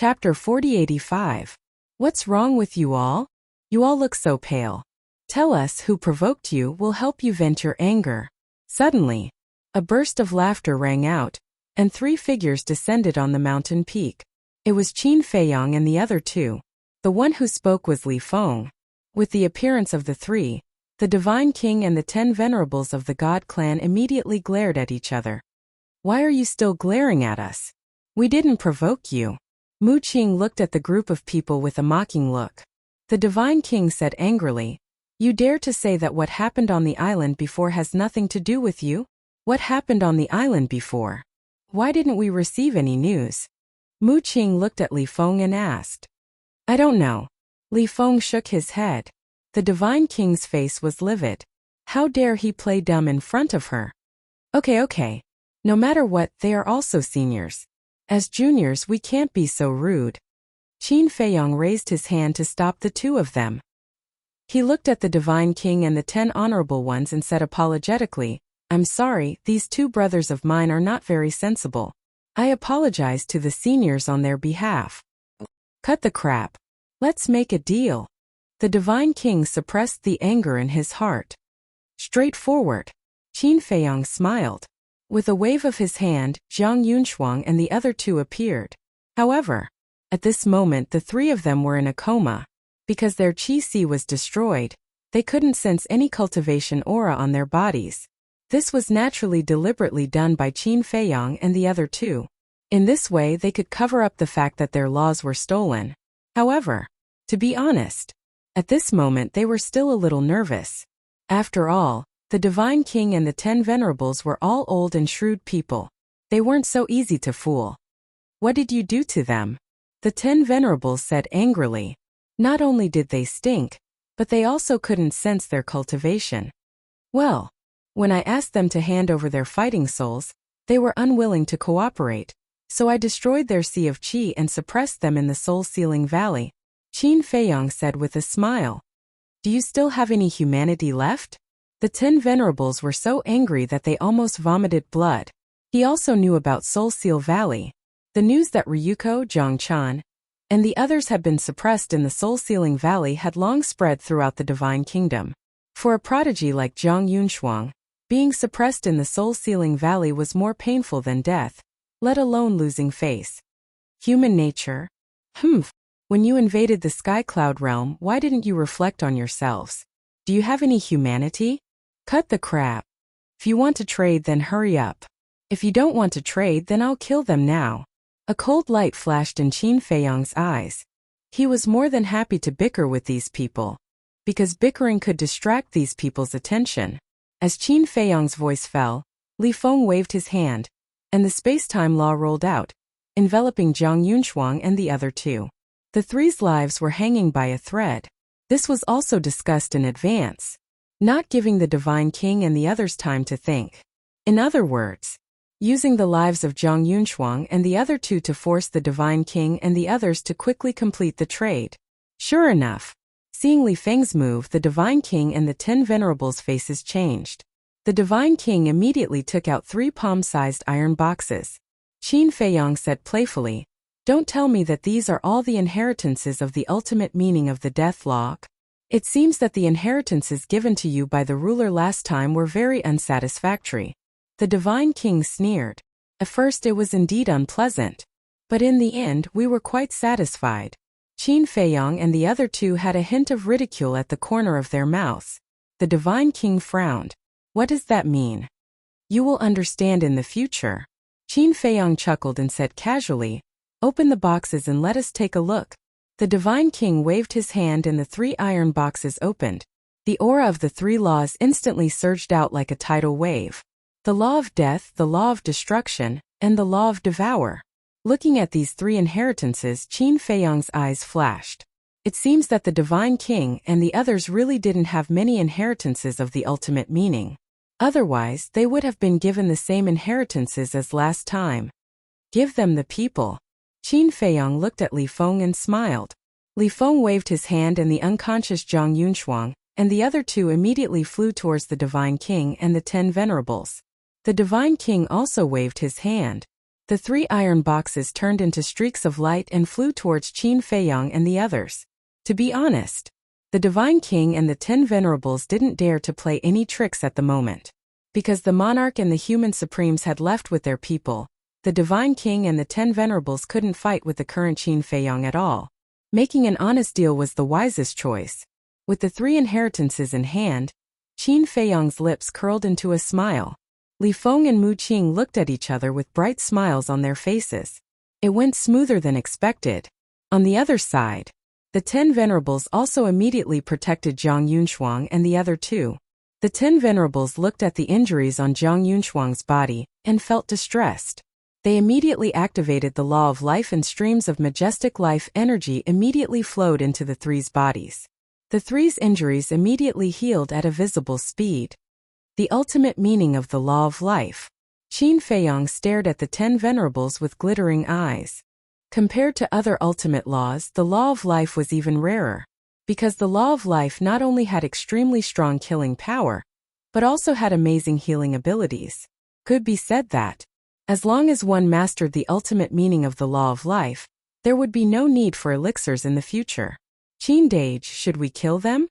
Chapter 4085. What's wrong with you all? You all look so pale. Tell us who provoked you, we'll help you vent your anger. Suddenly, a burst of laughter rang out, and 3 figures descended on the mountain peak. It was Qin Feiyang and the other 2. The one who spoke was Li Feng. With the appearance of the 3, the Divine King and the 10 venerables of the God clan immediately glared at each other. Why are you still glaring at us? We didn't provoke you. Mu Qing looked at the group of people with a mocking look. The Divine King said angrily, You dare to say that what happened on the island before has nothing to do with you? What happened on the island before? Why didn't we receive any news? Mu Qing looked at Li Feng and asked. I don't know. Li Feng shook his head. The Divine King's face was livid. How dare he play dumb in front of her? Okay. No matter what, they are also seniors. As juniors, we can't be so rude. Qin Feiyang raised his hand to stop the 2 of them. He looked at the Divine King and the 10 honorable ones and said apologetically, I'm sorry, these 2 brothers of mine are not very sensible. I apologize to the seniors on their behalf. Cut the crap. Let's make a deal. The Divine King suppressed the anger in his heart. Straightforward. Qin Feiyang smiled. With a wave of his hand, Zhang Yunshuang and the other 2 appeared. However, at this moment the 3 of them were in a coma. Because their qi was destroyed, they couldn't sense any cultivation aura on their bodies. This was naturally deliberately done by Qin Feiyang and the other 2. In this way they could cover up the fact that their laws were stolen. However, to be honest, at this moment they were still a little nervous. After all, the Divine King and the 10 venerables were all old and shrewd people. They weren't so easy to fool. What did you do to them? The 10 venerables said angrily. Not only did they stink, but they also couldn't sense their cultivation. Well, when I asked them to hand over their fighting souls, they were unwilling to cooperate, so I destroyed their sea of qi and suppressed them in the soul-sealing valley. Qin Feiyang said with a smile. Do you still have any humanity left? The 10 venerables were so angry that they almost vomited blood. He also knew about Soul Seal Valley. The news that Ryuko, Zhangchan, and the others had been suppressed in the soul-sealing valley had long spread throughout the Divine Kingdom. For a prodigy like Zhang Yunshuang, being suppressed in the soul-sealing valley was more painful than death, let alone losing face. Human nature? When you invaded the Sky Cloud realm, why didn't you reflect on yourselves? Do you have any humanity? Cut the crap. If you want to trade, then hurry up. If you don't want to trade, then I'll kill them now. A cold light flashed in Qin Feiyang's eyes. He was more than happy to bicker with these people, because bickering could distract these people's attention. As Qin Feiyang's voice fell, Li Feng waved his hand, and the space-time law rolled out, enveloping Zhang Yunshuang and the other 2. The 3's lives were hanging by a thread. This was also discussed in advance, not giving the Divine King and the others time to think. In other words, using the lives of Zhang Yunshuang and the other 2 to force the Divine King and the others to quickly complete the trade. Sure enough, seeing Li Feng's move, the Divine King and the 10 venerables' faces changed. The Divine King immediately took out 3 palm-sized iron boxes. Qin Feiyang said playfully, Don't tell me that these are all the inheritances of the ultimate meaning of the death log. It seems that the inheritances given to you by the ruler last time were very unsatisfactory. The Divine King sneered. At first it was indeed unpleasant, but in the end we were quite satisfied. Qin Feiyang and the other 2 had a hint of ridicule at the corner of their mouths. The Divine King frowned. What does that mean? You will understand in the future. Qin Feiyang chuckled and said casually, Open the boxes and let us take a look. The Divine King waved his hand and the 3 iron boxes opened. The aura of the 3 laws instantly surged out like a tidal wave. The law of death, the law of destruction, and the law of devour. Looking at these 3 inheritances, Qin Feiyang's eyes flashed. It seems that the Divine King and the others really didn't have many inheritances of the ultimate meaning. Otherwise, they would have been given the same inheritances as last time. Give them the people. Qin Feiyang looked at Li Feng and smiled. Li Feng waved his hand and the unconscious Zhang Yunshuang and the other 2 immediately flew towards the Divine King and the 10 venerables. The Divine King also waved his hand. The 3 iron boxes turned into streaks of light and flew towards Qin Feiyang and the others. To be honest, the Divine King and the 10 Venerables didn't dare to play any tricks at the moment. Because the monarch and the human supremes had left with their people, the Divine King and the 10 Venerables couldn't fight with the current Qin Feiyang at all. Making an honest deal was the wisest choice. With the 3 inheritances in hand, Qin Feiyang's lips curled into a smile. Li Feng and Mu Qing looked at each other with bright smiles on their faces. It went smoother than expected. On the other side, the 10 Venerables also immediately protected Zhang Yunshuang and the other 2. The 10 Venerables looked at the injuries on Zhang Yunshuang's body and felt distressed. They immediately activated the law of life and streams of majestic life energy immediately flowed into the 3's bodies. The 3's injuries immediately healed at a visible speed. The ultimate meaning of the law of life. Qin Feiyang stared at the 10 Venerables with glittering eyes. Compared to other ultimate laws, the law of life was even rarer. Because the law of life not only had extremely strong killing power, but also had amazing healing abilities. Could be said that, as long as one mastered the ultimate meaning of the law of life, there would be no need for elixirs in the future. Qin Dage, should we kill them?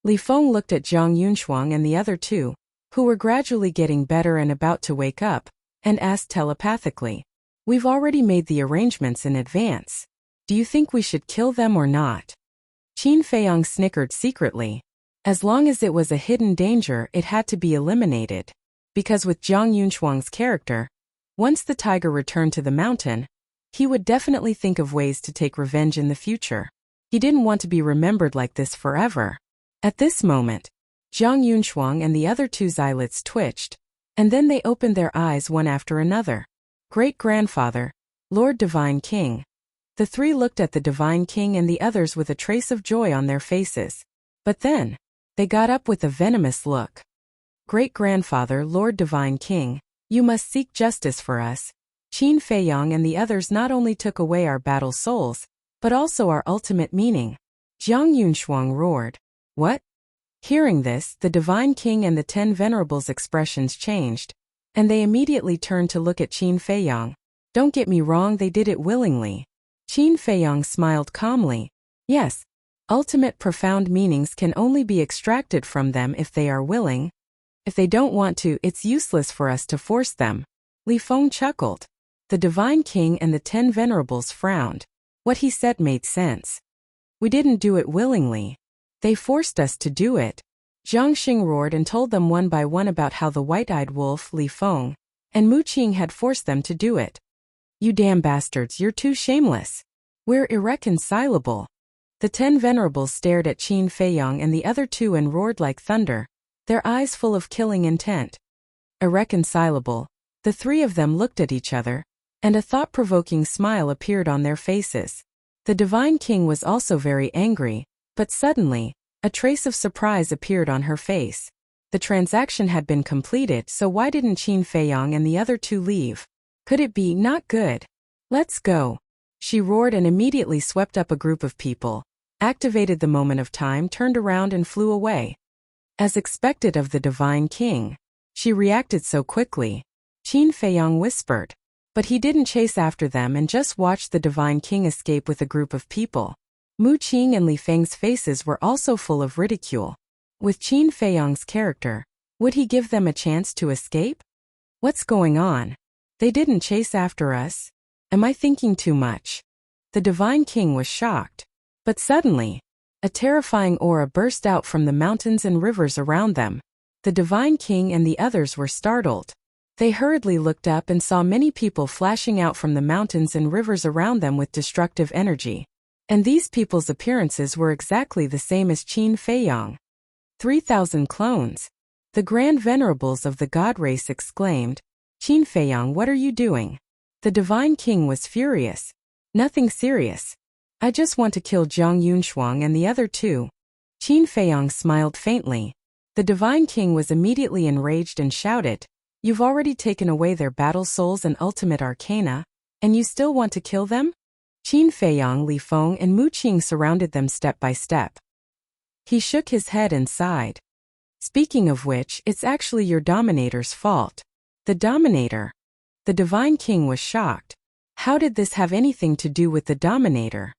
Li Feng looked at Zhang Yunshuang and the other 2, who were gradually getting better and about to wake up, and asked telepathically. We've already made the arrangements in advance. Do you think we should kill them or not? Qin Feiyang snickered secretly. As long as it was a hidden danger, it had to be eliminated. Because with Zhang Yunshuang's character, once the tiger returned to the mountain, he would definitely think of ways to take revenge in the future. He didn't want to be remembered like this forever. At this moment, Zhang Yunshuang and the other 2's eyelids twitched, and then they opened their eyes one after another. Great-grandfather, Lord Divine King. The 3 looked at the Divine King and the others with a trace of joy on their faces. But then, they got up with a venomous look. Great-grandfather, Lord Divine King, you must seek justice for us. Qin Feiyang and the others not only took away our battle souls, but also our ultimate meaning. Zhang Yunshuang roared. What? Hearing this, the Divine King and the 10 Venerables' expressions changed, and they immediately turned to look at Qin Feiyang. Don't get me wrong, they did it willingly. Qin Feiyang smiled calmly. Yes, ultimate profound meanings can only be extracted from them if they are willing. If they don't want to, it's useless for us to force them. Li Feng chuckled. The Divine King and the 10 Venerables frowned. What he said made sense. We didn't do it willingly. They forced us to do it. Zhang Xing roared and told them one by one about how the white-eyed wolf, Li Feng, and Mu Qing had forced them to do it. You damn bastards, you're too shameless. We're irreconcilable. The 10 Venerables stared at Qin Feiyang and the other 2 and roared like thunder, their eyes full of killing intent. Irreconcilable. The 3 of them looked at each other, and a thought-provoking smile appeared on their faces. The Divine King was also very angry, but suddenly, a trace of surprise appeared on her face. The transaction had been completed, so why didn't Qin Feiyang and the other 2 leave? Could it be not good? Let's go. She roared and immediately swept up a group of people, activated the moment of time, turned around and flew away. As expected of the Divine King, she reacted so quickly. Qin Feiyang whispered. But he didn't chase after them and just watched the Divine King escape with a group of people. Mu Qing and Li Feng's faces were also full of ridicule. With Qin Feiyang's character, would he give them a chance to escape? What's going on? They didn't chase after us. Am I thinking too much? The Divine King was shocked. But suddenly, a terrifying aura burst out from the mountains and rivers around them. The Divine King and the others were startled. They hurriedly looked up and saw many people flashing out from the mountains and rivers around them with destructive energy. And these people's appearances were exactly the same as Qin Feiyang. 3,000 clones. The Grand Venerables of the God race exclaimed. Qin Feiyang, what are you doing? The Divine King was furious. Nothing serious. I just want to kill Zhang Yunshuang and the other 2. Qin Feiyang smiled faintly. The Divine King was immediately enraged and shouted, You've already taken away their battle souls and ultimate arcana, and you still want to kill them? Qin Feiyang, Li Feng and Mu Qing surrounded them step by step. He shook his head and sighed. Speaking of which, it's actually your Dominator's fault. The Dominator. The Divine King was shocked. How did this have anything to do with the Dominator?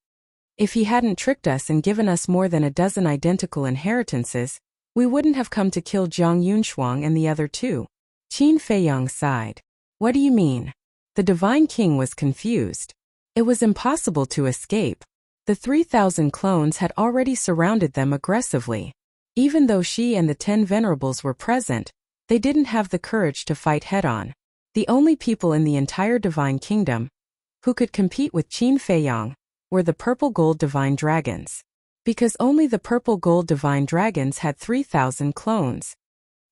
If he hadn't tricked us and given us more than a dozen identical inheritances, we wouldn't have come to kill Jiang Yunshuang and the other two. Qin Feiyang sighed. What do you mean? The Divine King was confused. It was impossible to escape. The 3,000 clones had already surrounded them aggressively. Even though she and the 10 venerables were present, they didn't have the courage to fight head-on. The only people in the entire Divine Kingdom who could compete with Qin Feiyang were the purple gold divine dragons. Because only the purple gold divine dragons had 3,000 clones.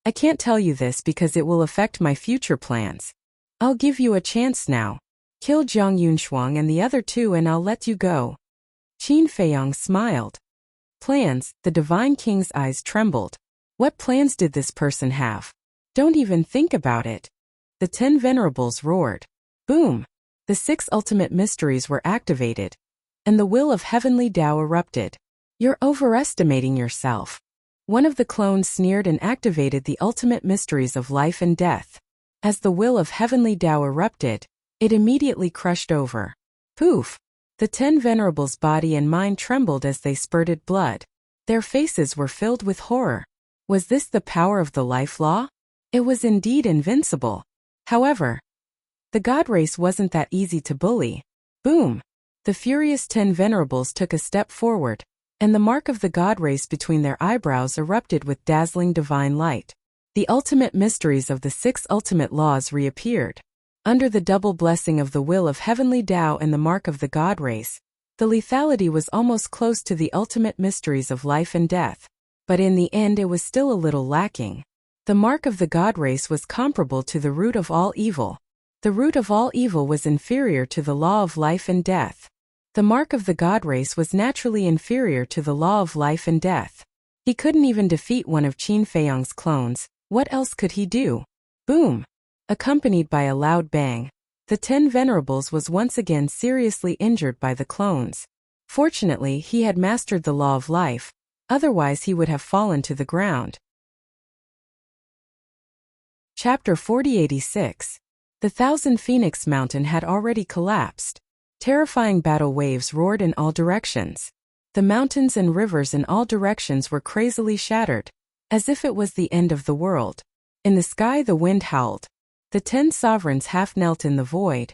I can't tell you this because it will affect my future plans. I'll give you a chance now. Kill Jiang Yunshuang and the other two and I'll let you go. Qin Feiyang smiled. Plans? The Divine King's eyes trembled. What plans did this person have? Don't even think about it. The 10 venerables roared. Boom! The 6 ultimate mysteries were activated, and the will of heavenly Tao erupted. You're overestimating yourself. One of the clones sneered and activated the ultimate mysteries of life and death. As the will of heavenly Tao erupted, it immediately crushed over. Poof! The 10 venerables' body and mind trembled as they spurted blood. Their faces were filled with horror. Was this the power of the life law? It was indeed invincible. However, the god race wasn't that easy to bully. Boom! The furious 10 venerables took a step forward, and the mark of the god race between their eyebrows erupted with dazzling divine light. The ultimate mysteries of the 6 ultimate laws reappeared. Under the double blessing of the will of heavenly Tao and the mark of the god race, the lethality was almost close to the ultimate mysteries of life and death. But in the end it was still a little lacking. The mark of the god race was comparable to the root of all evil. The root of all evil was inferior to the law of life and death. The mark of the god race was naturally inferior to the law of life and death. He couldn't even defeat one of Qin Feiyang's clones. What else could he do? Boom! Accompanied by a loud bang, the 10 venerables was once again seriously injured by the clones. Fortunately, he had mastered the law of life, otherwise he would have fallen to the ground. Chapter 4086. The Thousand Phoenix Mountain had already collapsed. Terrifying battle waves roared in all directions. The mountains and rivers in all directions were crazily shattered, as if it was the end of the world. In the sky the wind howled. The 10 sovereigns half knelt in the void,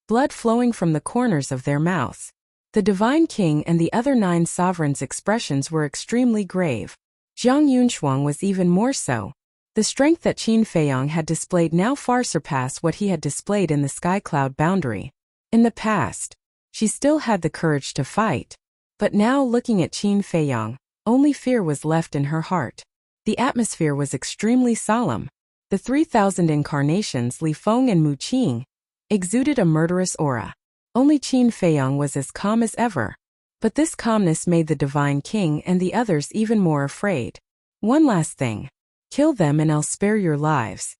blood flowing from the corners of their mouths. The Divine King and the other 9 sovereigns' expressions were extremely grave. Jiang Yunshuang was even more so. The strength that Qin Feiyang had displayed now far surpassed what he had displayed in the sky cloud boundary. In the past, she still had the courage to fight. But now, looking at Qin Feiyang, only fear was left in her heart. The atmosphere was extremely solemn. The 3,000 incarnations, Li Feng and Mu Qing, exuded a murderous aura. Only Qin Feiyang was as calm as ever. But this calmness made the Divine King and the others even more afraid. One last thing. Kill them and I'll spare your lives.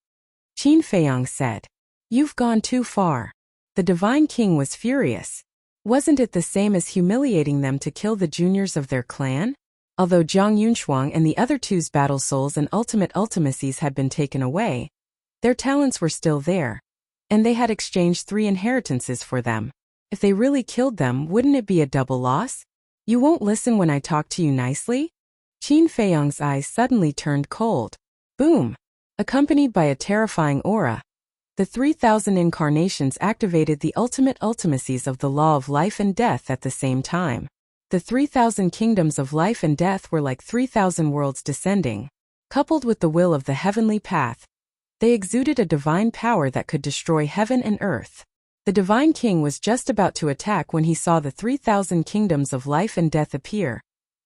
Qin Feiyang said. You've gone too far. The Divine King was furious. Wasn't it the same as humiliating them to kill the juniors of their clan? Although Jiang Yunshuang and the other two's battle souls and ultimate ultimacies had been taken away, their talents were still there, and they had exchanged 3 inheritances for them. If they really killed them, wouldn't it be a double loss? You won't listen when I talk to you nicely? Qin Feiyang's eyes suddenly turned cold. Boom! Accompanied by a terrifying aura, the 3,000 incarnations activated the ultimate ultimacies of the law of life and death at the same time. The 3,000 kingdoms of life and death were like 3,000 worlds descending. Coupled with the will of the heavenly path, they exuded a divine power that could destroy heaven and earth. The Divine King was just about to attack when he saw the 3,000 kingdoms of life and death appear.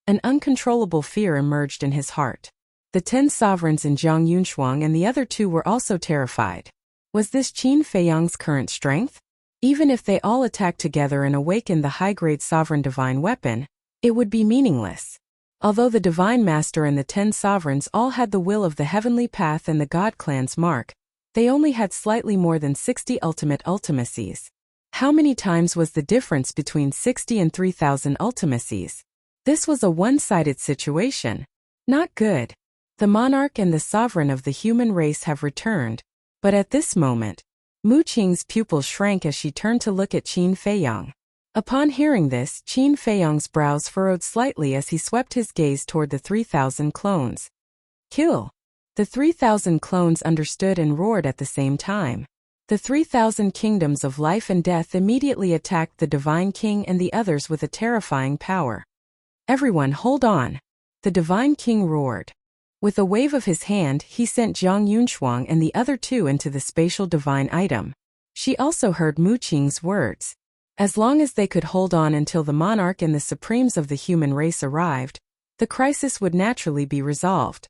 An uncontrollable fear emerged in his heart. The 10 sovereigns and Jiang Yunshuang and the other 2 were also terrified. Was this Qin Feiyang's current strength? Even if they all attacked together and awakened the high-grade sovereign divine weapon, it would be meaningless. Although the Divine Master and the 10 sovereigns all had the will of the heavenly path and the God clan's mark, they only had slightly more than 60 ultimate ultimacies. How many times was the difference between 60 and 3,000 ultimacies? This was a one-sided situation. Not good. The monarch and the sovereign of the human race have returned, but at this moment, Mu Qing's pupils shrank as she turned to look at Qin Feiyang. Upon hearing this, Qin Feiyang's brows furrowed slightly as he swept his gaze toward the 3,000 clones. Kill! The 3,000 clones understood and roared at the same time. The 3,000 kingdoms of life and death immediately attacked the Divine King and the others with a terrifying power. Everyone hold on! The Divine King roared. With a wave of his hand, he sent Jiang Yunshuang and the other two into the spatial divine item. She also heard Mu Qing's words. As long as they could hold on until the monarch and the supremes of the human race arrived, the crisis would naturally be resolved.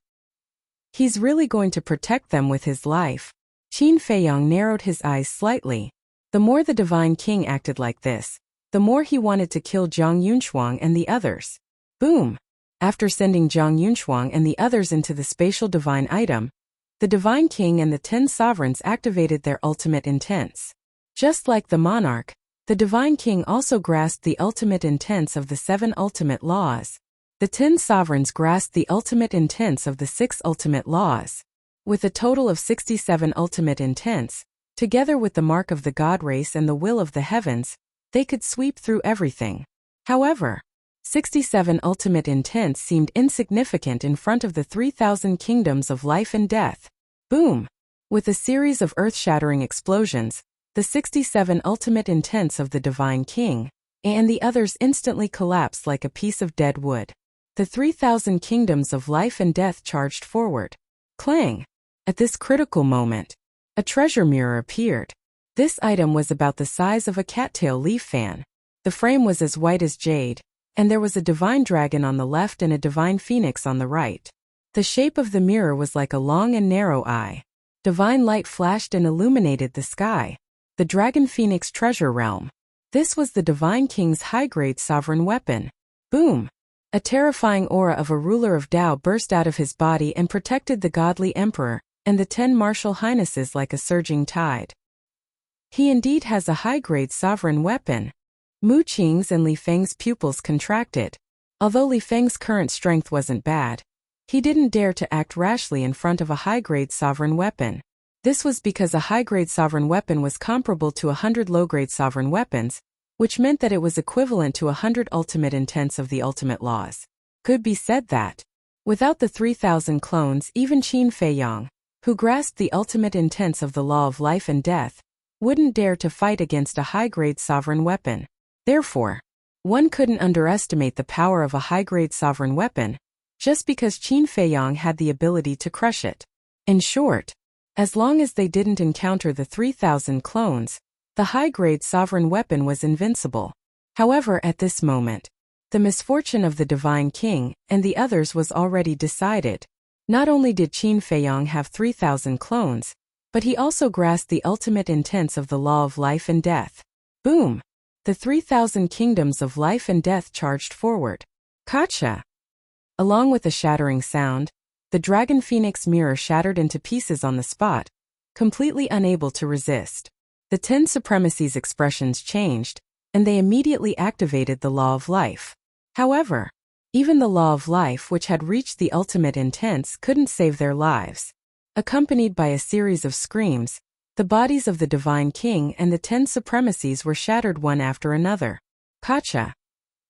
He's really going to protect them with his life. Qin Feiyang narrowed his eyes slightly. The more the Divine King acted like this, the more he wanted to kill Jiang Yunshuang and the others. Boom! After sending Jiang Yunshuang and the others into the spatial divine item, the Divine King and the 10 sovereigns activated their ultimate intents. Just like the monarch, the Divine King also grasped the ultimate intents of the 7 ultimate laws. The 10 sovereigns grasped the ultimate intents of the 6 ultimate laws. With a total of 67 ultimate intents, together with the mark of the God race and the will of the heavens, they could sweep through everything. However, 67 ultimate intents seemed insignificant in front of the 3,000 kingdoms of life and death. Boom! With a series of earth-shattering explosions, the 67 ultimate intents of the Divine King and the others instantly collapsed like a piece of dead wood. The 3,000 kingdoms of life and death charged forward. Clang! At this critical moment, a treasure mirror appeared. This item was about the size of a cattail leaf fan. The frame was as white as jade, and there was a divine dragon on the left and a divine phoenix on the right. The shape of the mirror was like a long and narrow eye. Divine light flashed and illuminated the sky. The Dragon Phoenix Treasure Realm. This was the Divine King's high-grade sovereign weapon. Boom! A terrifying aura of a ruler of Tao burst out of his body and protected the godly emperor and the 10 martial highnesses like a surging tide. He indeed has a high-grade sovereign weapon. Mu Qing's and Li Feng's pupils contracted. Although Li Feng's current strength wasn't bad, he didn't dare to act rashly in front of a high-grade sovereign weapon. This was because a high-grade sovereign weapon was comparable to 100 low-grade sovereign weapons, which meant that it was equivalent to 100 ultimate intents of the ultimate laws. Could be said that, without the 3,000 clones, even Qin Feiyang, who grasped the ultimate intents of the law of life and death, wouldn't dare to fight against a high-grade sovereign weapon. Therefore, one couldn't underestimate the power of a high-grade sovereign weapon, just because Qin Feiyang had the ability to crush it. In short, as long as they didn't encounter the 3,000 clones, the high-grade sovereign weapon was invincible. However, at this moment, the misfortune of the Divine King and the others was already decided. Not only did Qin Feiyang have 3,000 clones, but he also grasped the ultimate intents of the law of life and death. Boom! The 3,000 kingdoms of life and death charged forward. Gotcha! Along with a shattering sound, the Dragon Phoenix mirror shattered into pieces on the spot, completely unable to resist. The 10 supremacies' expressions changed, and they immediately activated the law of life. However, even the law of life, which had reached the ultimate intents, couldn't save their lives. Accompanied by a series of screams, the bodies of the Divine King and the 10 supremacies were shattered one after another. Gotcha!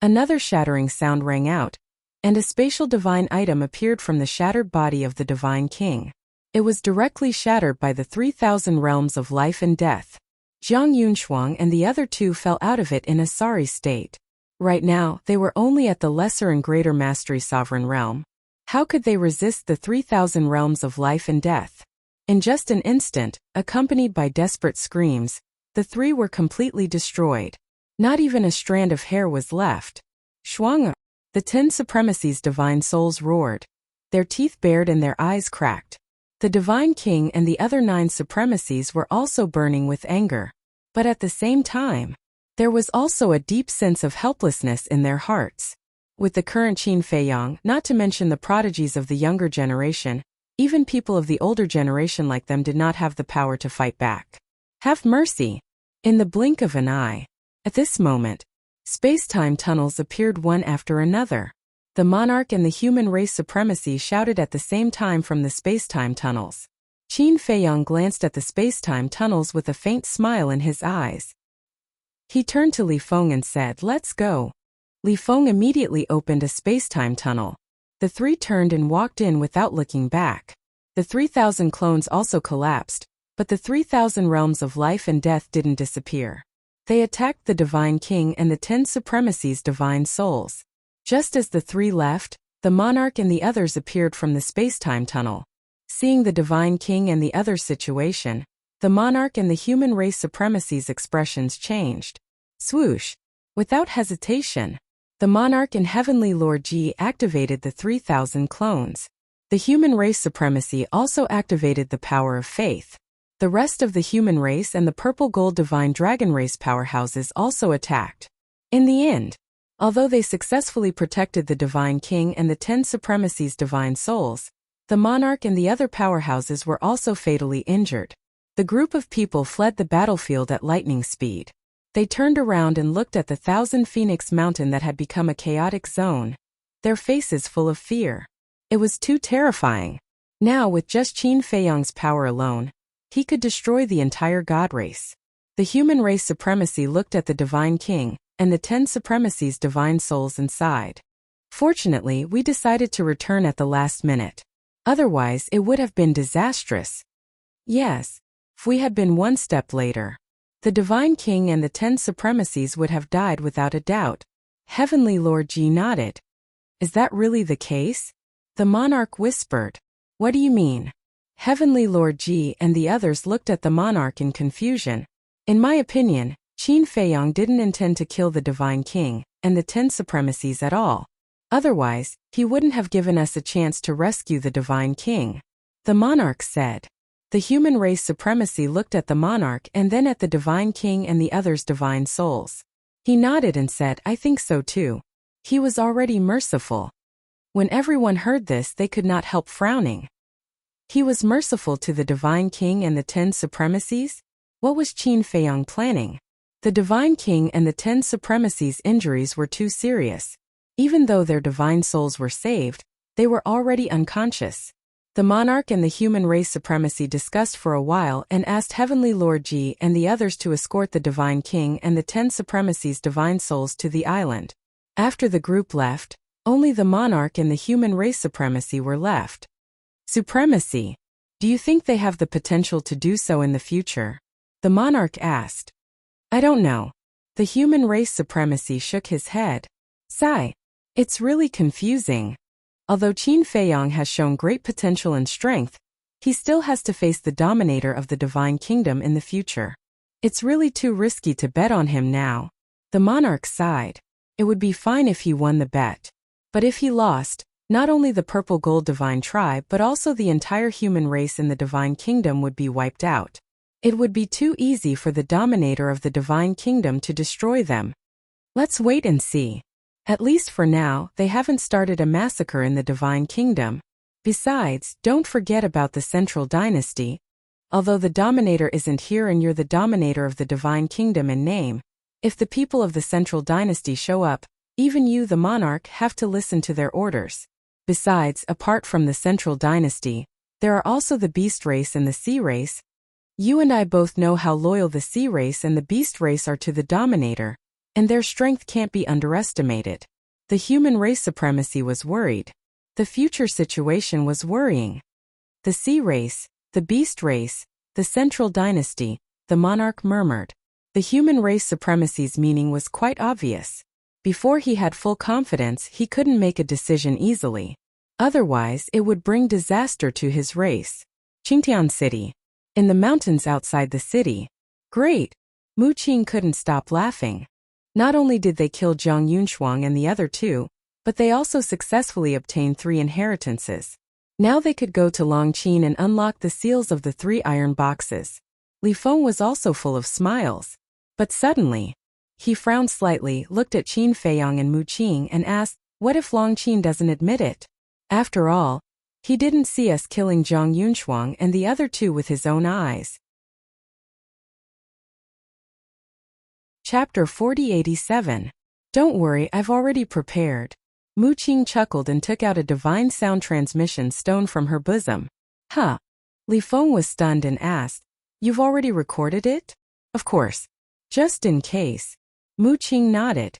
Another shattering sound rang out, and a spatial divine item appeared from the shattered body of the Divine King. It was directly shattered by the 3,000 realms of life and death. Jiang Yunshuang and the other two fell out of it in a sorry state. Right now, they were only at the lesser and greater mastery sovereign realm. How could they resist the 3,000 realms of life and death? In just an instant, accompanied by desperate screams, the three were completely destroyed. Not even a strand of hair was left. Shuang! The 10 supremacies' divine souls roared. Their teeth bared and their eyes cracked. The Divine King and the other 9 supremacies were also burning with anger. But at the same time, there was also a deep sense of helplessness in their hearts. With the current Qin Feiyang, not to mention the prodigies of the younger generation, even people of the older generation like them did not have the power to fight back. Have mercy! In the blink of an eye. At this moment, space-time tunnels appeared one after another. The monarch and the human race supremacy shouted at the same time from the space-time tunnels. Qin Feiyang glanced at the space-time tunnels with a faint smile in his eyes. He turned to Li Feng and said, "Let's go." Li Feng immediately opened a space-time tunnel. The three turned and walked in without looking back. The 3,000 clones also collapsed, but the 3,000 realms of life and death didn't disappear. They attacked the Divine King and the 10 Supremacy's divine souls. Just as the three left, the monarch and the others appeared from the space-time tunnel. Seeing the Divine King and the other's situation, the monarch and the human race supremacy's expressions changed. Swoosh! Without hesitation, the monarch and Heavenly Lord Ji activated the 3,000 clones. The human race supremacy also activated the power of faith. The rest of the human race and the purple gold divine dragon race powerhouses also attacked. In the end, although they successfully protected the Divine King and the 10 Supremacy's divine souls, the monarch and the other powerhouses were also fatally injured. The group of people fled the battlefield at lightning speed. They turned around and looked at the 1,000 Phoenix Mountain that had become a chaotic zone, their faces full of fear. It was too terrifying. Now, with just Qin Feiyang's power alone, he could destroy the entire god race. The human race supremacy looked at the Divine King and the 10 Supremacy's divine souls inside. Fortunately, we decided to return at the last minute. Otherwise, it would have been disastrous. Yes, if we had been one step later, the Divine King and the 10 Supremacy's would have died without a doubt. Heavenly Lord Ji nodded. Is that really the case? The monarch whispered. What do you mean? Heavenly Lord Ji and the others looked at the monarch in confusion. In my opinion, Qin Feiyang didn't intend to kill the Divine King and the 10 Supremacy's at all. Otherwise, he wouldn't have given us a chance to rescue the Divine King. The monarch said. The human race supremacy looked at the monarch and then at the Divine King and the others' divine souls. He nodded and said, I think so too. He was already merciful. When everyone heard this, they could not help frowning. He was merciful to the Divine King and the 10 Supremacy's? What was Qin Feiyang planning? The Divine King and the 10 Supremacy's injuries were too serious. Even though their divine souls were saved, they were already unconscious. The monarch and the human race supremacy discussed for a while and asked Heavenly Lord Ji and the others to escort the Divine King and the 10 Supremacy's divine souls to the island. After the group left, only the monarch and the human race supremacy were left. Supremacy. Do you think they have the potential to do so in the future? The monarch asked. I don't know. The human race supremacy shook his head. Sigh. It's really confusing. Although Qin Feiyang has shown great potential and strength, he still has to face the dominator of the Divine Kingdom in the future. It's really too risky to bet on him now. The monarch sighed. It would be fine if he won the bet. But if he lost, not only the purple gold divine tribe but also the entire human race in the Divine Kingdom would be wiped out. It would be too easy for the dominator of the Divine Kingdom to destroy them. Let's wait and see. At least for now, they haven't started a massacre in the Divine Kingdom. Besides, don't forget about the Central Dynasty. Although the Dominator isn't here and you're the Dominator of the Divine Kingdom in name, if the people of the Central Dynasty show up, even you, the monarch, have to listen to their orders. Besides, apart from the Central Dynasty, there are also the Beast Race and the Sea Race. You and I both know how loyal the Sea Race and the Beast Race are to the Dominator, and their strength can't be underestimated. The human race supremacy was worried. The future situation was worrying. The Sea Race, the Beast Race, the Central Dynasty, the monarch murmured. The human race supremacy's meaning was quite obvious. Before he had full confidence, he couldn't make a decision easily. Otherwise, it would bring disaster to his race. Qingtian City. In the mountains outside the city. Great! Mu Qing couldn't stop laughing. Not only did they kill Zhang Yunshuang and the other two, but they also successfully obtained 3 inheritances. Now they could go to Longqin and unlock the seals of the 3 iron boxes. Li Feng was also full of smiles. But suddenly, he frowned slightly, looked at Qin Feiyang and Mu Qing and asked, what if Longqin doesn't admit it? After all, he didn't see us killing Zhang Yunshuang and the other 2 with his own eyes. Chapter 4087. Don't worry, I've already prepared. Mu Qing chuckled and took out a divine sound transmission stone from her bosom. Huh. Li Feng was stunned and asked, "You've already recorded it?" "Of course. Just in case." Mu Qing nodded.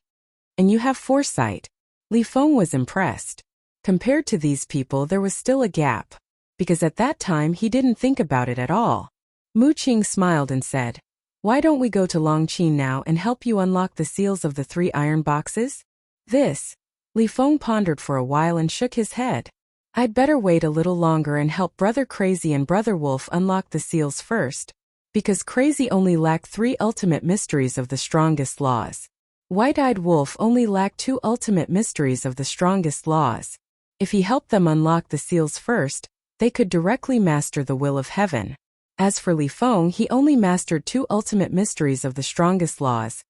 "And you have foresight." Li Feng was impressed. Compared to these people there was still a gap, because at that time he didn't think about it at all. Mu Qing smiled and said, "Why don't we go to Longqing now and help you unlock the seals of the 3 iron boxes?" This. Li Feng pondered for a while and shook his head. "I'd better wait a little longer and help Brother Crazy and Brother Wolf unlock the seals first, because Crazy only lacked 3 ultimate mysteries of the strongest laws. White-Eyed Wolf only lacked 2 ultimate mysteries of the strongest laws. If he helped them unlock the seals first, they could directly master the will of heaven. As for Li Feng, he only mastered 2 ultimate mysteries of the strongest laws,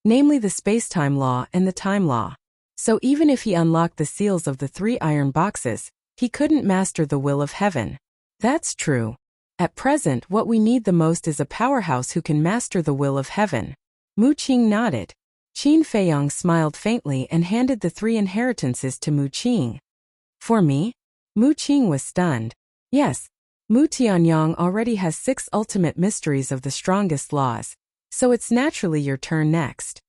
namely the space-time law and the time law. So even if he unlocked the seals of the 3 iron boxes, he couldn't master the will of heaven." "That's true. At present what we need the most is a powerhouse who can master the will of heaven." Mu Qing nodded. Qin Feiyang smiled faintly and handed the 3 inheritances to Mu Qing. "For me?" Mu Qing was stunned. "Yes. Mu Tianyang already has 6 ultimate mysteries of the strongest laws, so it's naturally your turn next.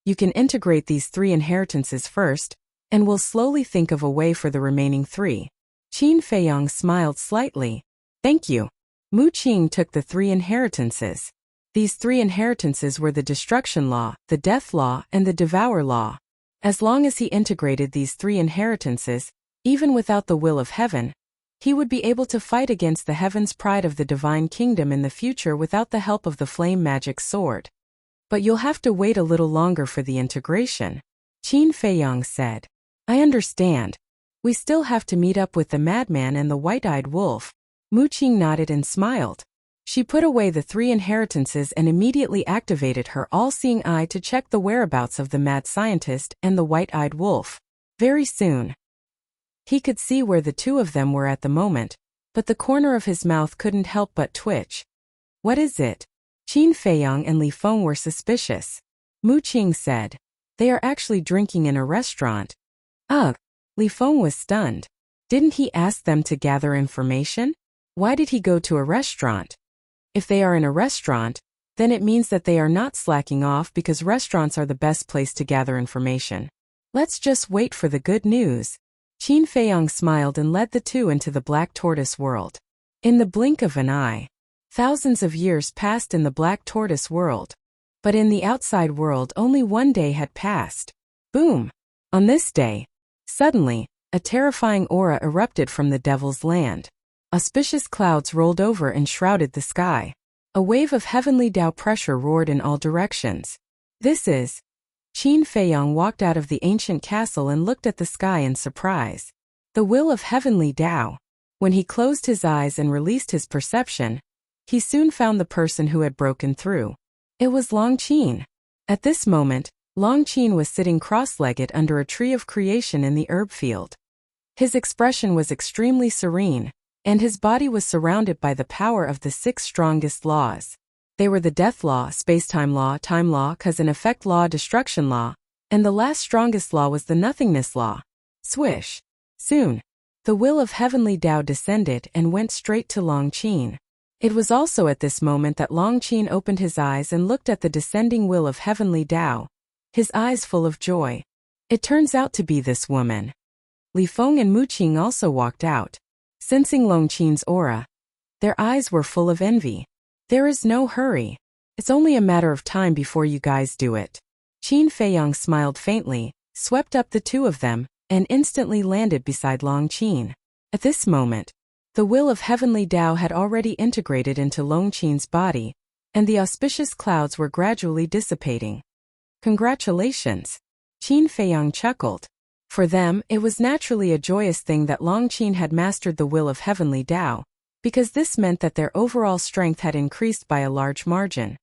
You can integrate these 3 inheritances first, and we'll slowly think of a way for the remaining 3. Qin Feiyang smiled slightly. "Thank you." Mu Qing took the 3 inheritances. These 3 inheritances were the Destruction Law, the Death Law, and the Devour Law. As long as he integrated these 3 inheritances, even without the will of heaven, he would be able to fight against the Heaven's Pride of the Divine Kingdom in the future without the help of the Flame Magic Sword. "But you'll have to wait a little longer for the integration," Qin Feiyang said. "I understand. We still have to meet up with the Madman and the White-Eyed Wolf." Mu Qing nodded and smiled. She put away the 3 inheritances and immediately activated her all-seeing eye to check the whereabouts of the Mad Scientist and the White-Eyed Wolf. Very soon, he could see where the 2 of them were at the moment, but the corner of his mouth couldn't help but twitch. "What is it?" Qin Feiyang and Li Feng were suspicious. Mu Qing said, "They are actually drinking in a restaurant." Ugh! Li Feng was stunned. Didn't he ask them to gather information? Why did he go to a restaurant? If they are in a restaurant, then it means that they are not slacking off because restaurants are the best place to gather information. Let's just wait for the good news. Qin Feiyang smiled and led the 2 into the Black Tortoise world. In the blink of an eye, thousands of years passed in the Black Tortoise world. But in the outside world only 1 day had passed. Boom! On this day, suddenly, a terrifying aura erupted from the Devil's Land. Auspicious clouds rolled over and shrouded the sky. A wave of heavenly Tao pressure roared in all directions. "This is..." Qin Feiyang walked out of the ancient castle and looked at the sky in surprise. The will of heavenly Tao. When he closed his eyes and released his perception, he soon found the person who had broken through. It was Longqing. At this moment, Longqing was sitting cross-legged under a tree of creation in the herb field. His expression was extremely serene, and his body was surrounded by the power of the 6 strongest laws. They were the Death Law, Space-Time Law, Time Law, Cause and Effect Law, Destruction Law, and the last strongest law was the Nothingness Law. Swish! Soon, the will of heavenly Tao descended and went straight to Longqing. It was also at this moment that Longqing opened his eyes and looked at the descending will of heavenly Tao, his eyes full of joy. It turns out to be this woman. Li Feng and Mu Qing also walked out. Sensing Longqing's aura, their eyes were full of envy. "There is no hurry. It's only a matter of time before you guys do it." Qin Feiyang smiled faintly, swept up the 2 of them, and instantly landed beside Longqing. At this moment, the will of heavenly Tao had already integrated into Longqing's body, and the auspicious clouds were gradually dissipating. "Congratulations!" Qin Feiyang chuckled. For them, it was naturally a joyous thing that Longqing had mastered the will of heavenly Tao, because this meant that their overall strength had increased by a large margin.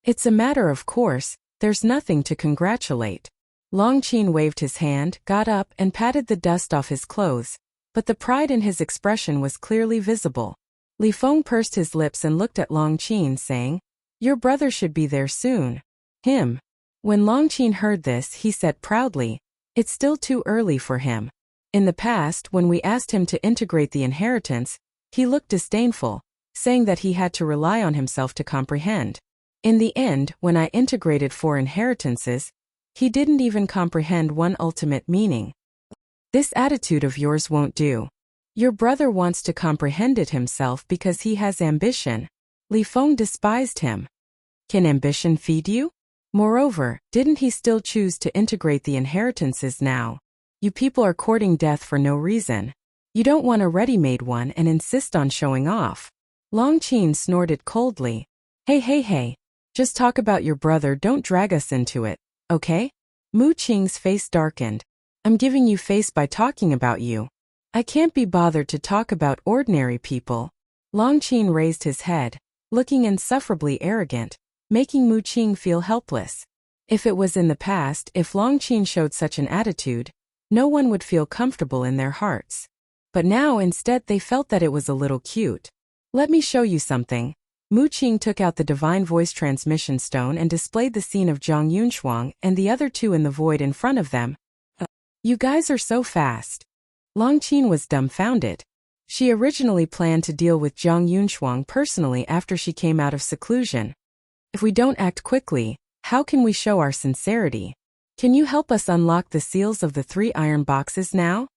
"It's a matter of course, there's nothing to congratulate." Longqing waved his hand, got up, and patted the dust off his clothes, but the pride in his expression was clearly visible. Li Feng pursed his lips and looked at Longqing, saying, "Your brother should be there soon." Him. When Longqing heard this, he said proudly, "It's still too early for him. In the past, when we asked him to integrate the inheritance, he looked disdainful, saying that he had to rely on himself to comprehend. In the end, when I integrated 4 inheritances, he didn't even comprehend one ultimate meaning. This attitude of yours won't do. Your brother wants to comprehend it himself because he has ambition. Li Feng despised him. Can ambition feed you? Moreover, didn't he still choose to integrate the inheritances now? You people are courting death for no reason. You don't want a ready-made one and insist on showing off. Long Qin snorted coldly. Hey. Just talk about your brother, don't drag us into it, okay? Mu Qing's face darkened. I'm giving you face by talking about you. I can't be bothered to talk about ordinary people. Long Qin raised his head, looking insufferably arrogant, making Mu Qing feel helpless. If it was in the past, if Long Qin showed such an attitude, no one would feel comfortable in their hearts. But now instead they felt that it was a little cute. Let me show you something. Mu Qing took out the divine voice transmission stone and displayed the scene of Zhang Yunshuang and the other 2 in the void in front of them. You guys are so fast. Long Qin was dumbfounded. She originally planned to deal with Zhang Yunshuang personally after she came out of seclusion. If we don't act quickly, how can we show our sincerity? Can you help us unlock the seals of the 3 iron boxes now?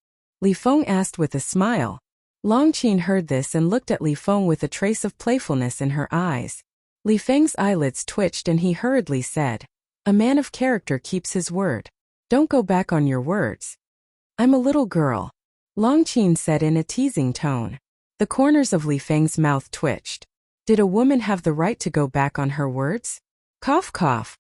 Li Feng asked with a smile. Long Qin heard this and looked at Li Feng with a trace of playfulness in her eyes. Li Feng's eyelids twitched and he hurriedly said, "A man of character keeps his word. Don't go back on your words." "I'm a little girl," Long Qin said in a teasing tone. The corners of Li Feng's mouth twitched. Did a woman have the right to go back on her words? Cough cough.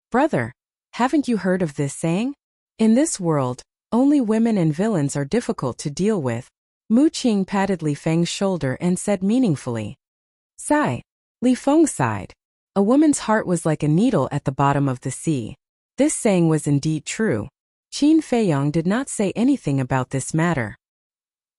Brother, haven't you heard of this saying? In this world, only women and villains are difficult to deal with. Mu Qing patted Li Feng's shoulder and said meaningfully. Sigh. Li Feng sighed. A woman's heart was like a needle at the bottom of the sea. This saying was indeed true. Qin Feiyong did not say anything about this matter.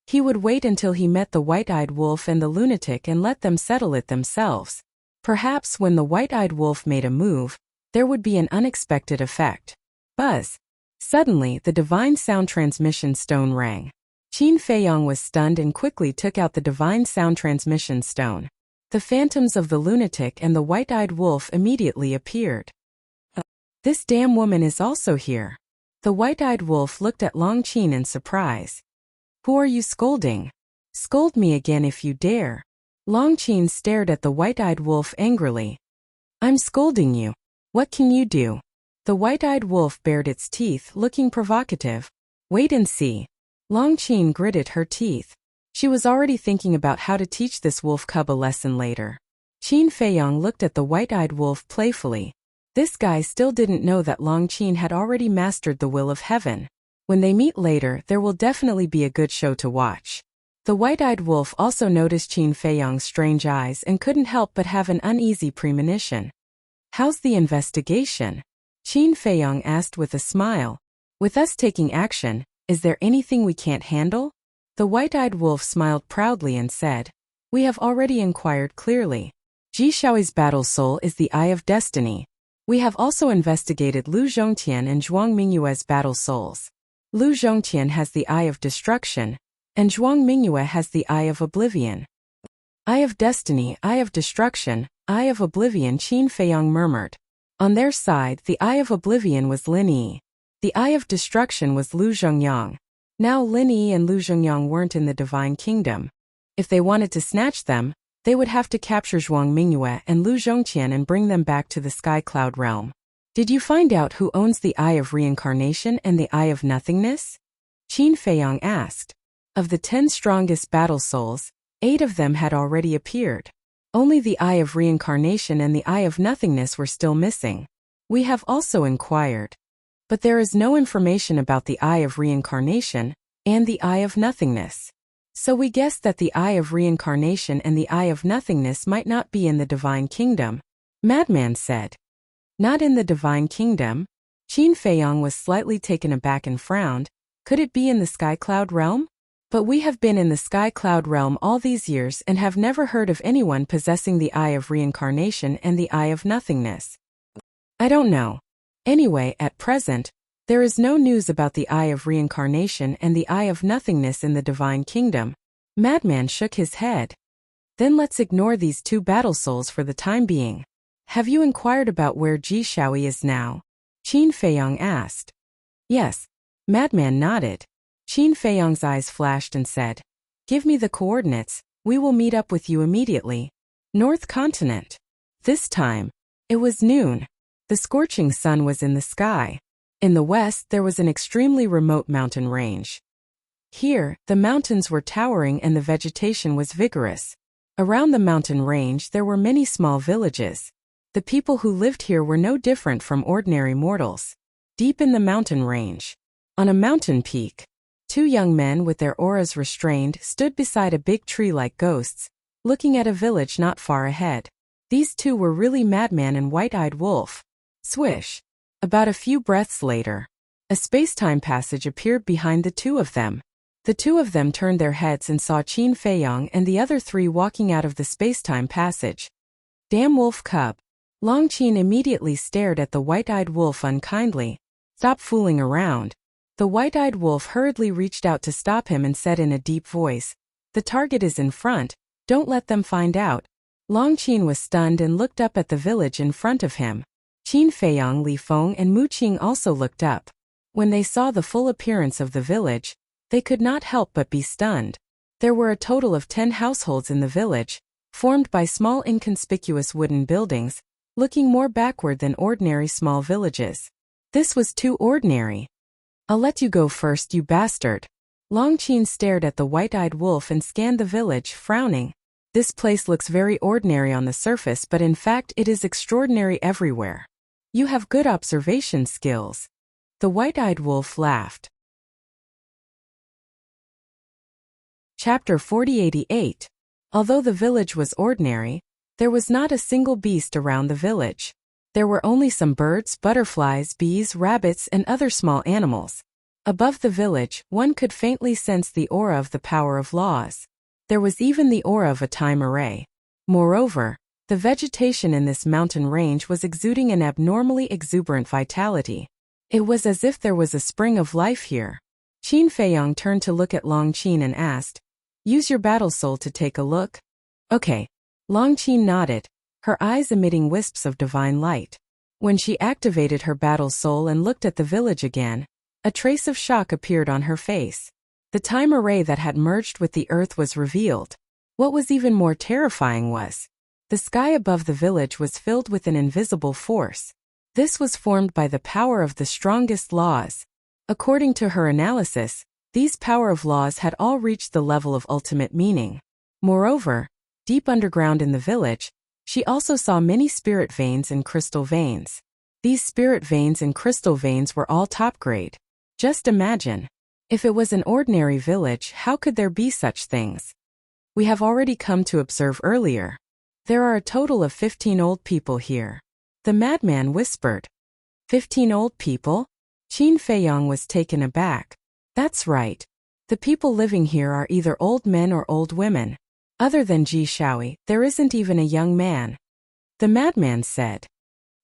He would wait until he met the white-eyed wolf and the lunatic and let them settle it themselves. Perhaps when the white-eyed wolf made a move, there would be an unexpected effect. Buzz. Suddenly, the divine sound transmission stone rang. Qin Feiyong was stunned and quickly took out the divine sound transmission stone. The phantoms of the lunatic and the white-eyed wolf immediately appeared. This damn woman is also here. The white-eyed wolf looked at Long Qin in surprise. Who are you scolding? Scold me again if you dare. Long Qin stared at the white-eyed wolf angrily. I'm scolding you. What can you do? The white-eyed wolf bared its teeth, looking provocative. Wait and see. Long Qin gritted her teeth. She was already thinking about how to teach this wolf cub a lesson later. Qin Feiyong looked at the white-eyed wolf playfully. This guy still didn't know that Long Qin had already mastered the will of heaven. When they meet later, there will definitely be a good show to watch. The white-eyed wolf also noticed Qin Feiyong's strange eyes and couldn't help but have an uneasy premonition. How's the investigation? Qin Feiyong asked with a smile. With us taking action, is there anything we can't handle? The white-eyed wolf smiled proudly and said, We have already inquired clearly. Ji Shaoi's battle soul is the Eye of Destiny. We have also investigated Lu Zhongtian and Zhuang Mingyue's battle souls. Lu Zhongtian has the Eye of Destruction, and Zhuang Mingyue has the Eye of Oblivion. Eye of Destiny, Eye of Destruction, Eye of Oblivion, Qin Feiyong murmured. On their side, the Eye of Oblivion was Lin Yi. The Eye of Destruction was Lu Zhongyang. Now Lin Yi and Lu Zhongyang weren't in the Divine Kingdom. If they wanted to snatch them, they would have to capture Zhuang Mingyue and Lu Zhongtian and bring them back to the Sky Cloud realm. Did you find out who owns the Eye of Reincarnation and the Eye of Nothingness? Qin Feiyong asked. Of the 10 strongest battle souls, 8 of them had already appeared. Only the Eye of Reincarnation and the Eye of Nothingness were still missing. We have also inquired. But there is no information about the Eye of Reincarnation and the Eye of Nothingness. So we guess that the Eye of Reincarnation and the Eye of Nothingness might not be in the Divine Kingdom, Madman said. Not in the Divine Kingdom? Qin Feiyong was slightly taken aback and frowned. Could it be in the Sky Cloud realm? But we have been in the Sky Cloud realm all these years and have never heard of anyone possessing the Eye of Reincarnation and the Eye of Nothingness. I don't know. Anyway, at present, there is no news about the Eye of Reincarnation and the Eye of Nothingness in the Divine Kingdom. Madman shook his head. Then let's ignore these two battle souls for the time being. Have you inquired about where Ji Shaoi is now? Qin Feiyong asked. Yes. Madman nodded. Qin Feiyong's eyes flashed and said, Give me the coordinates, we will meet up with you immediately. North Continent. This time, it was noon. The scorching sun was in the sky. In the west there was an extremely remote mountain range. Here, the mountains were towering and the vegetation was vigorous. Around the mountain range there were many small villages. The people who lived here were no different from ordinary mortals. Deep in the mountain range, on a mountain peak, two young men with their auras restrained stood beside a big tree like ghosts, looking at a village not far ahead. These two were really Madman and White-Eyed Wolf. Swish! About a few breaths later, a space-time passage appeared behind the two of them. The two of them turned their heads and saw Qin Feiyong and the other three walking out of the space-time passage. Damn wolf cub! Long Qin immediately stared at the White-Eyed Wolf unkindly. Stop fooling around. The White-Eyed Wolf hurriedly reached out to stop him and said in a deep voice, The target is in front, don't let them find out. Long Qin was stunned and looked up at the village in front of him. Qin Feiyong, Li Feng and Mu Qing also looked up. When they saw the full appearance of the village, they could not help but be stunned. There were a total of 10 households in the village, formed by small inconspicuous wooden buildings, looking more backward than ordinary small villages. This was too ordinary. I'll let you go first, you bastard. Long Qin stared at the White-Eyed Wolf and scanned the village, frowning. This place looks very ordinary on the surface, but in fact it is extraordinary everywhere. You have good observation skills. The White-Eyed Wolf laughed. Chapter 4088. Although the village was ordinary, there was not a single beast around the village. There were only some birds, butterflies, bees, rabbits, and other small animals. Above the village, one could faintly sense the aura of the power of laws. There was even the aura of a time array. Moreover, the vegetation in this mountain range was exuding an abnormally exuberant vitality. It was as if there was a spring of life here. Qin Feiyong turned to look at Long Qin and asked, Use your battle soul to take a look? Okay. Long Qin nodded, her eyes emitting wisps of divine light. When she activated her battle soul and looked at the village again, a trace of shock appeared on her face. The time array that had merged with the earth was revealed. What was even more terrifying was, the sky above the village was filled with an invisible force. This was formed by the power of the strongest laws. According to her analysis, these power of laws had all reached the level of ultimate meaning. Moreover, deep underground in the village, she also saw many spirit veins and crystal veins. These spirit veins and crystal veins were all top grade. Just imagine. If it was an ordinary village, how could there be such things? We have already come to observe earlier. There are a total of 15 old people here. The madman whispered. 15 old people? Qin Feiyong was taken aback. That's right. The people living here are either old men or old women. Other than Ji Shaoi, there isn't even a young man. The madman said.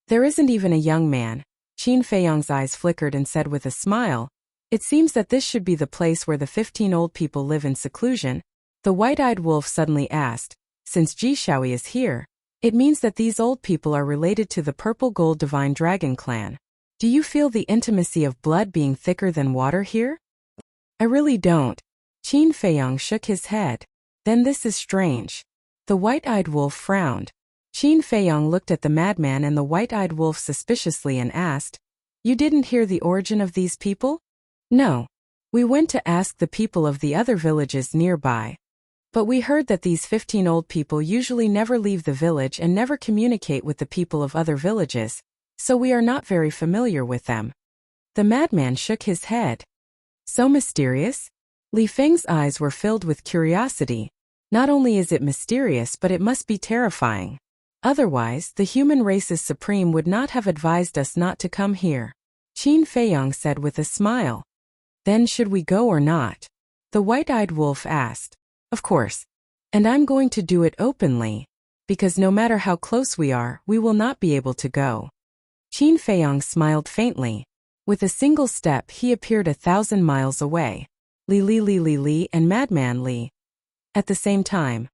There isn't even a young man. Qin Feiyong's eyes flickered and said with a smile, It seems that this should be the place where the 15 old people live in seclusion. The White-Eyed Wolf suddenly asked, Since Ji Shaoi is here, it means that these old people are related to the Purple Gold Divine Dragon clan. Do you feel the intimacy of blood being thicker than water here? I really don't. Qin Feiyong shook his head. Then this is strange. The White-Eyed Wolf frowned. Qin Feiyong looked at the madman and the White-Eyed Wolf suspiciously and asked, You didn't hear the origin of these people? No. We went to ask the people of the other villages nearby. But we heard that these 15 old people usually never leave the village and never communicate with the people of other villages, so we are not very familiar with them. The madman shook his head. So mysterious? Li Feng's eyes were filled with curiosity. Not only is it mysterious, but it must be terrifying. Otherwise, the human race's supreme would not have advised us not to come here. Qin Feiyong said with a smile. Then should we go or not? The White-Eyed Wolf asked. Of course. And I'm going to do it openly. Because no matter how close we are, we will not be able to go. Qin Feiyong smiled faintly. With a single step he appeared 1,000 miles away. Li and Madman Li. At the same time.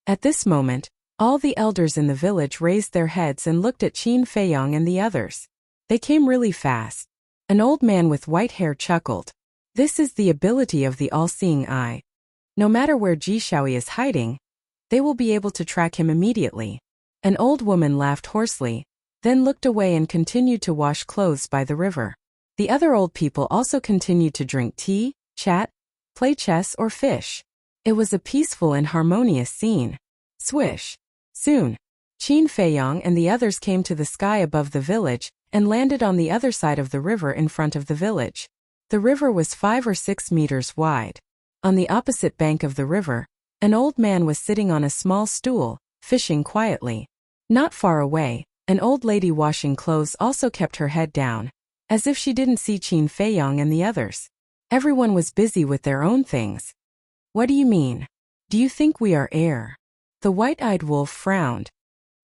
At this moment, all the elders in the village raised their heads and looked at Qin Feiyong and the others. They came really fast. An old man with white hair chuckled. This is the ability of the all-seeing eye. No matter where Ji Shaoi is hiding, they will be able to track him immediately. An old woman laughed hoarsely, then looked away and continued to wash clothes by the river. The other old people also continued to drink tea, chat, play chess or fish. It was a peaceful and harmonious scene. Swish. Soon, Qin Feiyong and the others came to the sky above the village and landed on the other side of the river in front of the village. The river was 5 or 6 meters wide. On the opposite bank of the river, an old man was sitting on a small stool, fishing quietly. Not far away, an old lady washing clothes also kept her head down, as if she didn't see Qin Feiyong and the others. Everyone was busy with their own things. What do you mean? Do you think we are air? The white-eyed wolf frowned.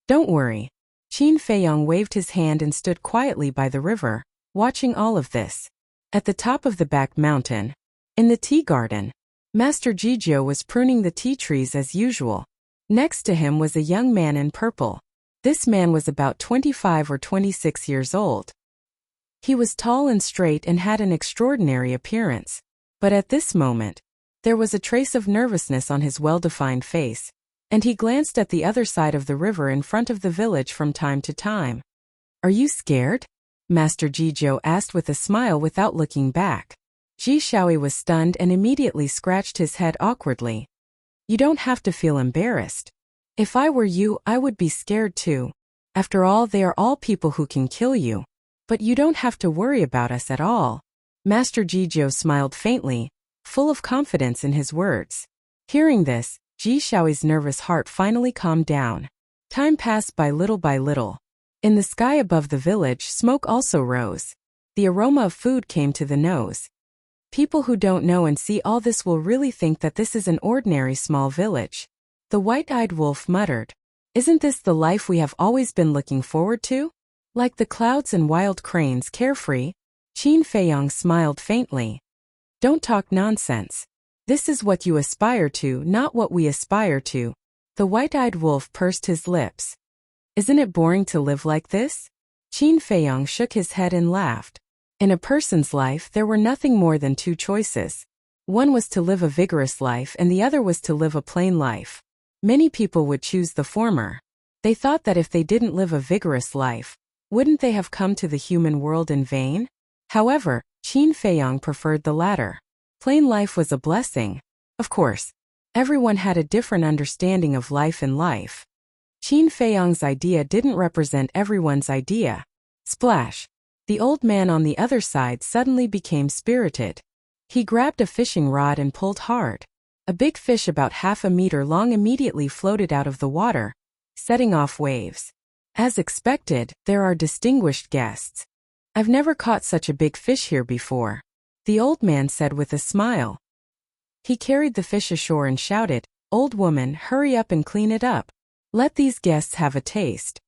Don't worry. Qin Feiyong waved his hand and stood quietly by the river, watching all of this. At the top of the back mountain, in the tea garden, Master Jijio was pruning the tea trees as usual. Next to him was a young man in purple. This man was about 25 or 26 years old. He was tall and straight and had an extraordinary appearance. But at this moment, there was a trace of nervousness on his well-defined face, and he glanced at the other side of the river in front of the village from time to time. Are you scared? Master Jijio asked with a smile without looking back. Ji Shaoi was stunned and immediately scratched his head awkwardly. You don't have to feel embarrassed. If I were you, I would be scared too. After all, they are all people who can kill you. But you don't have to worry about us at all. Master Jijio smiled faintly, full of confidence in his words. Hearing this, Ji Shaoi's nervous heart finally calmed down. Time passed by little. In the sky above the village, smoke also rose. The aroma of food came to the nose. People who don't know and see all this will really think that this is an ordinary small village. The white-eyed wolf muttered, Isn't this the life we have always been looking forward to? Like the clouds and wild cranes, carefree? Qin Feiyong smiled faintly. Don't talk nonsense. This is what you aspire to, not what we aspire to. The white-eyed wolf pursed his lips. Isn't it boring to live like this? Qin Feiyong shook his head and laughed. In a person's life there were nothing more than two choices. One was to live a vigorous life and the other was to live a plain life. Many people would choose the former. They thought that if they didn't live a vigorous life, wouldn't they have come to the human world in vain? However, Qin Feiyong preferred the latter. Plain life was a blessing. Of course, everyone had a different understanding of life and life. Qin Feiyong's idea didn't represent everyone's idea. Splash! The old man on the other side suddenly became spirited. He grabbed a fishing rod and pulled hard. A big fish about 1/2 meter long immediately floated out of the water, setting off waves. As expected, there are distinguished guests. I've never caught such a big fish here before, the old man said with a smile. He carried the fish ashore and shouted, Old woman, hurry up and clean it up. Let these guests have a taste.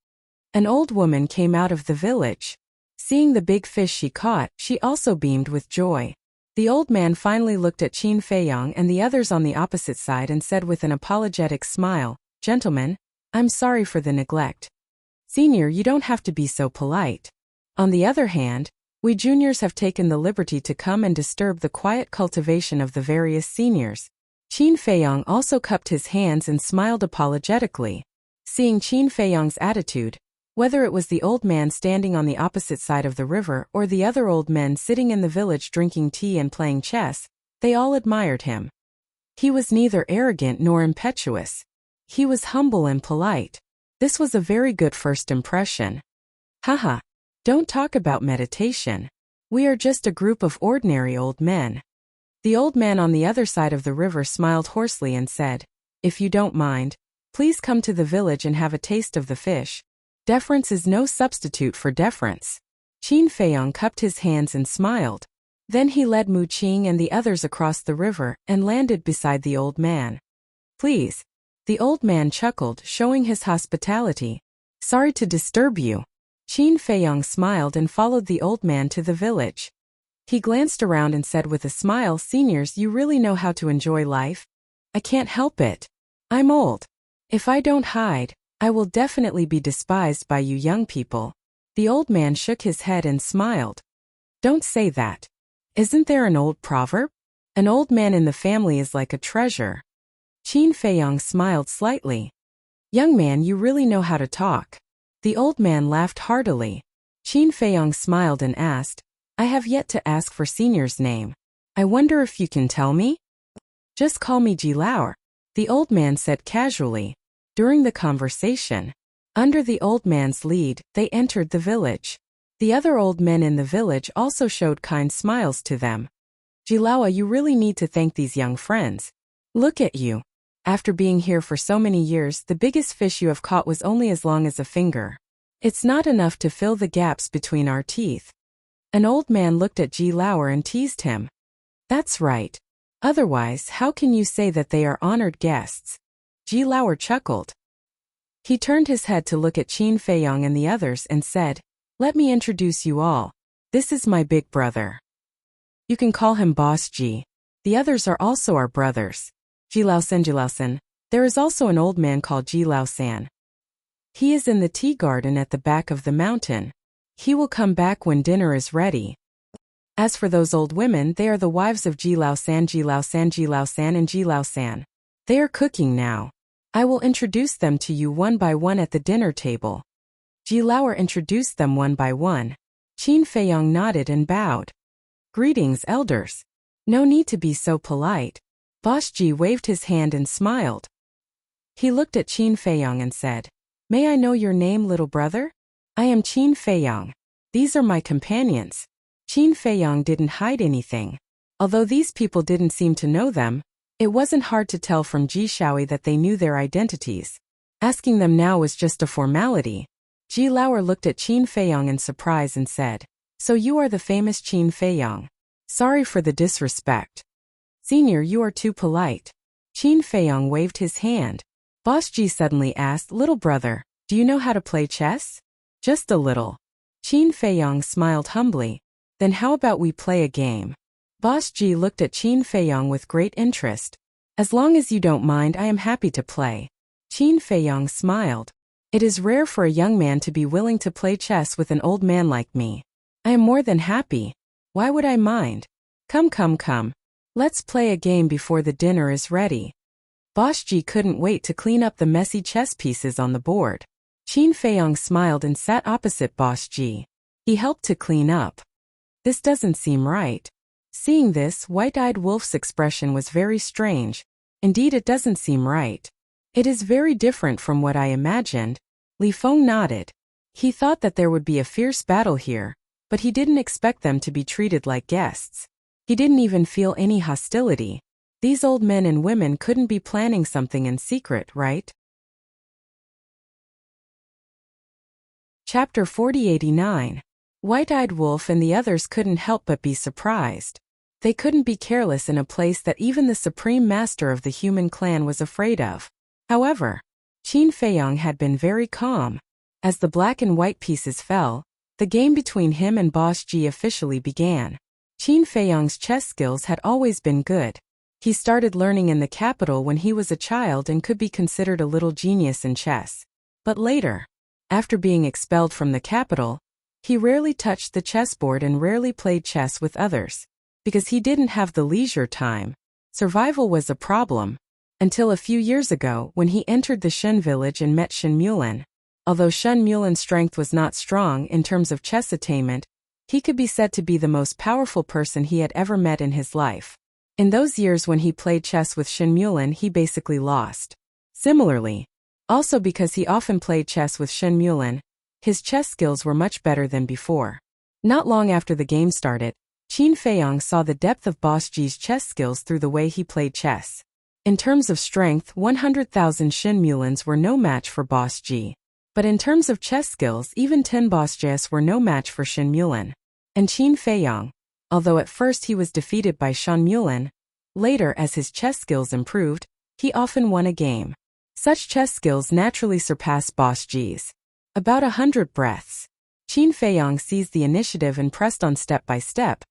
An old woman came out of the village. Seeing the big fish she caught, she also beamed with joy. The old man finally looked at Qin Feiyong and the others on the opposite side and said with an apologetic smile, Gentlemen, I'm sorry for the neglect. Senior, you don't have to be so polite. On the other hand, we juniors have taken the liberty to come and disturb the quiet cultivation of the various seniors. Qin Feiyong also cupped his hands and smiled apologetically. Seeing Qin Feiyong's attitude, whether it was the old man standing on the opposite side of the river or the other old men sitting in the village drinking tea and playing chess, they all admired him. He was neither arrogant nor impetuous. He was humble and polite. This was a very good first impression. Haha, don't talk about meditation. We are just a group of ordinary old men. The old man on the other side of the river smiled hoarsely and said, If you don't mind, please come to the village and have a taste of the fish. Deference is no substitute for deference. Qin Feiyong cupped his hands and smiled. Then he led Mu Qing and the others across the river and landed beside the old man. Please. The old man chuckled, showing his hospitality. Sorry to disturb you. Qin Feiyong smiled and followed the old man to the village. He glanced around and said with a smile, Seniors, you really know how to enjoy life? I can't help it. I'm old. If I don't hide, I will definitely be despised by you young people. The old man shook his head and smiled. Don't say that. Isn't there an old proverb? An old man in the family is like a treasure. Qin Feiyong smiled slightly. Young man, you really know how to talk. The old man laughed heartily. Qin Feiyong smiled and asked, I have yet to ask for senior's name. I wonder if you can tell me? Just call me Ji Lao, the old man said casually. During the conversation, under the old man's lead, they entered the village. The other old men in the village also showed kind smiles to them. Ji Lao, you really need to thank these young friends. Look at you. After being here for so many years, the biggest fish you have caught was only as long as a finger. It's not enough to fill the gaps between our teeth. An old man looked at Ji Lao and teased him. That's right. Otherwise, how can you say that they are honored guests? Ji Lao chuckled. He turned his head to look at Qin Feiyong and the others and said, Let me introduce you all. This is my big brother. You can call him Boss Ji. The others are also our brothers. Ji Lao San. There is also an old man called Ji Lao San. He is in the tea garden at the back of the mountain. He will come back when dinner is ready. As for those old women, they are the wives of Ji Lao San, Ji Lao San, Ji Lao San, and Ji Lao San. They are cooking now. I will introduce them to you one by one at the dinner table. Ji Lao introduced them one by one. Qin Feiyong nodded and bowed. Greetings, elders. No need to be so polite. Boss Ji waved his hand and smiled. He looked at Qin Feiyong and said, May I know your name, little brother? I am Qin Feiyong. These are my companions. Qin Feiyong didn't hide anything. Although these people didn't seem to know them, it wasn't hard to tell from Ji Shaoi that they knew their identities. Asking them now was just a formality. Ji Lao looked at Qin Feiyong in surprise and said, So you are the famous Qin Feiyong. Sorry for the disrespect. Senior, you are too polite. Qin Feiyong waved his hand. Boss Ji suddenly asked, Little brother, do you know how to play chess? Just a little. Qin Feiyong smiled humbly. Then how about we play a game? Boss Ji looked at Qin Feiyong with great interest. As long as you don't mind, I am happy to play. Qin Feiyong smiled. It is rare for a young man to be willing to play chess with an old man like me. I am more than happy. Why would I mind? Come. Let's play a game before the dinner is ready. Boss Ji couldn't wait to clean up the messy chess pieces on the board. Qin Feiyong smiled and sat opposite Boss Ji. He helped to clean up. This doesn't seem right. Seeing this, White-Eyed Wolf's expression was very strange. Indeed, it doesn't seem right. It is very different from what I imagined. Li Feng nodded. He thought that there would be a fierce battle here, but he didn't expect them to be treated like guests. He didn't even feel any hostility. These old men and women couldn't be planning something in secret, right? Chapter 4089. White-Eyed Wolf and the others couldn't help but be surprised. They couldn't be careless in a place that even the supreme master of the human clan was afraid of. However, Qin Feiyong had been very calm. As the black and white pieces fell, the game between him and Boss Ji officially began. Qin Feiyong's chess skills had always been good. He started learning in the capital when he was a child and could be considered a little genius in chess. But later, after being expelled from the capital, he rarely touched the chessboard and rarely played chess with others. Because he didn't have the leisure time, survival was a problem. Until a few years ago when he entered the Shen village and met Shen Mulan. Although Shen Mulan's strength was not strong in terms of chess attainment, he could be said to be the most powerful person he had ever met in his life. In those years when he played chess with Shen Mulan, he basically lost. Similarly, also because he often played chess with Shen Mulan, his chess skills were much better than before. Not long after the game started, Qin Feiyong saw the depth of Boss Ji's chess skills through the way he played chess. In terms of strength, 100,000 Shen Mulans were no match for Boss Ji. But in terms of chess skills, even 10 Boss Jis were no match for Shen Mulan. And Qin Feiyong, although at first he was defeated by Shen Mulan, later as his chess skills improved, he often won a game. Such chess skills naturally surpassed Boss Ji's. About 100 breaths. Qin Feiyong seized the initiative and pressed on step by step,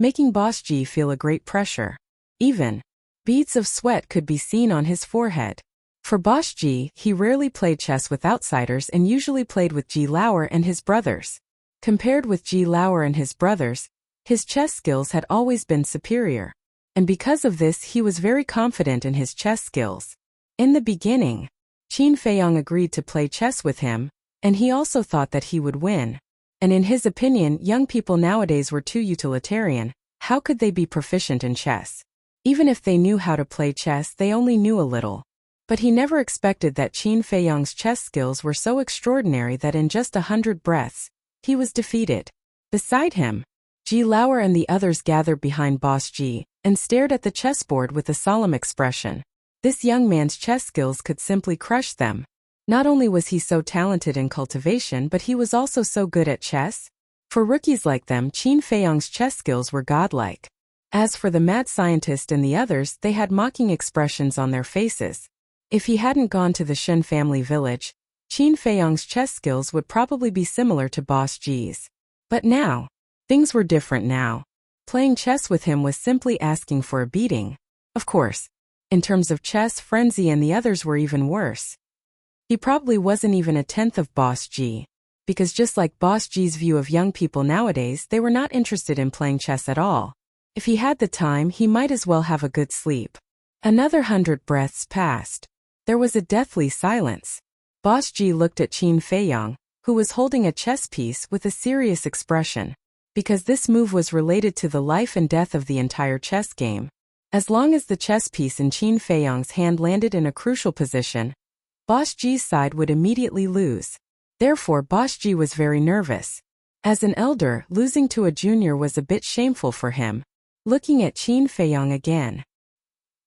making Boss Ji feel a great pressure. Even beads of sweat could be seen on his forehead. For Boss G, he rarely played chess with outsiders and usually played with Ji Lauer and his brothers. Compared with Ji Lauer and his brothers, his chess skills had always been superior. And because of this he was very confident in his chess skills. In the beginning, Qin Feiyong agreed to play chess with him, and he also thought that he would win. And in his opinion, young people nowadays were too utilitarian. How could they be proficient in chess? Even if they knew how to play chess, they only knew a little. But he never expected that Qin Feiyong's chess skills were so extraordinary that in just 100 breaths, he was defeated. Beside him, Ji Lauer and the others gathered behind Boss G and stared at the chessboard with a solemn expression. This young man's chess skills could simply crush them. Not only was he so talented in cultivation, but he was also so good at chess. For rookies like them, Qin Feiyong's chess skills were godlike. As for the mad scientist and the others, they had mocking expressions on their faces. If he hadn't gone to the Shen family village, Qin Feiyong's chess skills would probably be similar to Boss G's. But now, things were different now. Playing chess with him was simply asking for a beating. Of course, in terms of chess, Frenzy and the others were even worse. He probably wasn't even a tenth of Boss G, because just like Boss G's view of young people nowadays, they were not interested in playing chess at all. If he had the time, he might as well have a good sleep. Another 100 breaths passed. There was a deathly silence. Boss G looked at Qin Feiyong, who was holding a chess piece, with a serious expression. Because this move was related to the life and death of the entire chess game. As long as the chess piece in Qin Feiyong's hand landed in a crucial position, Boss G's side would immediately lose. Therefore, Boss G was very nervous. As an elder, losing to a junior was a bit shameful for him. Looking at Qin Feiyong again,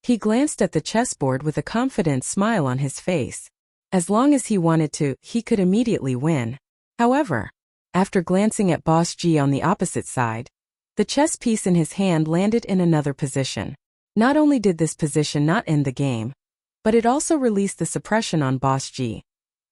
he glanced at the chessboard with a confident smile on his face. As long as he wanted to, he could immediately win. However, after glancing at Boss G on the opposite side, the chess piece in his hand landed in another position. Not only did this position not end the game, but it also released the suppression on Boss G,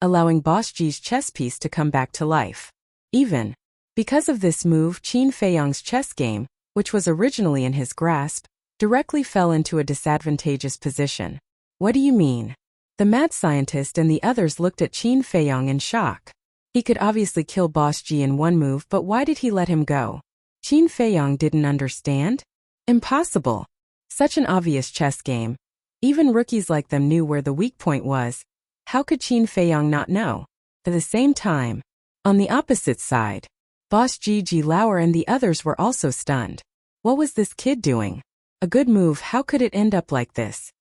allowing Boss G's chess piece to come back to life. Even because of this move, Qin Feiyong's chess game, which was originally in his grasp, directly fell into a disadvantageous position. What do you mean? The mad scientist and the others looked at Qin Feiyong in shock. He could obviously kill Boss G in one move, but why did he let him go? Qin Feiyong didn't understand. Impossible. Such an obvious chess game. Even rookies like them knew where the weak point was. How could Qin Feiyong not know? At the same time, on the opposite side, Boss G, Ji Lauer and the others were also stunned. What was this kid doing? A good move, how could it end up like this?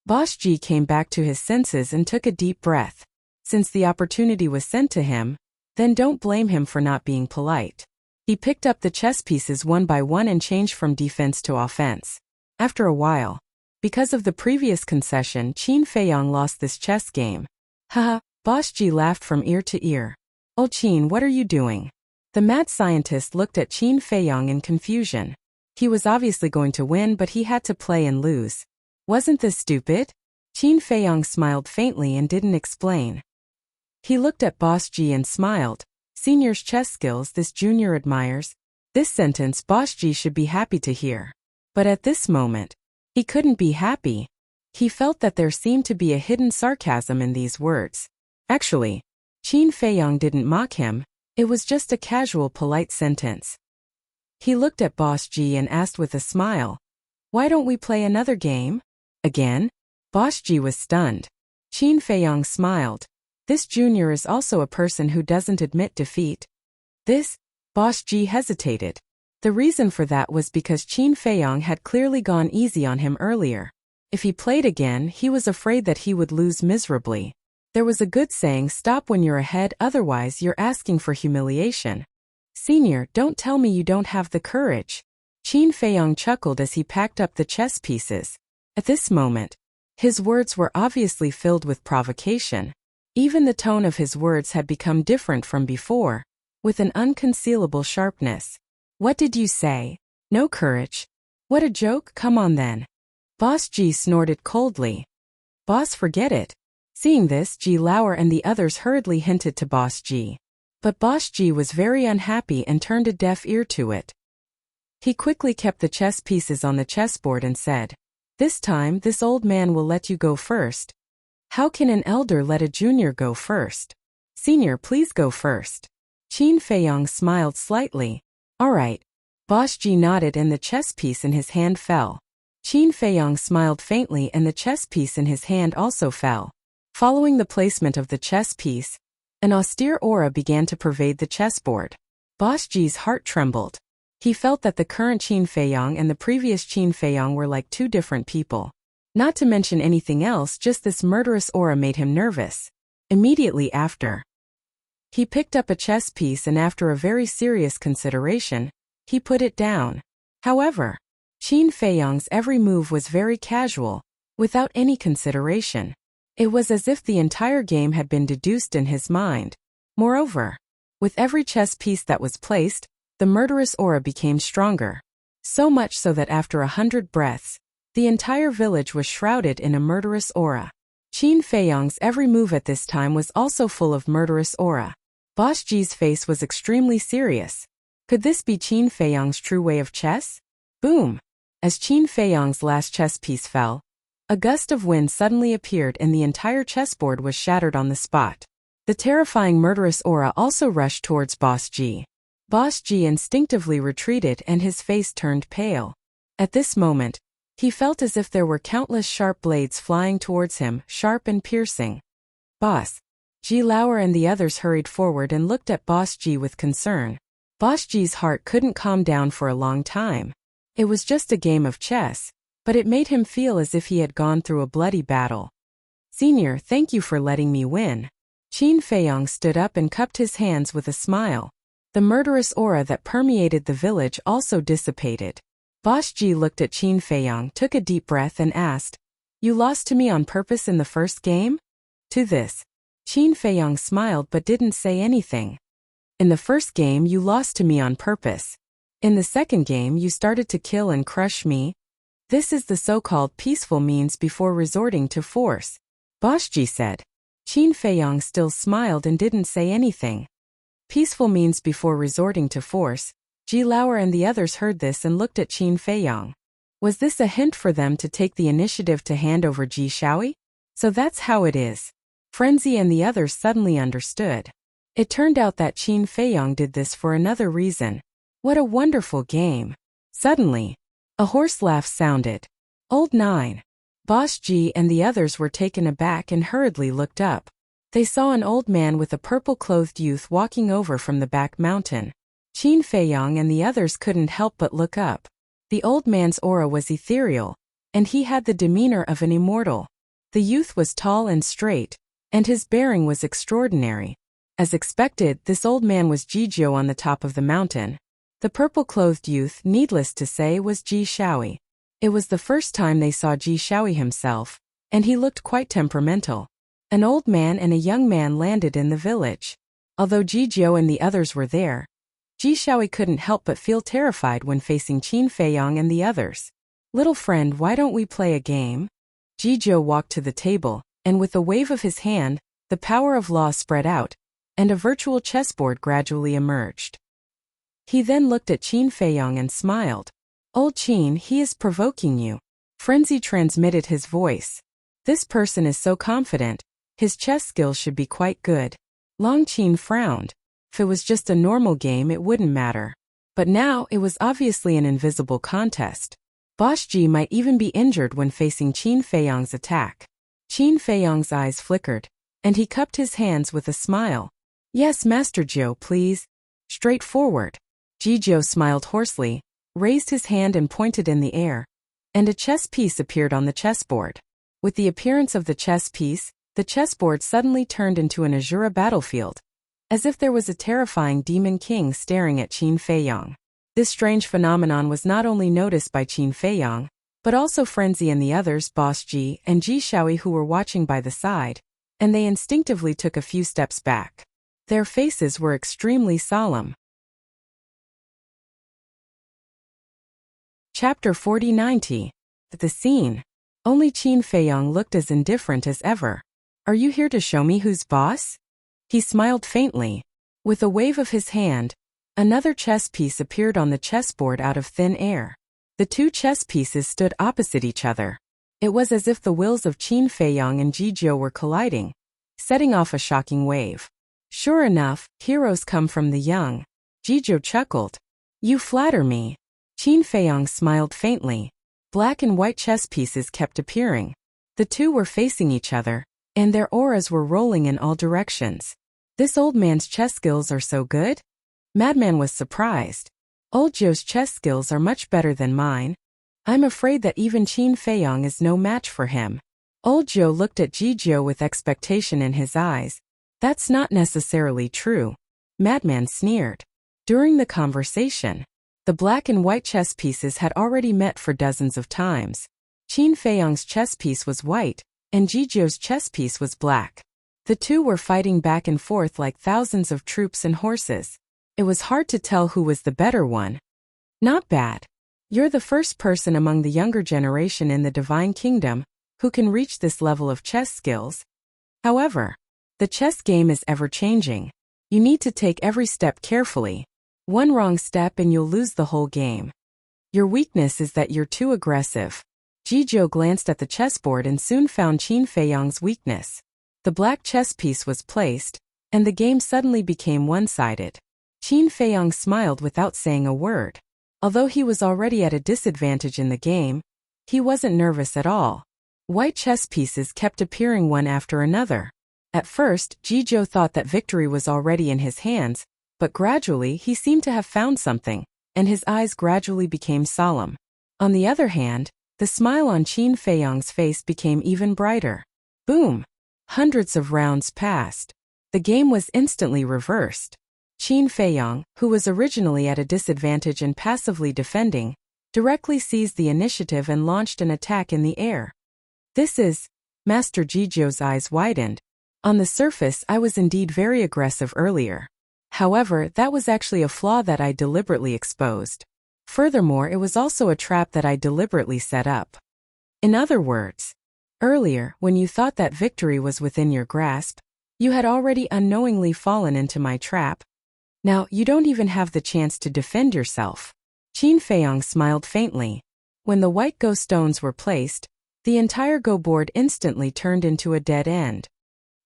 Boss G came back to his senses and took a deep breath. Since the opportunity was sent to him, then don't blame him for not being polite. He picked up the chess pieces one by one and changed from defense to offense. After a while, because of the previous concession, Qin Feiyong lost this chess game. Haha, Boss G laughed from ear to ear. Oh Qin, what are you doing? The mad scientist looked at Qin Feiyong in confusion. He was obviously going to win, but he had to play and lose. Wasn't this stupid? Qin Feiyong smiled faintly and didn't explain. He looked at Boss G and smiled. Senior's chess skills this junior admires. This sentence Boss G should be happy to hear. But at this moment, he couldn't be happy. He felt that there seemed to be a hidden sarcasm in these words. Actually, Qin Feiyong didn't mock him. It was just a casual, polite sentence. He looked at Boss G and asked with a smile, "Why don't we play another game?" Again? Boss G was stunned. Qin Feiyong smiled. This junior is also a person who doesn't admit defeat. This? Boss G hesitated. The reason for that was because Qin Feiyong had clearly gone easy on him earlier. If he played again, he was afraid that he would lose miserably. There was a good saying, stop when you're ahead, otherwise you're asking for humiliation. Senior, don't tell me you don't have the courage. Qin Feiyong chuckled as he packed up the chess pieces. At this moment, his words were obviously filled with provocation. Even the tone of his words had become different from before, with an unconcealable sharpness. What did you say? No courage? What a joke, come on then. Boss G snorted coldly. Boss, forget it. Seeing this, Ji Lauer and the others hurriedly hinted to Boss G. But Boss G was very unhappy and turned a deaf ear to it. He quickly kept the chess pieces on the chessboard and said, "This time, this old man will let you go first." How can an elder let a junior go first? Senior, please go first. Qin Feiyong smiled slightly. All right. Boss Ji nodded and the chess piece in his hand fell. Qin Feiyong smiled faintly and the chess piece in his hand also fell. Following the placement of the chess piece, an austere aura began to pervade the chessboard. Boss Ji's heart trembled. He felt that the current Qin Feiyong and the previous Qin Feiyong were like two different people. Not to mention anything else, just this murderous aura made him nervous. Immediately after, he picked up a chess piece and after a very serious consideration, he put it down. However, Qin Feiyong's every move was very casual, without any consideration. It was as if the entire game had been deduced in his mind. Moreover, with every chess piece that was placed, the murderous aura became stronger. So much so that after 100 breaths, the entire village was shrouded in a murderous aura. Qin Feiyong's every move at this time was also full of murderous aura. Boss Ji's face was extremely serious. Could this be Qin Feiyong's true way of chess? Boom! As Qin Feiyong's last chess piece fell, a gust of wind suddenly appeared and the entire chessboard was shattered on the spot. The terrifying murderous aura also rushed towards Boss Ji. Boss Ji instinctively retreated and his face turned pale. At this moment, he felt as if there were countless sharp blades flying towards him, sharp and piercing. Boss Ji Lauer and the others hurried forward and looked at Boss Ji with concern. Boss Ji's heart couldn't calm down for a long time. It was just a game of chess, but it made him feel as if he had gone through a bloody battle. Senior, thank you for letting me win. Qin Feiyong stood up and cupped his hands with a smile. The murderous aura that permeated the village also dissipated. Boss Ji looked at Qin Feiyong, took a deep breath and asked, "You lost to me on purpose in the first game?" To this, Qin Feiyong smiled but didn't say anything. In the first game you lost to me on purpose. In the second game you started to kill and crush me. This is the so-called peaceful means before resorting to force, Boss Ji said. Qin Feiyong still smiled and didn't say anything. Peaceful means before resorting to force. Ji Lauer and the others heard this and looked at Qin Feiyong. Was this a hint for them to take the initiative to hand over Ji Shaoi? So that's how it is. Frenzy and the others suddenly understood. It turned out that Qin Feiyong did this for another reason. What a wonderful game. Suddenly, a hoarse laugh sounded. Old 9. Boss Ji and the others were taken aback and hurriedly looked up. They saw an old man with a purple-clothed youth walking over from the back mountain. Qin Feiyong and the others couldn't help but look up. The old man's aura was ethereal, and he had the demeanor of an immortal. The youth was tall and straight, and his bearing was extraordinary. As expected, this old man was Jijiu on the top of the mountain. The purple-clothed youth, needless to say, was Ji Shaoi. It was the first time they saw Ji Shaoi himself, and he looked quite temperamental. An old man and a young man landed in the village. Although Jijiu and the others were there, Ji Shaoi couldn't help but feel terrified when facing Qin Feiyong and the others. Little friend, why don't we play a game? Jijiu walked to the table, and with a wave of his hand, the power of law spread out, and a virtual chessboard gradually emerged. He then looked at Qin Feiyong and smiled. Old Qin, he is provoking you. Frenzy transmitted his voice. This person is so confident. His chess skills should be quite good. Long Qin frowned. If it was just a normal game it wouldn't matter. But now it was obviously an invisible contest. Boss Ji might even be injured when facing Qin Feiyong's attack. Qin Feiyong's eyes flickered, and he cupped his hands with a smile. Yes, Master Jiu, please. Straightforward. Jijiu smiled hoarsely, raised his hand and pointed in the air, and a chess piece appeared on the chessboard. With the appearance of the chess piece, the chessboard suddenly turned into an azure battlefield, as if there was a terrifying demon king staring at Qin Feiyong. This strange phenomenon was not only noticed by Qin Feiyong, but also Frenzy and the others, Boss Ji and Ji Shaoi, who were watching by the side, and they instinctively took a few steps back. Their faces were extremely solemn. Chapter 40-90. The scene. Only Qin Feiyong looked as indifferent as ever. Are you here to show me who's boss? He smiled faintly. With a wave of his hand, another chess piece appeared on the chessboard out of thin air. The two chess pieces stood opposite each other. It was as if the wills of Qin Feiyang and Jizhou were colliding, setting off a shocking wave. Sure enough, heroes come from the young. Jizhou chuckled. You flatter me. Qin Feiyang smiled faintly. Black and white chess pieces kept appearing. The two were facing each other, and their auras were rolling in all directions. This old man's chess skills are so good? Madman was surprised. Old Zhou's chess skills are much better than mine. I'm afraid that even Qin Feiyang is no match for him. Old Zhou looked at Jizhou with expectation in his eyes. That's not necessarily true. Madman sneered. During the conversation, the black and white chess pieces had already met for dozens of times. Qin Feiyang's chess piece was white, and Jizhou's chess piece was black. The two were fighting back and forth like thousands of troops and horses. It was hard to tell who was the better one. Not bad. You're the first person among the younger generation in the Divine Kingdom who can reach this level of chess skills. However, the chess game is ever-changing. You need to take every step carefully. One wrong step and you'll lose the whole game. Your weakness is that you're too aggressive. Jizhou glanced at the chessboard and soon found Qin Feiyang's weakness. The black chess piece was placed, and the game suddenly became one-sided. Qin Feiyang smiled without saying a word. Although he was already at a disadvantage in the game, he wasn't nervous at all. White chess pieces kept appearing one after another. At first, Jizhou thought that victory was already in his hands, but gradually he seemed to have found something, and his eyes gradually became solemn. On the other hand, the smile on Qin Feiyang's face became even brighter. Boom! Hundreds of rounds passed. The game was instantly reversed. Qin Feiyang, who was originally at a disadvantage and passively defending, directly seized the initiative and launched an attack in the air. This is... Master Jizhou's eyes widened. On the surface, I was indeed very aggressive earlier. However, that was actually a flaw that I deliberately exposed. Furthermore, it was also a trap that I deliberately set up. In other words, earlier, when you thought that victory was within your grasp, you had already unknowingly fallen into my trap. Now, you don't even have the chance to defend yourself. Qin Feiyang smiled faintly. When the white go stones were placed, the entire go board instantly turned into a dead end.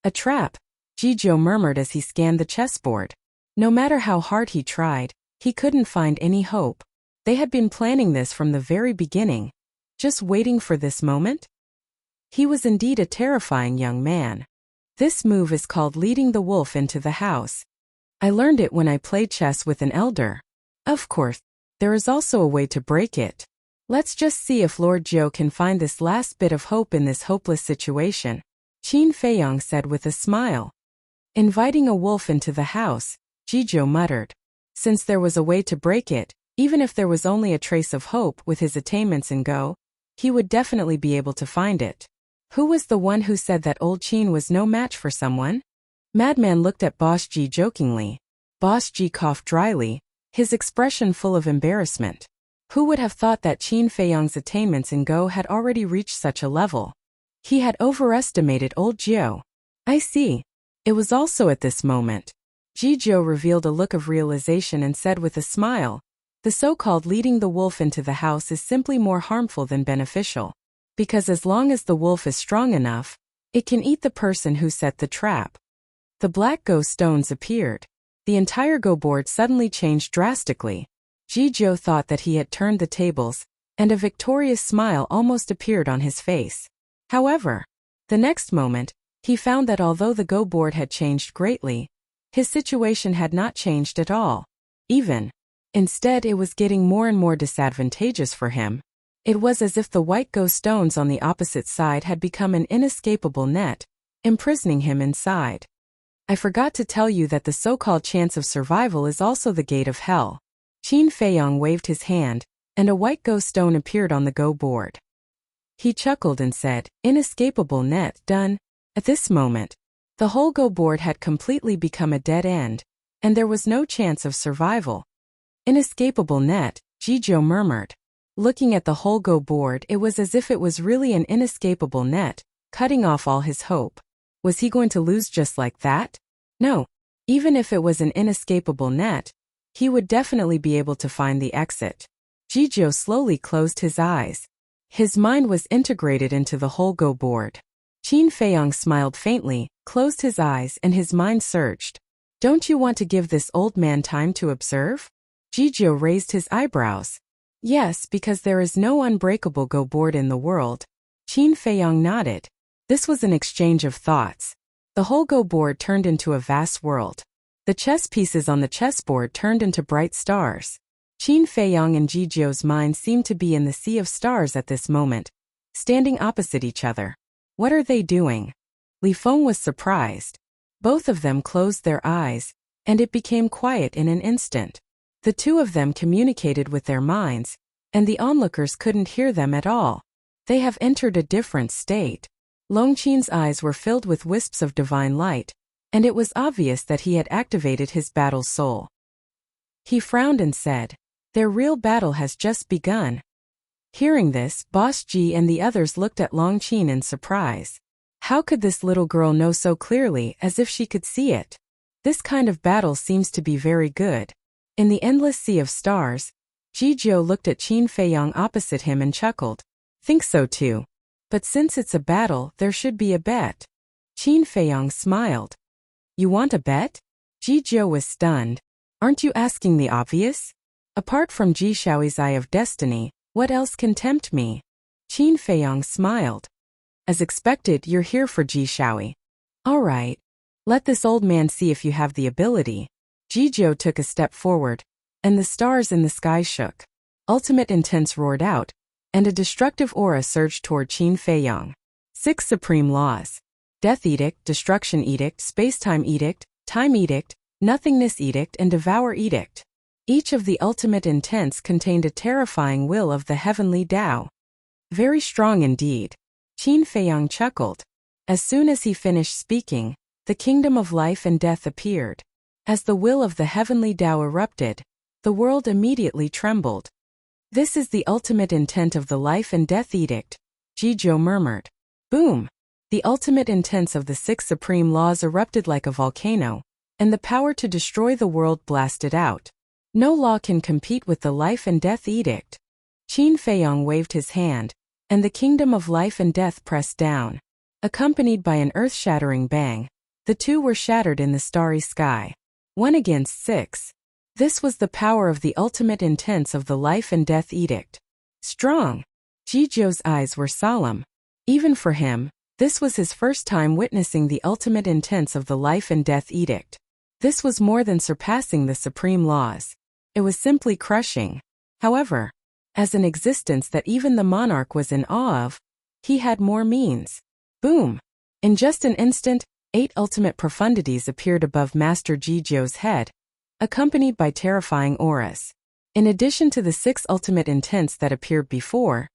A trap, Jizhou murmured as he scanned the chessboard. No matter how hard he tried, he couldn't find any hope. They had been planning this from the very beginning, just waiting for this moment. He was indeed a terrifying young man. This move is called leading the wolf into the house. I learned it when I played chess with an elder. Of course, there is also a way to break it. Let's just see if Lord Zhou can find this last bit of hope in this hopeless situation, Qin Feiyang said with a smile. Inviting a wolf into the house, Jizhou muttered. Since there was a way to break it, even if there was only a trace of hope with his attainments in Go, he would definitely be able to find it. Who was the one who said that old Qin was no match for someone? Madman looked at Boss Ji jokingly. Boss Ji coughed dryly, his expression full of embarrassment. Who would have thought that Qin Feiyang's attainments in Go had already reached such a level? He had overestimated old Zhou. I see. It was also at this moment. Jizhou revealed a look of realization and said with a smile, the so-called leading the wolf into the house is simply more harmful than beneficial. Because as long as the wolf is strong enough, it can eat the person who set the trap. The black Go stones appeared. The entire Go board suddenly changed drastically. Jizhou thought that he had turned the tables, and a victorious smile almost appeared on his face. However, the next moment, he found that although the Go board had changed greatly, his situation had not changed at all. Instead, it was getting more and more disadvantageous for him. It was as if the white Go stones on the opposite side had become an inescapable net, imprisoning him inside. I forgot to tell you that the so-called chance of survival is also the gate of hell. Qin Feiyang waved his hand, and a white Go stone appeared on the Go board. He chuckled and said, inescapable net, done. At this moment, the whole Go board had completely become a dead end, and there was no chance of survival. Inescapable net, Jizhou murmured. Looking at the whole Go board, it was as if it was really an inescapable net, cutting off all his hope. Was he going to lose just like that? No. Even if it was an inescapable net, he would definitely be able to find the exit. Jizhou slowly closed his eyes. His mind was integrated into the whole Go board. Qin Feiyong smiled faintly, closed his eyes, and his mind surged. Don't you want to give this old man time to observe? Jizhou raised his eyebrows. Yes, because there is no unbreakable Go board in the world. Qin Feiyong nodded. This was an exchange of thoughts. The whole Go board turned into a vast world. The chess pieces on the chessboard turned into bright stars. Qin Feiyong and Jizhou's minds seemed to be in the sea of stars at this moment, standing opposite each other. What are they doing? Li Feng was surprised. Both of them closed their eyes, and it became quiet in an instant. The two of them communicated with their minds, and the onlookers couldn't hear them at all. They have entered a different state. Longqin's eyes were filled with wisps of divine light, and it was obvious that he had activated his battle soul. He frowned and said, "Their real battle has just begun." Hearing this, Boss Ji and the others looked at Longqin in surprise. How could this little girl know so clearly, as if she could see it? This kind of battle seems to be very good. In the endless sea of stars, Jizhou looked at Qin Feiyong opposite him and chuckled. Think so too. But since it's a battle, there should be a bet. Qin Feiyong smiled. You want a bet? Jizhou was stunned. Aren't you asking the obvious? Apart from Ji Shaoi's Eye of Destiny, what else can tempt me? Qin Feiyong smiled. As expected, you're here for Ji Shaoi. All right. Let this old man see if you have the ability. Jizhou took a step forward, and the stars in the sky shook. Ultimate Intense roared out, and a destructive aura surged toward Qin Feiyong. 6 Supreme Laws. Death Edict, Destruction Edict, Spacetime Edict, Time Edict, Nothingness Edict, and Devour Edict. Each of the Ultimate Intents contained a terrifying will of the heavenly Tao. Very strong indeed. Qin Feiyong chuckled. As soon as he finished speaking, the kingdom of life and death appeared. As the will of the heavenly Tao erupted, the world immediately trembled. This is the ultimate intent of the life and death edict, Jizhou murmured. Boom! The ultimate intents of the 6 supreme laws erupted like a volcano, and the power to destroy the world blasted out. No law can compete with the life and death edict. Qin Feiyong waved his hand, and the kingdom of life and death pressed down. Accompanied by an earth-shattering bang, the two were shattered in the starry sky. 1 against 6. This was the power of the ultimate intents of the life and death edict. Strong. Jizhou's eyes were solemn. Even for him, this was his first time witnessing the ultimate intents of the life and death edict. This was more than surpassing the supreme laws. It was simply crushing. However, as an existence that even the monarch was in awe of, he had more means. Boom! In just an instant, 8 ultimate profundities appeared above Master Jizhou's head, accompanied by terrifying auras. In addition to the 6 ultimate intents that appeared before,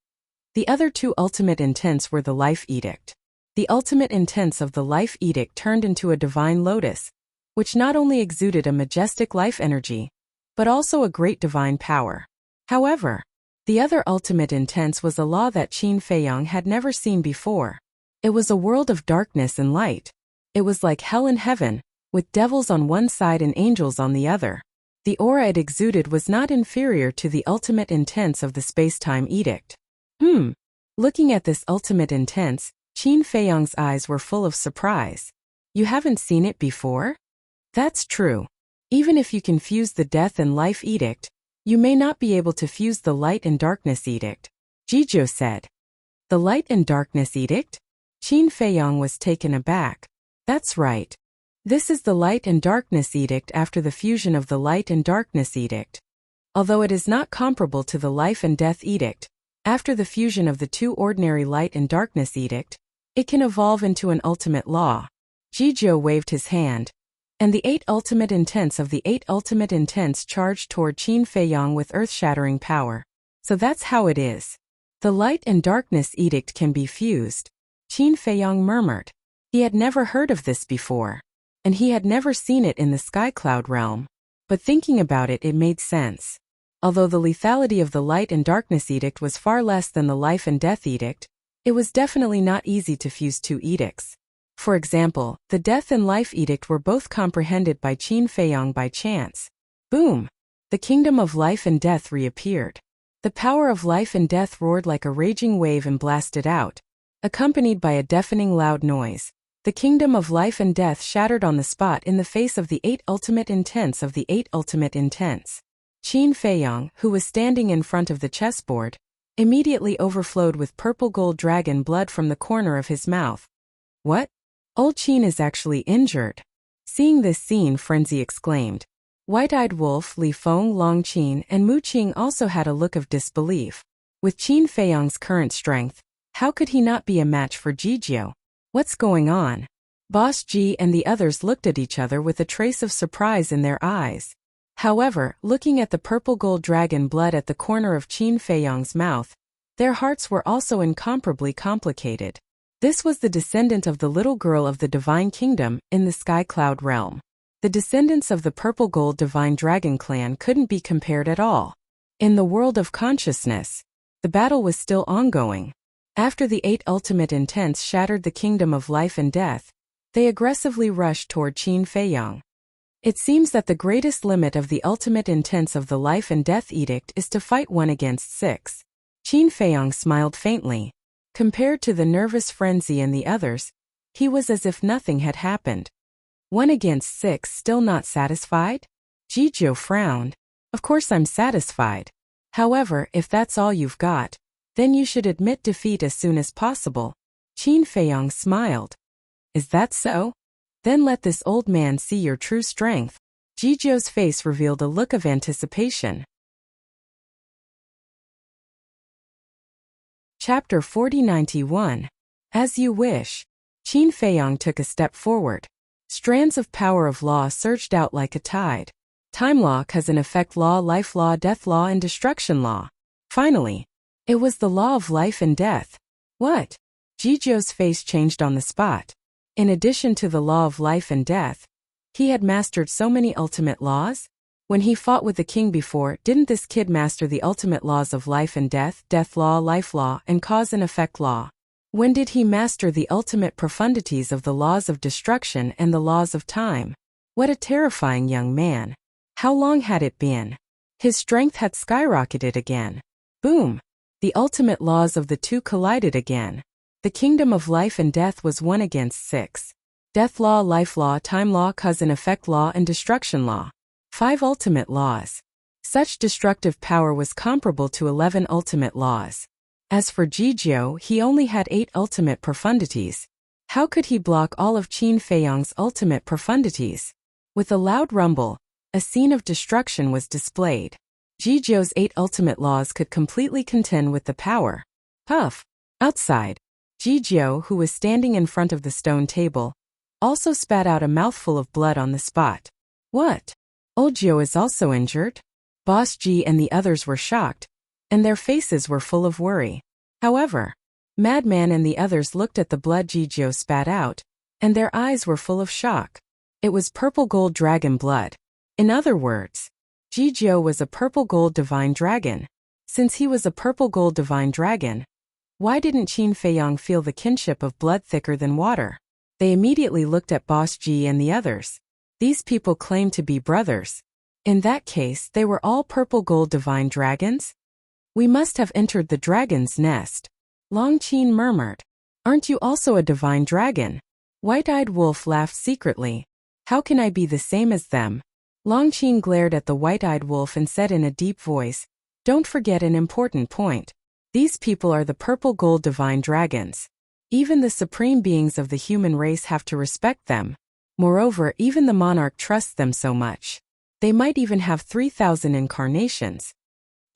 the other 2 ultimate intents were the life edict. The ultimate intents of the life edict turned into a divine lotus, which not only exuded a majestic life energy, but also a great divine power. However, the other ultimate intents was a law that Qin Feiyong had never seen before. It was a world of darkness and light. It was like hell and heaven, with devils on one side and angels on the other. The aura it exuded was not inferior to the ultimate intents of the space-time edict. Looking at this ultimate intents, Qin Feiyong's eyes were full of surprise. You haven't seen it before? That's true. Even if you can fuse the death and life edict, you may not be able to fuse the light and darkness edict, Jizhou said. The light and darkness edict? Qin Feiyong was taken aback. That's right. This is the light and darkness edict after the fusion of the light and darkness edict. Although it is not comparable to the life and death edict, after the fusion of the 2 ordinary light and darkness edict, it can evolve into an ultimate law. Jizhou waved his hand, and the 8 ultimate intents of the 8 ultimate intents charged toward Qin Feiyong with earth-shattering power. So that's how it is. The light and darkness edict can be fused. Qin Feiyong murmured. He had never heard of this before, and he had never seen it in the sky cloud realm. But thinking about it, it made sense. Although the lethality of the light and darkness edict was far less than the life and death edict, it was definitely not easy to fuse 2 edicts. For example, the death and life edict were both comprehended by Qin Feiyong by chance. Boom! The kingdom of life and death reappeared. The power of life and death roared like a raging wave and blasted out, accompanied by a deafening loud noise. The kingdom of life and death shattered on the spot in the face of the 8 ultimate intents of the 8 ultimate intents. Qin Feiyong, who was standing in front of the chessboard, immediately overflowed with purple gold dragon blood from the corner of his mouth. What? Old Qin is actually injured. Seeing this scene, Frenzy exclaimed. White-eyed Wolf, Li Feng, Long Qin, and Mu Qing also had a look of disbelief. With Qin Feiyong's current strength, how could he not be a match for Jijio? What's going on? Boss Ji and the others looked at each other with a trace of surprise in their eyes. However, looking at the purple gold dragon blood at the corner of Qin Feiyong's mouth, their hearts were also incomparably complicated. This was the descendant of the little girl of the divine kingdom in the sky cloud realm. The descendants of the purple gold divine dragon clan couldn't be compared at all. In the world of consciousness, the battle was still ongoing. After the 8 ultimate intents shattered the kingdom of life and death, they aggressively rushed toward Qin Feiyong. It seems that the greatest limit of the ultimate intents of the life and death edict is to fight 1 against 6. Qin Feiyong smiled faintly. Compared to the nervous Frenzy and the others, he was as if nothing had happened. 1 against 6, still not satisfied? Jijio frowned. Of course I'm satisfied. However, if that's all you've got, then you should admit defeat as soon as possible. Qin Feiyong smiled. Is that so? Then let this old man see your true strength. Jijio's face revealed a look of anticipation. Chapter 4091. As you wish. Qin Feiyong took a step forward. Strands of power of law surged out like a tide. Time law, cause and effect law, life law, death law, and destruction law. Finally, it was the law of life and death. What? Jijio's face changed on the spot. In addition to the law of life and death, he had mastered so many ultimate laws? When he fought with the king before, didn't this kid master the ultimate laws of life and death, death law, life law, and cause and effect law? When did he master the ultimate profundities of the laws of destruction and the laws of time? What a terrifying young man. How long had it been? His strength had skyrocketed again. Boom! The ultimate laws of the two collided again. The kingdom of life and death was 1 against 6. Death law, life law, time law, cause and effect law, and destruction law. 5 ultimate laws. Such destructive power was comparable to 11 ultimate laws. As for Jijio, he only had 8 ultimate profundities. How could he block all of Qin Feiyong's ultimate profundities? With a loud rumble, a scene of destruction was displayed. Jijio's 8 ultimate laws could completely contend with the power. Puff! Outside, Jijio, who was standing in front of the stone table, also spat out a mouthful of blood on the spot. What? Old Jio is also injured? Boss Ji and the others were shocked, and their faces were full of worry. However, Madman and the others looked at the blood Jijio spat out, and their eyes were full of shock. It was purple gold dragon blood. In other words, Jijio was a purple gold divine dragon. Since he was a purple gold divine dragon, why didn't Qin Feiyong feel the kinship of blood thicker than water? They immediately looked at Boss Ji and the others. These people claimed to be brothers. In that case, they were all purple gold divine dragons? We must have entered the dragon's nest. Long Qin murmured. Aren't you also a divine dragon? White-eyed Wolf laughed secretly. How can I be the same as them? Long Qin glared at the white-eyed wolf and said in a deep voice, don't forget an important point. These people are the purple gold divine dragons. Even the supreme beings of the human race have to respect them. Moreover, even the monarch trusts them so much. They might even have 3,000 incarnations.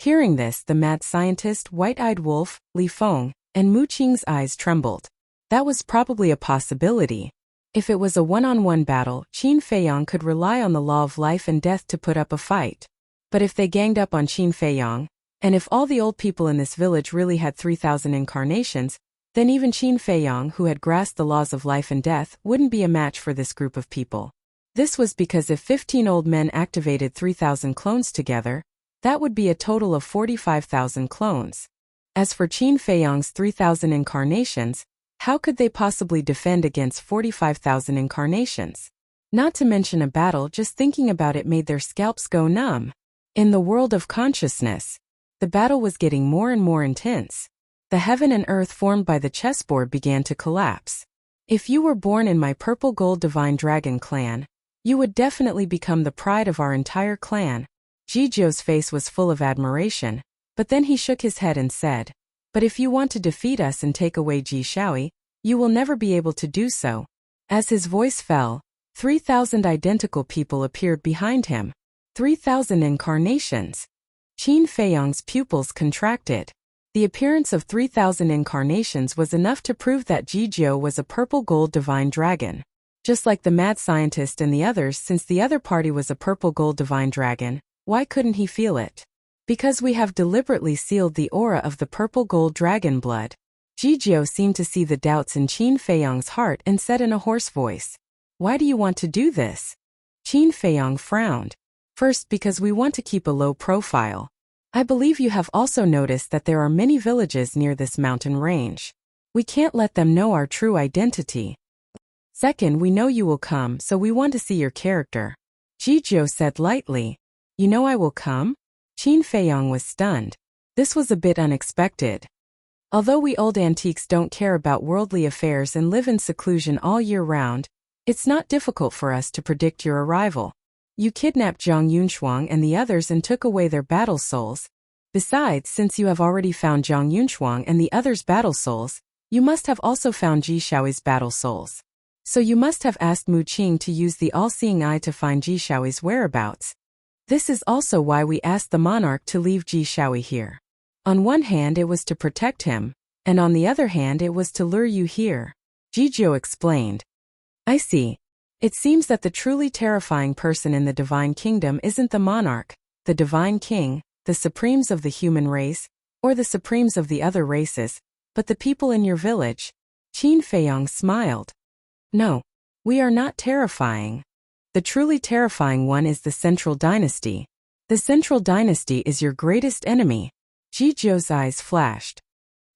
Hearing this, the mad scientist, white-eyed wolf, Li Feng, and Mu Qing's eyes trembled. That was probably a possibility. If it was a one-on-one battle, Qin Feiyong could rely on the law of life and death to put up a fight. But if they ganged up on Qin Feiyong, and if all the old people in this village really had 3,000 incarnations, then even Qin Feiyong, who had grasped the laws of life and death, wouldn't be a match for this group of people. This was because if 15 old men activated 3,000 clones together, that would be a total of 45,000 clones. As for Qin Feiyong's 3,000 incarnations, how could they possibly defend against 45,000 incarnations? Not to mention a battle, just thinking about it made their scalps go numb. In the world of consciousness, The battle was getting more and more intense. The heaven and earth formed by the chessboard began to collapse. If you were born in my purple gold divine dragon clan, you would definitely become the pride of our entire clan. Jizyo's face was full of admiration, but then he shook his head and said, but if you want to defeat us and take away Ji Shaoi, you will never be able to do so. As his voice fell, 3,000 identical people appeared behind him. 3,000 incarnations. Qin Feiyang's pupils contracted. The appearance of 3,000 incarnations was enough to prove that Jizyo was a purple gold divine dragon. Just like the mad scientist and the others, since the other party was a purple gold divine dragon, why couldn't he feel it? Because we have deliberately sealed the aura of the purple gold dragon blood. Jizyo seemed to see the doubts in Qin Feiyang's heart and said in a hoarse voice, why do you want to do this? Qin Feiyang frowned. First, because we want to keep a low profile. I believe you have also noticed that there are many villages near this mountain range. We can't let them know our true identity. Second, we know you will come, so we want to see your character. Jizyo said lightly, you know I will come? Qin Feiyang was stunned. This was a bit unexpected. Although we old antiques don't care about worldly affairs and live in seclusion all year round, it's not difficult for us to predict your arrival. You kidnapped Zhang Yunshuang and the others and took away their battle souls. Besides, since you have already found Zhang Yunshuang and the others' battle souls, you must have also found Ji Shaoi's battle souls. So you must have asked Mu Qing to use the all-seeing eye to find Ji Shaoi's whereabouts. This is also why we asked the monarch to leave Ji Shaoi here. On one hand it was to protect him, and on the other hand it was to lure you here. Jizyo explained. I see. It seems that the truly terrifying person in the divine kingdom isn't the monarch, the divine king, the supremes of the human race, or the supremes of the other races, but the people in your village. Qin Feiyang smiled. No, we are not terrifying. The truly terrifying one is the Central Dynasty. The Central Dynasty is your greatest enemy. Jizyo's eyes flashed.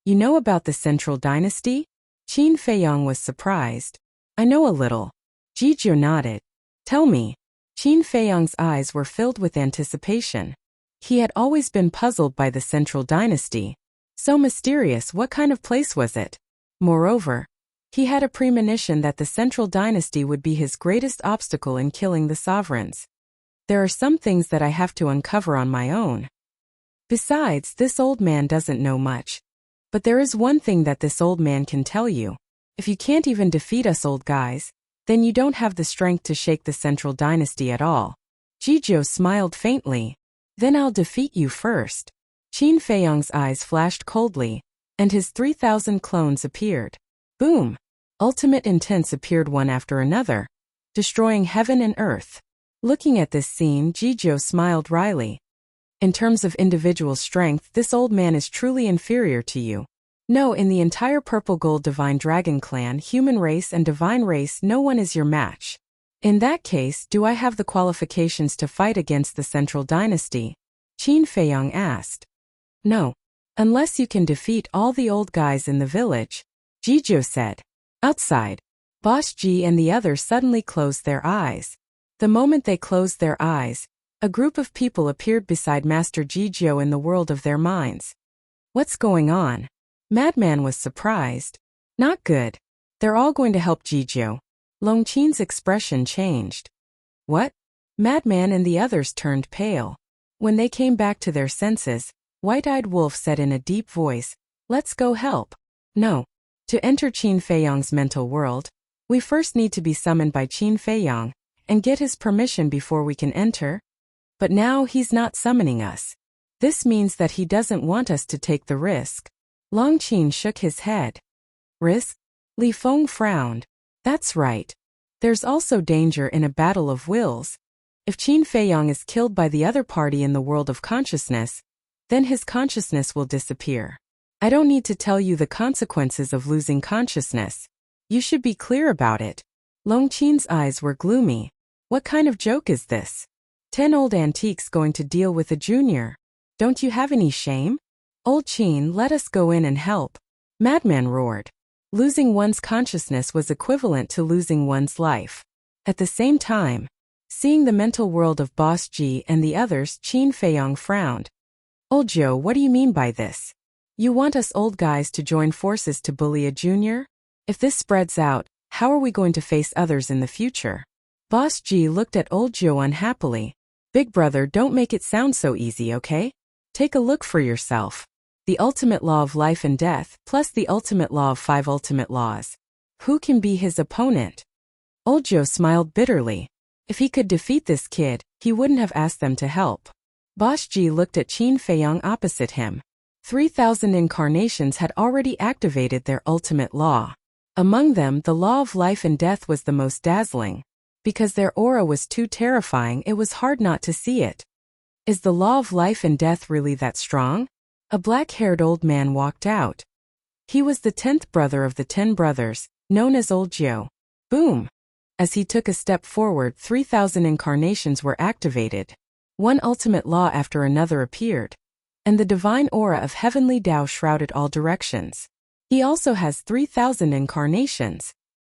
You know about the Central Dynasty? Qin Feiyang was surprised. I know a little. Jizyo nodded. Tell me. Qin Feiyang's eyes were filled with anticipation. He had always been puzzled by the Central Dynasty. So mysterious, what kind of place was it? Moreover, he had a premonition that the Central Dynasty would be his greatest obstacle in killing the sovereigns. There are some things that I have to uncover on my own. Besides, this old man doesn't know much. But there is one thing that this old man can tell you. If you can't even defeat us old guys, then you don't have the strength to shake the Central Dynasty at all. Jizyo smiled faintly. Then I'll defeat you first. Qin Feiyang's eyes flashed coldly, and his 3,000 clones appeared. Boom! Ultimate Intense appeared one after another, destroying heaven and earth. Looking at this scene, Jizyo smiled wryly. In terms of individual strength, this old man is truly inferior to you. No, in the entire Purple Gold Divine Dragon Clan, human race and divine race, no one is your match. In that case, do I have the qualifications to fight against the Central Dynasty? Qin Feiyang asked. No. Unless you can defeat all the old guys in the village, Jizyo said. Outside, Boss Ji and the others suddenly closed their eyes. The moment they closed their eyes, a group of people appeared beside Master Jizyo in the world of their minds. What's going on? Madman was surprised. Not good. They're all going to help Jizyo. Longqin's expression changed. What? Madman and the others turned pale. When they came back to their senses, White-Eyed Wolf said in a deep voice, Let's go help. No. To enter Qin Feiyang's mental world, we first need to be summoned by Qin Feiyang, and get his permission before we can enter. But now he's not summoning us. This means that he doesn't want us to take the risk. Longqin shook his head. Risk? Li Feng frowned. That's right. There's also danger in a battle of wills. If Qin Feiyang is killed by the other party in the world of consciousness, then his consciousness will disappear. I don't need to tell you the consequences of losing consciousness. You should be clear about it. Longqin's eyes were gloomy. What kind of joke is this? 10 old antiques going to deal with a junior. Don't you have any shame? Old Qin, let us go in and help. Madman roared. Losing one's consciousness was equivalent to losing one's life. At the same time, seeing the mental world of Boss Ji and the others, Qin Feiyang frowned. Old Joe, what do you mean by this? You want us old guys to join forces to bully a junior? If this spreads out, how are we going to face others in the future? Boss G looked at Old Joe unhappily. Big brother, don't make it sound so easy, okay? Take a look for yourself. The ultimate law of life and death, plus the ultimate law of 5 ultimate laws. Who can be his opponent? Old Joe smiled bitterly. If he could defeat this kid, he wouldn't have asked them to help. Boss G looked at Qin Feiyang opposite him. 3,000 incarnations had already activated their ultimate law. Among them, the law of life and death was the most dazzling. Because their aura was too terrifying, it was hard not to see it. Is the law of life and death really that strong? A black-haired old man walked out. He was the 10th brother of the 10 brothers, known as Old Joe. Boom! As he took a step forward, 3,000 incarnations were activated. One ultimate law after another appeared. And the divine aura of heavenly Tao shrouded all directions. He also has 3,000 incarnations.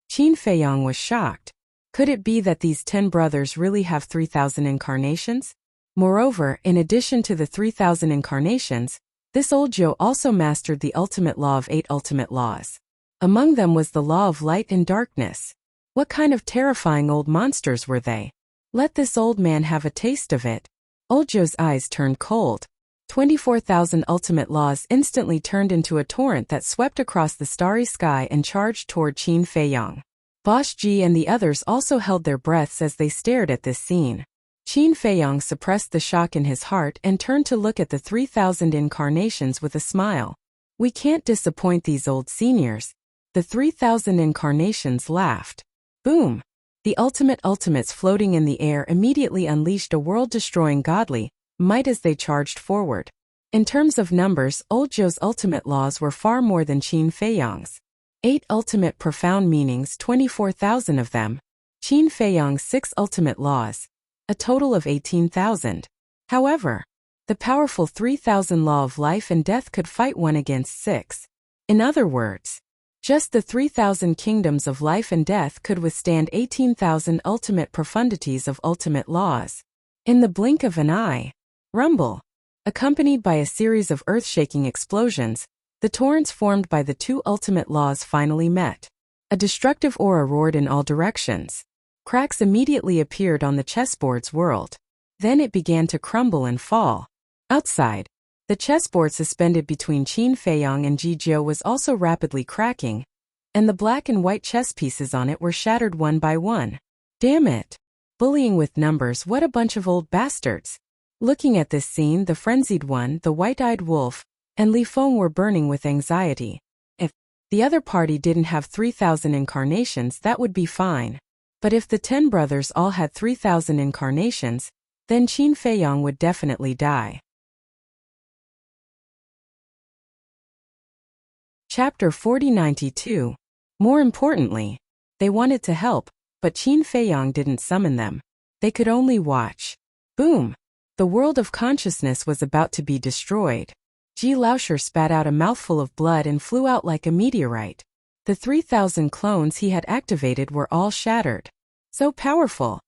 Qin Feiyang was shocked. Could it be that these 10 brothers really have 3,000 incarnations? Moreover, in addition to the 3,000 incarnations, this Old Joe also mastered the ultimate law of 8 ultimate laws. Among them was the law of light and darkness. What kind of terrifying old monsters were they? Let this old man have a taste of it. Old Joe's eyes turned cold. 24,000 ultimate laws instantly turned into a torrent that swept across the starry sky and charged toward Qin Feiyang. Boss G and the others also held their breaths as they stared at this scene. Qin Feiyang suppressed the shock in his heart and turned to look at the 3,000 incarnations with a smile. We can't disappoint these old seniors. The 3,000 incarnations laughed. Boom! The ultimate ultimates floating in the air immediately unleashed a world-destroying godly might as they charged forward. In terms of numbers, Old Joe's ultimate laws were far more than Qin Feiyang's. 8 ultimate profound meanings, 24,000 of them. Qin Feiyang's 6 ultimate laws. A total of 18,000. However, the powerful 3,000 law of life and death could fight 1 against 6. In other words, just the 3,000 kingdoms of life and death could withstand 18,000 ultimate profundities of ultimate laws. In the blink of an eye. Rumble. Accompanied by a series of earth-shaking explosions, the torrents formed by the 2 ultimate laws finally met. A destructive aura roared in all directions. Cracks immediately appeared on the chessboard's world. Then it began to crumble and fall. Outside, the chessboard suspended between Qin Feiyang and Ji Jiu was also rapidly cracking, and the black and white chess pieces on it were shattered one by one. Damn it! Bullying with numbers, what a bunch of old bastards! Looking at this scene, the frenzied one, the white-eyed wolf, and Li Feng were burning with anxiety. If the other party didn't have 3,000 incarnations, that would be fine. But if the 10 brothers all had 3,000 incarnations, then Qin Feiyang would definitely die. Chapter 4092. More importantly, they wanted to help, but Qin Feiyang didn't summon them. They could only watch. Boom! The world of consciousness was about to be destroyed. Ji Laosher spat out a mouthful of blood and flew out like a meteorite. The 3,000 clones he had activated were all shattered. So powerful.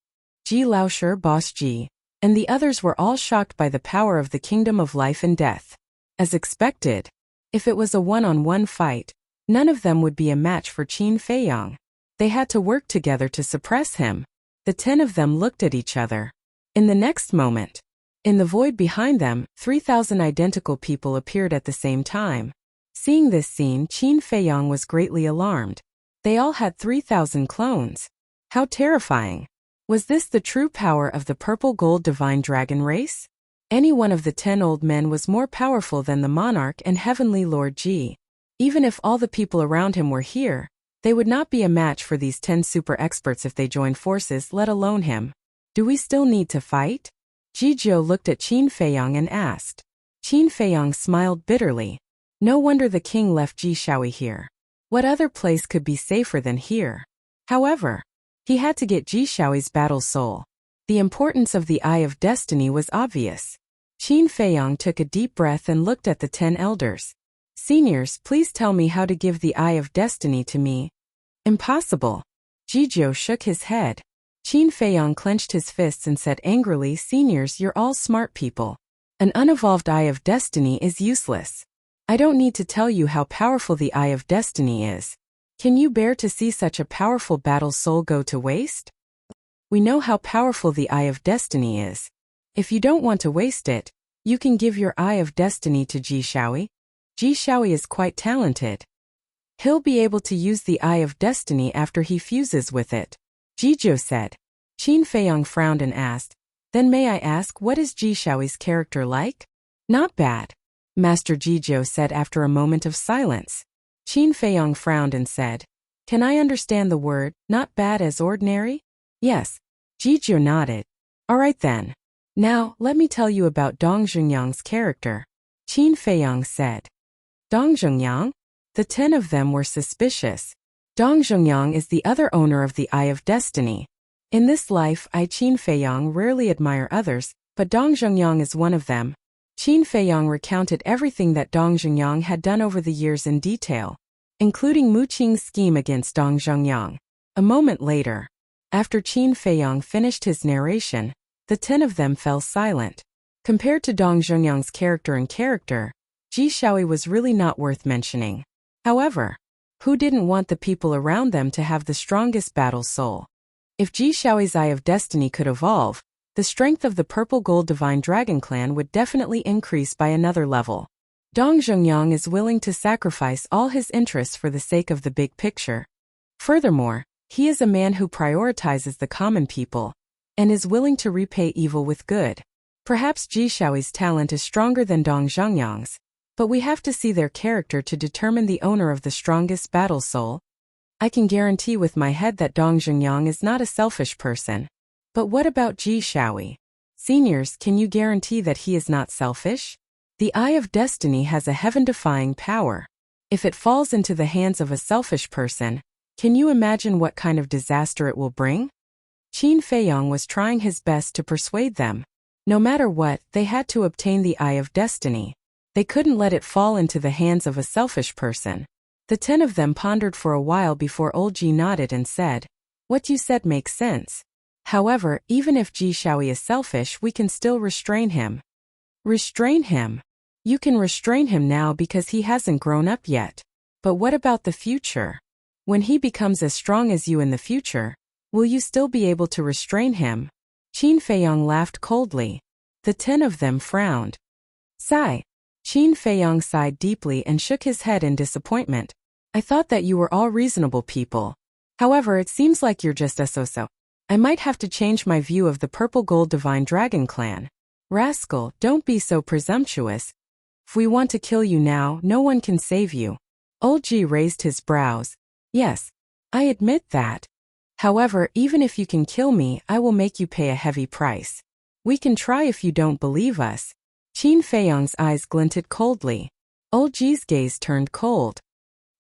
Ji Laosher, Boss Ji, and the others were all shocked by the power of the kingdom of life and death. As expected, if it was a one-on-one fight, none of them would be a match for Qin Feiyang. They had to work together to suppress him. The 10 of them looked at each other. In the next moment, in the void behind them, 3,000 identical people appeared at the same time. Seeing this scene, Qin Feiyang was greatly alarmed. They all had 3,000 clones. How terrifying! Was this the true power of the purple gold divine dragon race? Any one of the 10 old men was more powerful than the monarch and heavenly Lord Ji. Even if all the people around him were here, they would not be a match for these 10 super experts if they joined forces, let alone him. Do we still need to fight? Ji Jiu looked at Qin Feiyang and asked. Qin Feiyang smiled bitterly. No wonder the king left Ji Shaoi here. What other place could be safer than here? However, he had to get Ji Shaoi's battle soul. The importance of the Eye of Destiny was obvious. Qin Feiyang took a deep breath and looked at the 10 elders. Seniors, please tell me how to give the Eye of Destiny to me. Impossible. Ji Jiu shook his head. Qin Feiyang clenched his fists and said angrily, Seniors, you're all smart people. An unevolved Eye of Destiny is useless. I don't need to tell you how powerful the Eye of Destiny is. Can you bear to see such a powerful battle soul go to waste? We know how powerful the Eye of Destiny is. If you don't want to waste it, you can give your Eye of Destiny to Ji Shaoi. Ji Shaoi is quite talented. He'll be able to use the Eye of Destiny after he fuses with it, Jizhou said. Qin Feiyong frowned and asked, then may I ask what is Ji Shaoi's character like? Not bad, Master Jizhou said after a moment of silence. Qin Feiyong frowned and said, can I understand the word, not bad as ordinary? Yes, Jizhou nodded. Alright then. Now, let me tell you about Dong Zhengyang's character, Qin Feiyong said. Dong Zhengyang? The 10 of them were suspicious. Dong Zhengyang is the other owner of the Eye of Destiny. In this life, Qin Feiyong rarely admire others, but Dong Zhengyang is one of them. Qin Feiyong recounted everything that Dong Zhengyang had done over the years in detail, including Mu Qing's scheme against Dong Zhengyang. A moment later, after Qin Feiyong finished his narration, the 10 of them fell silent. Compared to Dong Zhengyang's character, Ji Shaoi was really not worth mentioning. However, who didn't want the people around them to have the strongest battle soul? If Ji Shaoi's Eye of Destiny could evolve, the strength of the Purple Gold Divine Dragon Clan would definitely increase by another level. Dong Zhengyang is willing to sacrifice all his interests for the sake of the big picture. Furthermore, he is a man who prioritizes the common people and is willing to repay evil with good. Perhaps Ji Shaoi's talent is stronger than Dong Zhengyang's, but we have to see their character to determine the owner of the strongest battle soul. I can guarantee with my head that Dong Zhengyang is not a selfish person. But what about Ji Shaoi? Seniors, can you guarantee that he is not selfish? The Eye of Destiny has a heaven-defying power. If it falls into the hands of a selfish person, can you imagine what kind of disaster it will bring? Qin Feiyong was trying his best to persuade them. No matter what, they had to obtain the Eye of Destiny. They couldn't let it fall into the hands of a selfish person. The 10 of them pondered for a while before old Ji nodded and said, what you said makes sense. However, even if Ji Shaoi is selfish, we can still restrain him. Restrain him? You can restrain him now because he hasn't grown up yet. But what about the future? When he becomes as strong as you in the future, will you still be able to restrain him? Qin Feiyong laughed coldly. The 10 of them frowned. Sigh. Qin Feiyong sighed deeply and shook his head in disappointment. I thought that you were all reasonable people. However, it seems like you're just a so-so. I might have to change my view of the Purple Gold Divine Dragon Clan. Rascal, don't be so presumptuous. If we want to kill you now, no one can save you. Old Ji raised his brows. Yes, I admit that. However, even if you can kill me, I will make you pay a heavy price. We can try if you don't believe us. Qin Feiyong's eyes glinted coldly. Old Ji's gaze turned cold.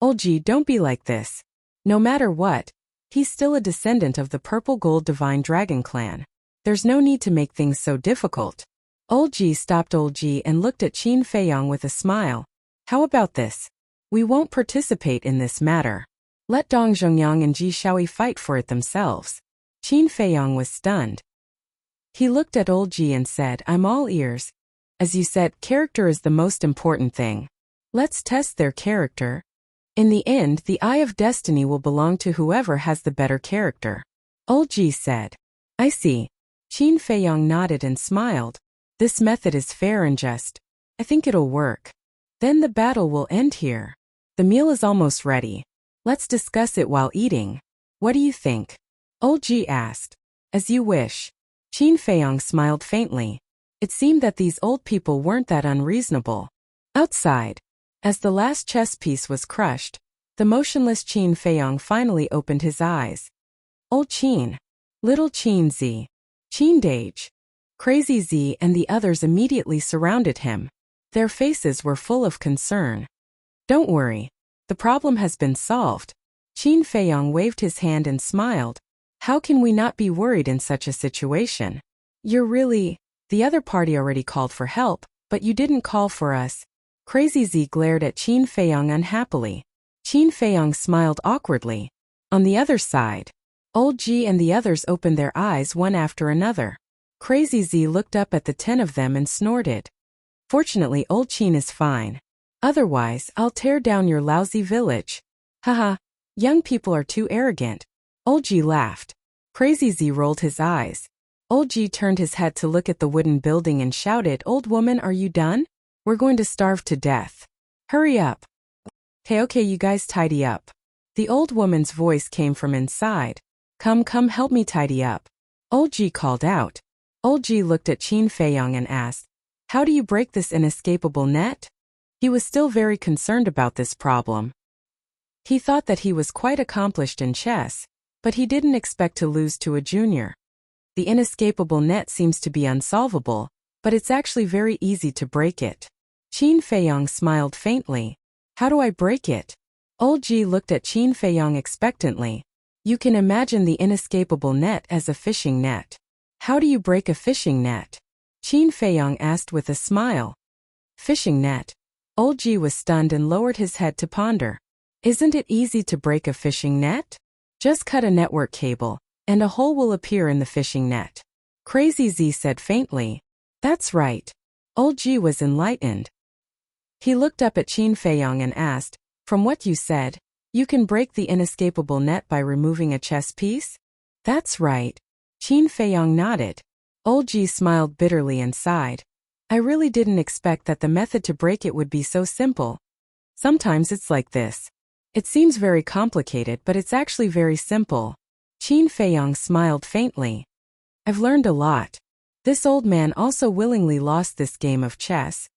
Old Ji, don't be like this. No matter what, he's still a descendant of the Purple Gold Divine Dragon Clan. There's no need to make things so difficult. Old Ji stopped Old Ji and looked at Qin Feiyong with a smile. How about this? We won't participate in this matter. Let Dong Zhengyang and Ji Shaoi fight for it themselves. Qin Feiyong was stunned. He looked at Old Ji and said, I'm all ears. As you said, character is the most important thing. Let's test their character. In the end, the Eye of Destiny will belong to whoever has the better character. Old Ji said. I see. Qin Feiyong nodded and smiled. This method is fair and just. I think it'll work. Then the battle will end here. The meal is almost ready. Let's discuss it while eating. What do you think? Old Ji asked. As you wish. Qin Feiyong smiled faintly. It seemed that these old people weren't that unreasonable. Outside, as the last chess piece was crushed, the motionless Qin Feiyong finally opened his eyes. Old Qin. Little Qin Z. Qin Dage. Crazy Z and the others immediately surrounded him. Their faces were full of concern. Don't worry. The problem has been solved. Qin Feiyong waved his hand and smiled. How can we not be worried in such a situation? You're really... The other party already called for help, but you didn't call for us. Crazy Z glared at Qin Feiyong unhappily. Qin Feiyong smiled awkwardly. On the other side, Old Ji and the others opened their eyes one after another. Crazy Z looked up at the 10 of them and snorted. Fortunately, old Qin is fine. Otherwise, I'll tear down your lousy village. Haha, young people are too arrogant. Old Ji laughed. Crazy Z rolled his eyes. Old Ji turned his head to look at the wooden building and shouted, "Old woman, are you done? We're going to starve to death. Hurry up." Okay, you guys tidy up. The old woman's voice came from inside. Come, help me tidy up. Old Ji called out. Old Ji looked at Qin Feiyong and asked, "How do you break this inescapable net?" He was still very concerned about this problem. He thought that he was quite accomplished in chess, but he didn't expect to lose to a junior. The inescapable net seems to be unsolvable, but it's actually very easy to break it. Qin Feiyong smiled faintly. How do I break it? Old Ji looked at Qin Feiyong expectantly. You can imagine the inescapable net as a fishing net. How do you break a fishing net? Qin Feiyong asked with a smile. Fishing net. Old Ji was stunned and lowered his head to ponder. Isn't it easy to break a fishing net? Just cut a network cable, and a hole will appear in the fishing net. Crazy Z said faintly. That's right. Old Ji was enlightened. He looked up at Qin Feiyong and asked, from what you said, you can break the inescapable net by removing a chess piece? That's right. Qin Feiyong nodded. Old Ji smiled bitterly and sighed. I really didn't expect that the method to break it would be so simple. Sometimes it's like this. It seems very complicated, but it's actually very simple. Qin Feiyong smiled faintly. I've learned a lot. This old man also willingly lost this game of chess.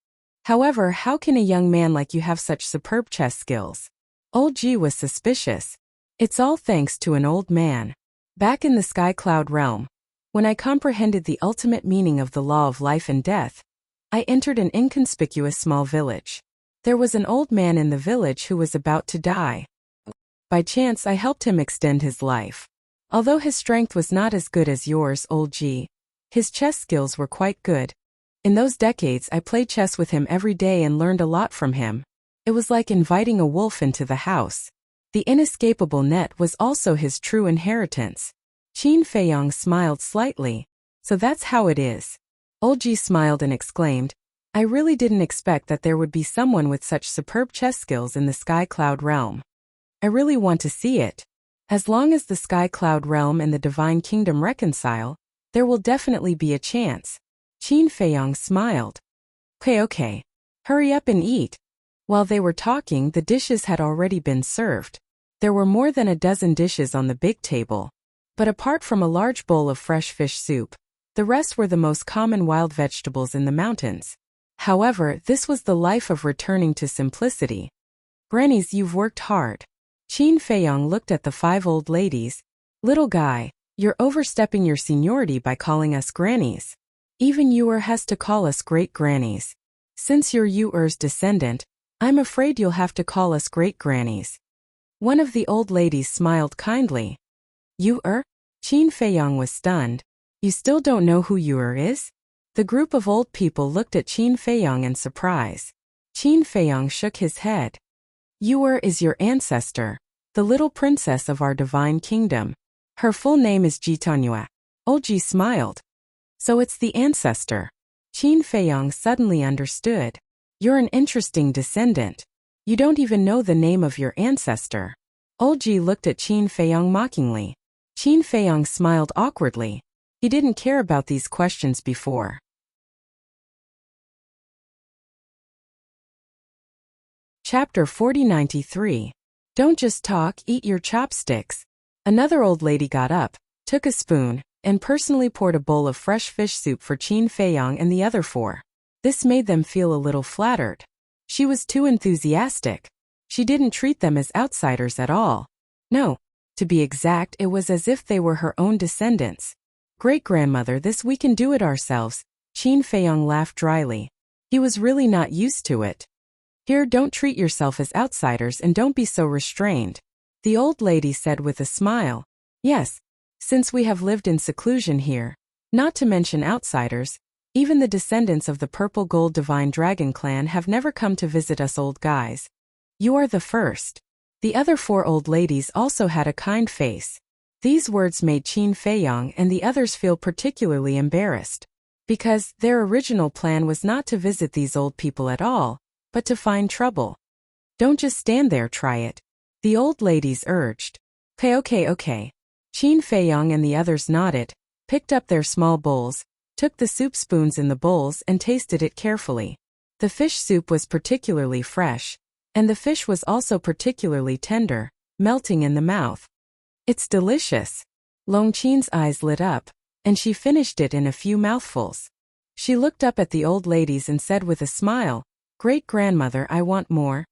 However, how can a young man like you have such superb chess skills? Old Ji was suspicious. It's all thanks to an old man. Back in the sky cloud realm, when I comprehended the ultimate meaning of the law of life and death, I entered an inconspicuous small village. There was an old man in the village who was about to die. By chance, I helped him extend his life. Although his strength was not as good as yours, Old Ji, his chess skills were quite good. In those decades, I played chess with him every day and learned a lot from him. It was like inviting a wolf into the house. The inescapable net was also his true inheritance. Qin Feiyong smiled slightly. So that's how it is. Old Ji smiled and exclaimed, I really didn't expect that there would be someone with such superb chess skills in the Sky Cloud realm. I really want to see it. As long as the Sky Cloud realm and the Divine Kingdom reconcile, there will definitely be a chance. Qin Feiyong smiled. Okay. Hurry up and eat. While they were talking, the dishes had already been served. There were more than a dozen dishes on the big table. But apart from a large bowl of fresh fish soup, the rest were the most common wild vegetables in the mountains. However, this was the life of returning to simplicity. Grannies, you've worked hard. Qin Feiyong looked at the 5 old ladies. Little guy, you're overstepping your seniority by calling us grannies. Even Yu'er has to call us great grannies. Since you're Yu'er's descendant, I'm afraid you'll have to call us great grannies. One of the old ladies smiled kindly. Yu'er? Qin Feiyong was stunned. You still don't know who Yu'er is? The group of old people looked at Qin Feiyong in surprise. Qin Feiyong shook his head. Yu'er is your ancestor, the little princess of our divine kingdom. Her full name is Jitanyua. Old Ji smiled. So it's the ancestor. Qin Feiyong suddenly understood. You're an interesting descendant. You don't even know the name of your ancestor. Old Ji looked at Qin Feiyong mockingly. Qin Feiyong smiled awkwardly. He didn't care about these questions before. Chapter 4093. Don't just talk, eat your chopsticks. Another old lady got up, took a spoon, and personally poured a bowl of fresh fish soup for Qin Feiyong and the other 4. This made them feel a little flattered. She was too enthusiastic. She didn't treat them as outsiders at all. No, to be exact, it was as if they were her own descendants. Great-grandmother, we can do it ourselves. Qin Feiyong laughed dryly. He was really not used to it. Here, don't treat yourself as outsiders and don't be so restrained. The old lady said with a smile. Yes, since we have lived in seclusion here, not to mention outsiders, even the descendants of the Purple Gold Divine Dragon clan have never come to visit us old guys. You are the first. The other 4 old ladies also had a kind face. These words made Qin Feiyong and the others feel particularly embarrassed. Because their original plan was not to visit these old people at all, but to find trouble. Don't just stand there, try it. The old ladies urged. Okay. Qin Feiyang and the others nodded, picked up their small bowls, took the soup spoons in the bowls and tasted it carefully. The fish soup was particularly fresh, and the fish was also particularly tender, melting in the mouth. It's delicious. Longqing's eyes lit up, and she finished it in a few mouthfuls. She looked up at the old ladies and said with a smile, "Great-grandmother, I want more."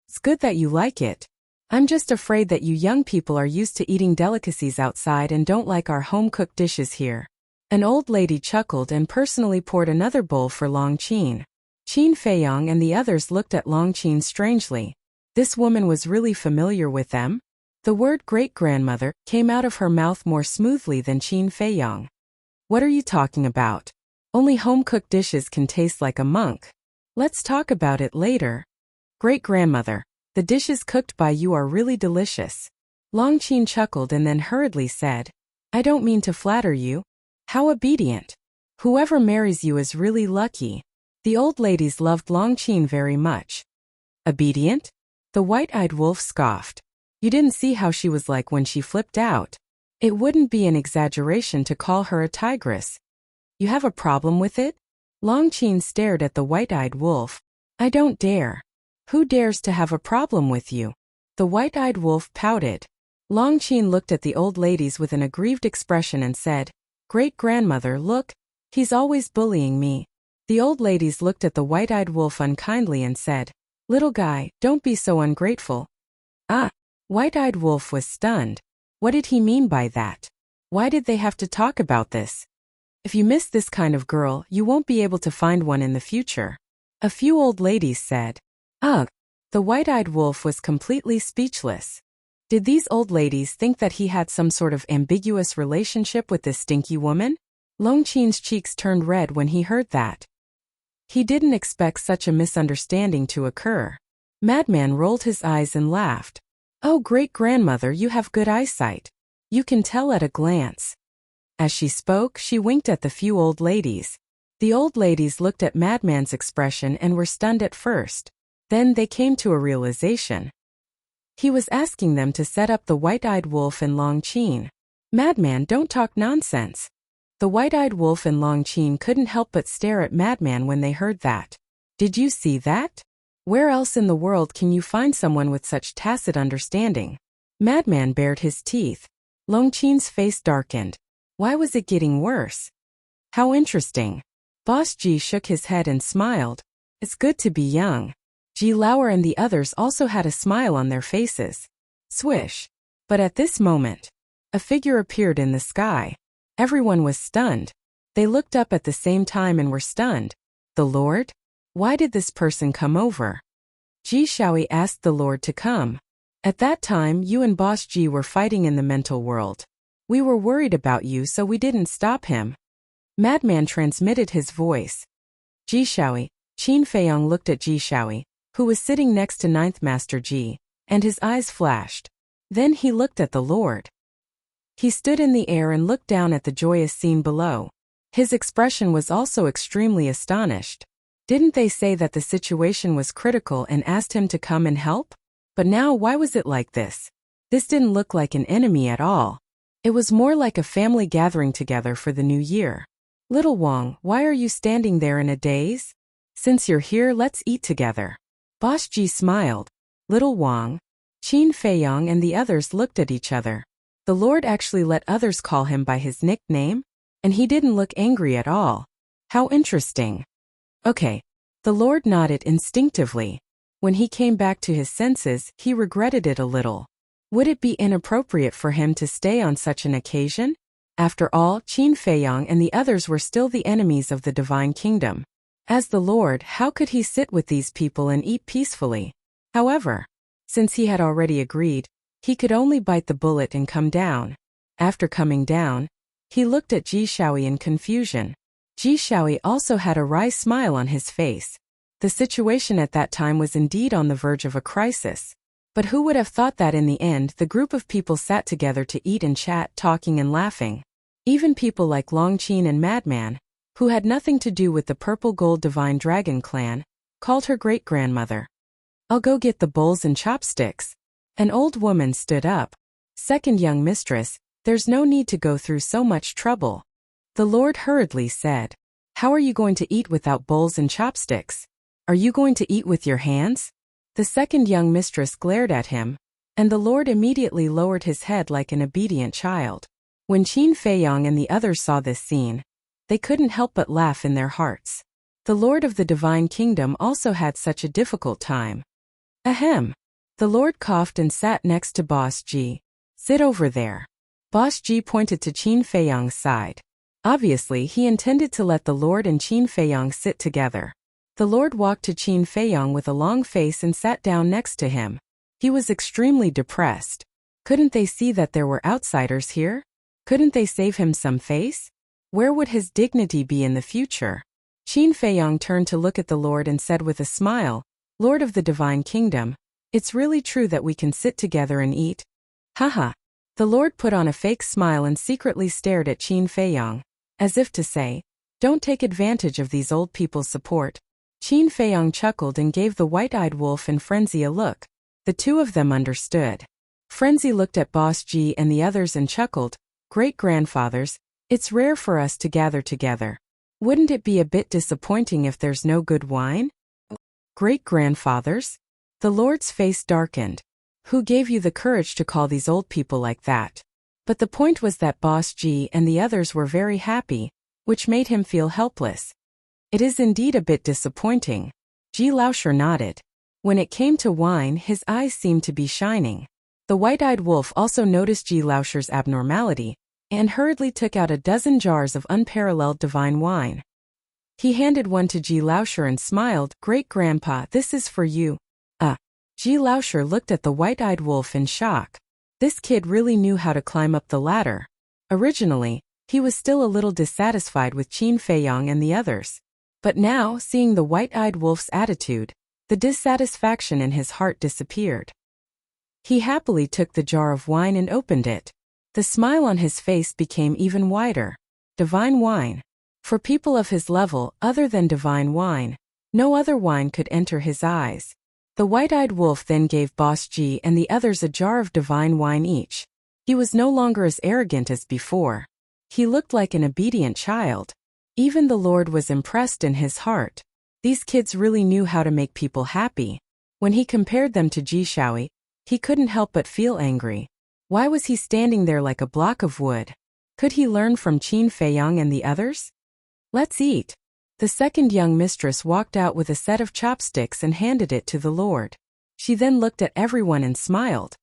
"It's good that you like it. I'm just afraid that you young people are used to eating delicacies outside and don't like our home-cooked dishes here." An old lady chuckled and personally poured another bowl for Longqing. Qin Feiyang and the others looked at Longqing strangely. This woman was really familiar with them? The word great-grandmother came out of her mouth more smoothly than Qin Feiyang. "What are you talking about? Only home-cooked dishes can taste like a monk. Let's talk about it later." "Great-grandmother, the dishes cooked by you are really delicious." Longqing chuckled and then hurriedly said, "I don't mean to flatter you. How obedient. Whoever marries you is really lucky." The old ladies loved Longqing very much. "Obedient?" The white-eyed wolf scoffed. "You didn't see how she was like when she flipped out. It wouldn't be an exaggeration to call her a tigress." "You have a problem with it?" Longqing stared at the white-eyed wolf. "I don't dare." "Who dares to have a problem with you?" The white-eyed wolf pouted. Longqing looked at the old ladies with an aggrieved expression and said, "Great-grandmother, look, he's always bullying me." The old ladies looked at the white-eyed wolf unkindly and said, "Little guy, don't be so ungrateful." "Ah!" White-eyed wolf was stunned. What did he mean by that? Why did they have to talk about this? If you miss this kind of girl, you won't be able to find one in the future. A few old ladies said. Ugh! The white-eyed wolf was completely speechless. Did these old ladies think that he had some sort of ambiguous relationship with this stinky woman? Longqing's cheeks turned red when he heard that. He didn't expect such a misunderstanding to occur. Madman rolled his eyes and laughed. "Oh, great-grandmother, you have good eyesight. You can tell at a glance." As she spoke, she winked at the few old ladies. The old ladies looked at Madman's expression and were stunned at first. Then they came to a realization. He was asking them to set up the white-eyed wolf and Longqing. "Madman, don't talk nonsense." The white-eyed wolf and Longqing couldn't help but stare at Madman when they heard that. "Did you see that? Where else in the world can you find someone with such tacit understanding?" Madman bared his teeth. Longqing's face darkened. Why was it getting worse? How interesting. Boss Ji shook his head and smiled. It's good to be young. Ji Lauer and the others also had a smile on their faces. Swish. But at this moment, a figure appeared in the sky. Everyone was stunned. They looked up at the same time and were stunned. The Lord? Why did this person come over? Ji Shaoyi asked the Lord to come. At that time, you and Boss Ji were fighting in the mental world. We were worried about you, so we didn't stop him. Madman transmitted his voice. Ji Shaoyi. Qin Feiyang looked at Ji Shaoyi, who was sitting next to Ninth Master Ji, and his eyes flashed. Then he looked at the Lord. He stood in the air and looked down at the joyous scene below. His expression was also extremely astonished. Didn't they say that the situation was critical and asked him to come and help? But now why was it like this? This didn't look like an enemy at all. It was more like a family gathering together for the new year. Little Wang, why are you standing there in a daze? Since you're here, let's eat together. Boss Ji smiled. Little Wang, Qin Feiyang and the others looked at each other. The Lord actually let others call him by his nickname, and he didn't look angry at all. How interesting. Okay. The Lord nodded instinctively. When he came back to his senses, he regretted it a little. Would it be inappropriate for him to stay on such an occasion? After all, Qin Feiyang and the others were still the enemies of the divine kingdom. As the Lord, how could he sit with these people and eat peacefully? However, since he had already agreed, he could only bite the bullet and come down. After coming down, he looked at Ji Shaoyi in confusion. Ji Shaoyi also had a wry smile on his face. The situation at that time was indeed on the verge of a crisis. But who would have thought that in the end the group of people sat together to eat and chat, talking and laughing. Even people like Longqing and Madman, who had nothing to do with the purple gold divine dragon clan, called her great-grandmother. "I'll go get the bowls and chopsticks." An old woman stood up. "Second young mistress, there's no need to go through so much trouble." The Lord hurriedly said, "How are you going to eat without bowls and chopsticks? Are you going to eat with your hands?" The second young mistress glared at him, and the Lord immediately lowered his head like an obedient child. When Qin Feiyong and the others saw this scene, they couldn't help but laugh in their hearts. The Lord of the Divine Kingdom also had such a difficult time. Ahem. The Lord coughed and sat next to Boss Ji. "Sit over there." Boss Ji pointed to Qin Feiyong's side. Obviously, he intended to let the Lord and Qin Feiyong sit together. The Lord walked to Qin Feiyong with a long face and sat down next to him. He was extremely depressed. Couldn't they see that there were outsiders here? Couldn't they save him some face? Where would his dignity be in the future? Qin Feiyong turned to look at the Lord and said with a smile, "Lord of the Divine Kingdom, it's really true that we can sit together and eat?" Haha. The Lord put on a fake smile and secretly stared at Qin Feiyong, as if to say, "Don't take advantage of these old people's support." Qin Feiyong chuckled and gave the white-eyed wolf and Frenzy a look. The two of them understood. Frenzy looked at Boss Ji and the others and chuckled, "Great-grandfathers, it's rare for us to gather together. Wouldn't it be a bit disappointing if there's no good wine?" "Great-grandfathers?" The Lord's face darkened. "Who gave you the courage to call these old people like that?" But the point was that Boss Ji and the others were very happy, which made him feel helpless. "It is indeed a bit disappointing." Ji Laosher nodded. When it came to wine, his eyes seemed to be shining. The white-eyed wolf also noticed Ji Laosher's abnormality, and hurriedly took out a dozen jars of unparalleled divine wine. He handed one to Ji Laosher and smiled, "Great-grandpa, this is for you." Ji Laosher looked at the white-eyed wolf in shock. This kid really knew how to climb up the ladder. Originally, he was still a little dissatisfied with Qin Feiyong and the others. But now, seeing the white-eyed wolf's attitude, the dissatisfaction in his heart disappeared. He happily took the jar of wine and opened it. The smile on his face became even wider. Divine wine. For people of his level, other than divine wine, no other wine could enter his eyes. The white-eyed wolf then gave Boss Ji and the others a jar of divine wine each. He was no longer as arrogant as before. He looked like an obedient child. Even the Lord was impressed in his heart. These kids really knew how to make people happy. When he compared them to Ji Shaoi, he couldn't help but feel angry. Why was he standing there like a block of wood? Could he learn from Qin Feiyong and the others? "Let's eat." The second young mistress walked out with a set of chopsticks and handed it to the Lord. She then looked at everyone and smiled.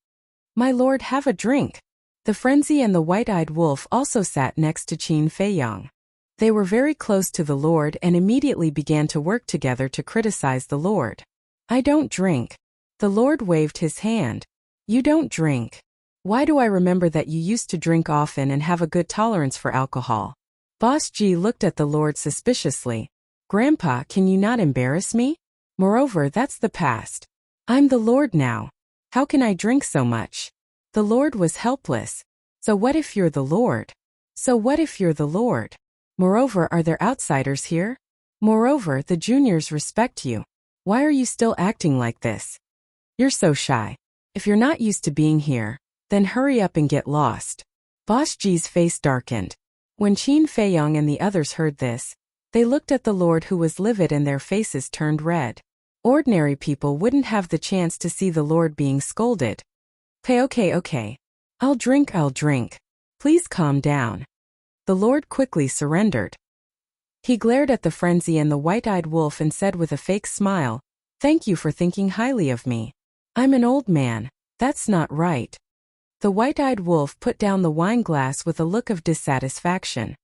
"My lord, have a drink." The Frenzy and the white-eyed wolf also sat next to Qin Feiyong. They were very close to the Lord and immediately began to work together to criticize the Lord. "I don't drink." The Lord waved his hand. "You don't drink. Why do I remember that you used to drink often and have a good tolerance for alcohol?" Boss Ji looked at the Lord suspiciously. "Grandpa, can you not embarrass me? Moreover, that's the past. I'm the Lord now. How can I drink so much?" The Lord was helpless. "So what if you're the Lord? So what if you're the Lord? Moreover, are there outsiders here? Moreover, the juniors respect you. Why are you still acting like this? You're so shy. If you're not used to being here, then hurry up and get lost." Boss Ji's face darkened. When Qin Feiyong and the others heard this, they looked at the Lord who was livid and their faces turned red. Ordinary people wouldn't have the chance to see the Lord being scolded. Okay. I'll drink. Please calm down." The Lord quickly surrendered. He glared at the Frenzy and the white-eyed wolf and said with a fake smile, "Thank you for thinking highly of me. I'm an old man. That's not right." The white-eyed wolf put down the wine glass with a look of dissatisfaction.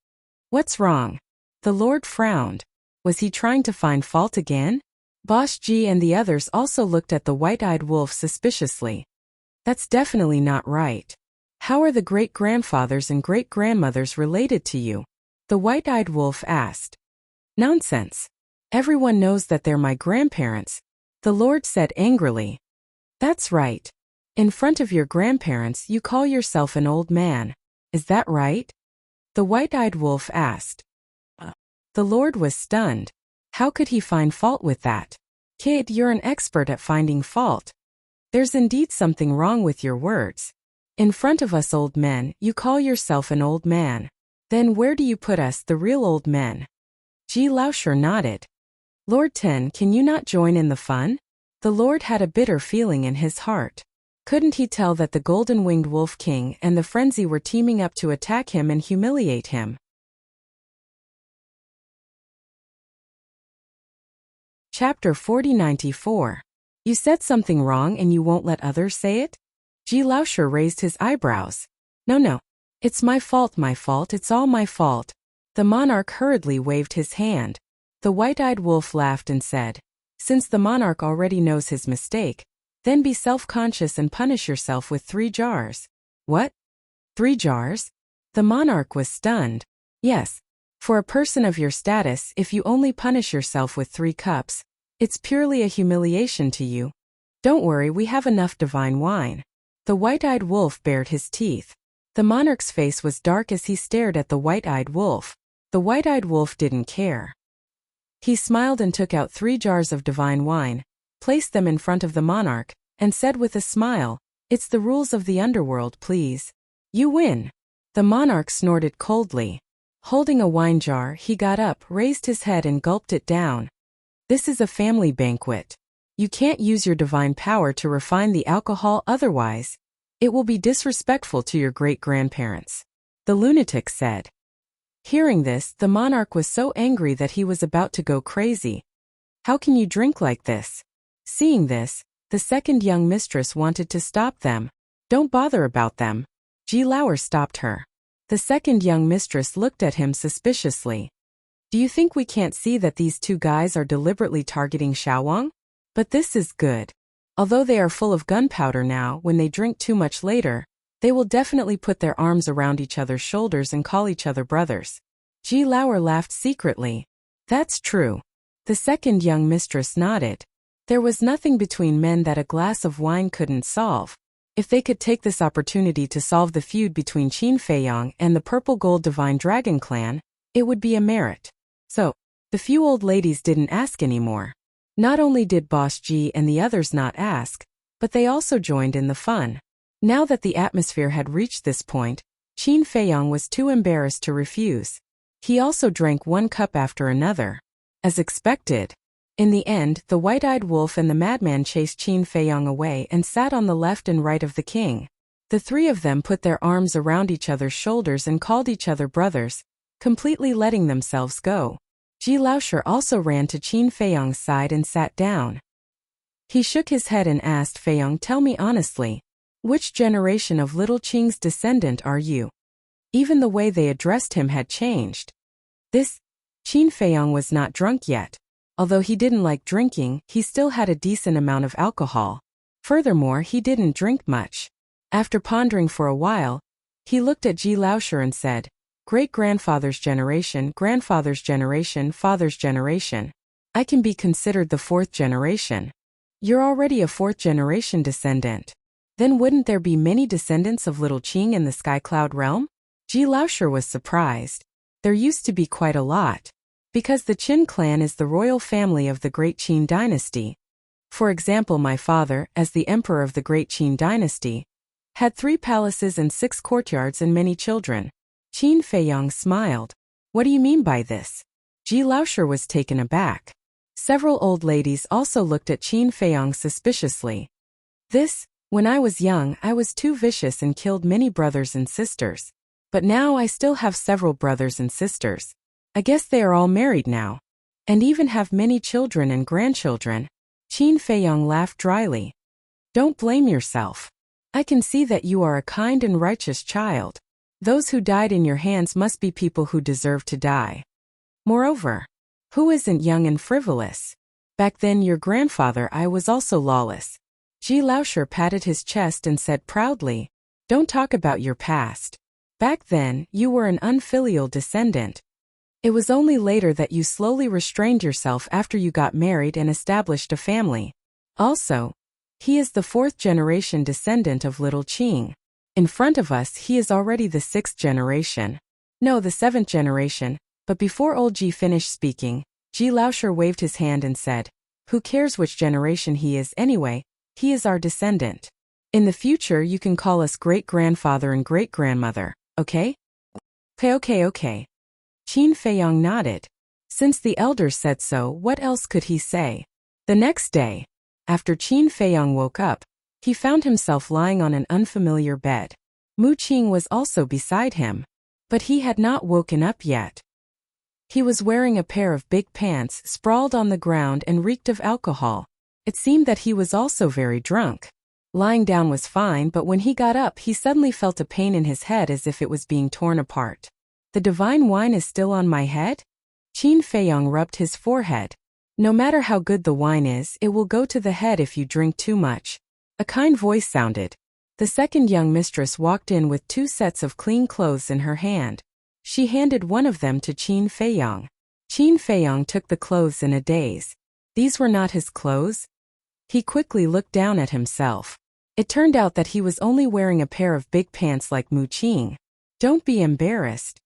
"What's wrong?" The Lord frowned. Was he trying to find fault again? Boss Ji and the others also looked at the white-eyed wolf suspiciously. "That's definitely not right. How are the great-grandfathers and great-grandmothers related to you?" the white-eyed wolf asked. "Nonsense. Everyone knows that they're my grandparents," the Lord said angrily. "That's right. In front of your grandparents you call yourself an old man. Is that right?" the white-eyed wolf asked. The Lord was stunned. How could he find fault with that? Kid, you're an expert at finding fault. There's indeed something wrong with your words. In front of us old men, you call yourself an old man. Then where do you put us, the real old men? Ji Laoshi nodded. Lord Ten, can you not join in the fun? The Lord had a bitter feeling in his heart. Couldn't he tell that the golden-winged wolf king and the frenzy were teaming up to attack him and humiliate him? Chapter 4094. You said something wrong and you won't let others say it? Ji Laoshi raised his eyebrows. No. It's my fault, it's all my fault. The monarch hurriedly waved his hand. The white-eyed wolf laughed and said, since the monarch already knows his mistake, then be self-conscious and punish yourself with 3 jars. What? 3 jars? The monarch was stunned. Yes. For a person of your status, if you only punish yourself with 3 cups, it's purely a humiliation to you. Don't worry, we have enough divine wine. The white-eyed wolf bared his teeth. The monarch's face was dark as he stared at the white-eyed wolf. The white-eyed wolf didn't care. He smiled and took out 3 jars of divine wine, placed them in front of the monarch, and said with a smile, it's the rules of the underworld, please. You win. The monarch snorted coldly. Holding a wine jar, he got up, raised his head and gulped it down. This is a family banquet. You can't use your divine power to refine the alcohol, otherwise it will be disrespectful to your great-grandparents, the lunatic said. Hearing this, the monarch was so angry that he was about to go crazy. How can you drink like this? Seeing this, the second young mistress wanted to stop them. Don't bother about them. Ji Laoshi stopped her. The second young mistress looked at him suspiciously. Do you think we can't see that these 2 guys are deliberately targeting Xiaowang? But this is good. Although they are full of gunpowder now, when they drink too much later, they will definitely put their arms around each other's shoulders and call each other brothers. Ji Laoshi laughed secretly. That's true. The second young mistress nodded. There was nothing between men that a glass of wine couldn't solve. If they could take this opportunity to solve the feud between Qin Feiyang and the Purple Gold Divine Dragon clan, it would be a merit. So, the few old ladies didn't ask anymore. Not only did Boss Ji and the others not ask, but they also joined in the fun. Now that the atmosphere had reached this point, Qin Feiyang was too embarrassed to refuse. He also drank 1 cup after another. As expected. In the end, the white-eyed wolf and the madman chased Qin Feiyang away and sat on the left and right of the king. The 3 of them put their arms around each other's shoulders and called each other brothers, completely letting themselves go. Ji Laoshi also ran to Qin Feiyang's side and sat down. He shook his head and asked Feiyang, tell me honestly, which generation of little Qing's descendant are you? Even the way they addressed him had changed. Qin Feiyang was not drunk yet. Although he didn't like drinking, he still had a decent amount of alcohol. Furthermore, he didn't drink much. After pondering for a while, he looked at Ji Laoshi and said, great-grandfather's generation, grandfather's generation, father's generation. I can be considered the 4th generation. You're already a 4th generation descendant. Then wouldn't there be many descendants of little Qing in the Sky Cloud realm? Ji Laoshi was surprised. There used to be quite a lot. Because the Qin clan is the royal family of the Great Qin dynasty. For example, my father, as the emperor of the Great Qin dynasty, had 3 palaces and 6 courtyards and many children. Qin Feiyang smiled. What do you mean by this? Ji Laoshi was taken aback. Several old ladies also looked at Qin Feiyang suspiciously. When I was young, I was too vicious and killed many brothers and sisters. But now I still have several brothers and sisters. I guess they are all married now. And even have many children and grandchildren. Qin Feiyang laughed dryly. Don't blame yourself. I can see that you are a kind and righteous child. Those who died in your hands must be people who deserve to die. Moreover, who isn't young and frivolous? Back then your grandfather I was also lawless. Ji Laoshi patted his chest and said proudly, don't talk about your past. Back then, you were an unfilial descendant. It was only later that you slowly restrained yourself after you got married and established a family. Also, he is the 4th generation descendant of little Qing. In front of us he is already the 6th generation. No, the 7th generation, But before old Ji finished speaking, Ji Laosher waved his hand and said, "Who cares which generation he is anyway? He is our descendant. In the future you can call us great-grandfather and great-grandmother, okay?" Okay. Qin Feiyong nodded. Since the elders said so, what else could he say? The next day, after Qin Feiyong woke up, he found himself lying on an unfamiliar bed. Mu Qing was also beside him, but he had not woken up yet. He was wearing a pair of big pants, sprawled on the ground and reeked of alcohol. It seemed that he was also very drunk. Lying down was fine, but when he got up he suddenly felt a pain in his head as if it was being torn apart. The divine wine is still on my head? Qin Feiyong rubbed his forehead. No matter how good the wine is, it will go to the head if you drink too much. A kind voice sounded. The second young mistress walked in with 2 sets of clean clothes in her hand. She handed one of them to Qin Feiyong. Qin Feiyong took the clothes in a daze. These were not his clothes? He quickly looked down at himself. It turned out that he was only wearing a pair of big pants like Mu Qing. Don't be embarrassed.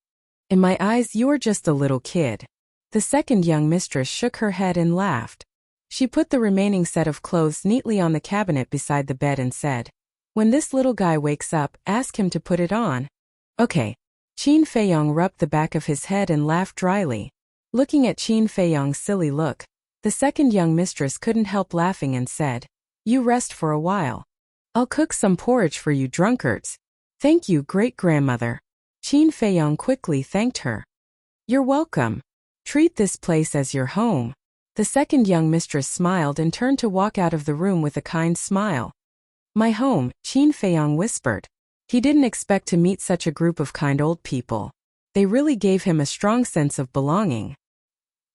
In my eyes you are just a little kid. The second young mistress shook her head and laughed. She put the remaining set of clothes neatly on the cabinet beside the bed and said, "When this little guy wakes up, ask him to put it on." Okay. Qin Feiyong rubbed the back of his head and laughed dryly. Looking at Qin Feiyong's silly look, the second young mistress couldn't help laughing and said, "You rest for a while. I'll cook some porridge for you drunkards." "Thank you, great-grandmother." Qin Feiyong quickly thanked her. "You're welcome. Treat this place as your home." The second young mistress smiled and turned to walk out of the room with a kind smile. "My home," Qin Feiyong whispered. He didn't expect to meet such a group of kind old people. They really gave him a strong sense of belonging.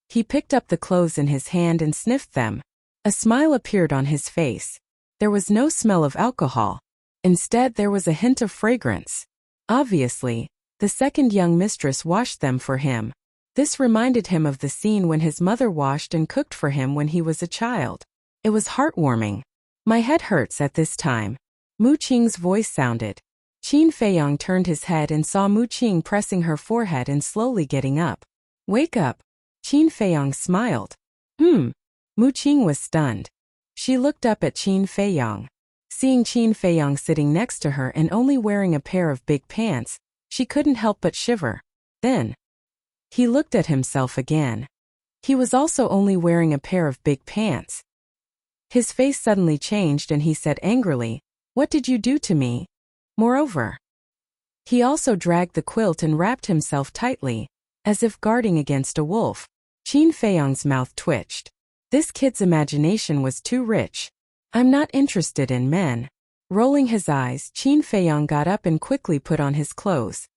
He picked up the clothes in his hand and sniffed them. A smile appeared on his face. There was no smell of alcohol. Instead, there was a hint of fragrance. Obviously, the second young mistress washed them for him. This reminded him of the scene when his mother washed and cooked for him when he was a child. It was heartwarming. "My head hurts at this time." Mu Qing's voice sounded. Qin Feiyong turned his head and saw Mu Qing pressing her forehead and slowly getting up. "Wake up." Qin Feiyong smiled. Mu Qing was stunned. She looked up at Qin Feiyong. Seeing Qin Feiyong sitting next to her and only wearing a pair of big pants, she couldn't help but shiver. Then, he looked at himself again. He was also only wearing a pair of big pants. His face suddenly changed and he said angrily, "What did you do to me?" Moreover, he also dragged the quilt and wrapped himself tightly, as if guarding against a wolf. Qin Feiyong's mouth twitched. This kid's imagination was too rich. "I'm not interested in men." Rolling his eyes, Qin Feiyong got up and quickly put on his clothes.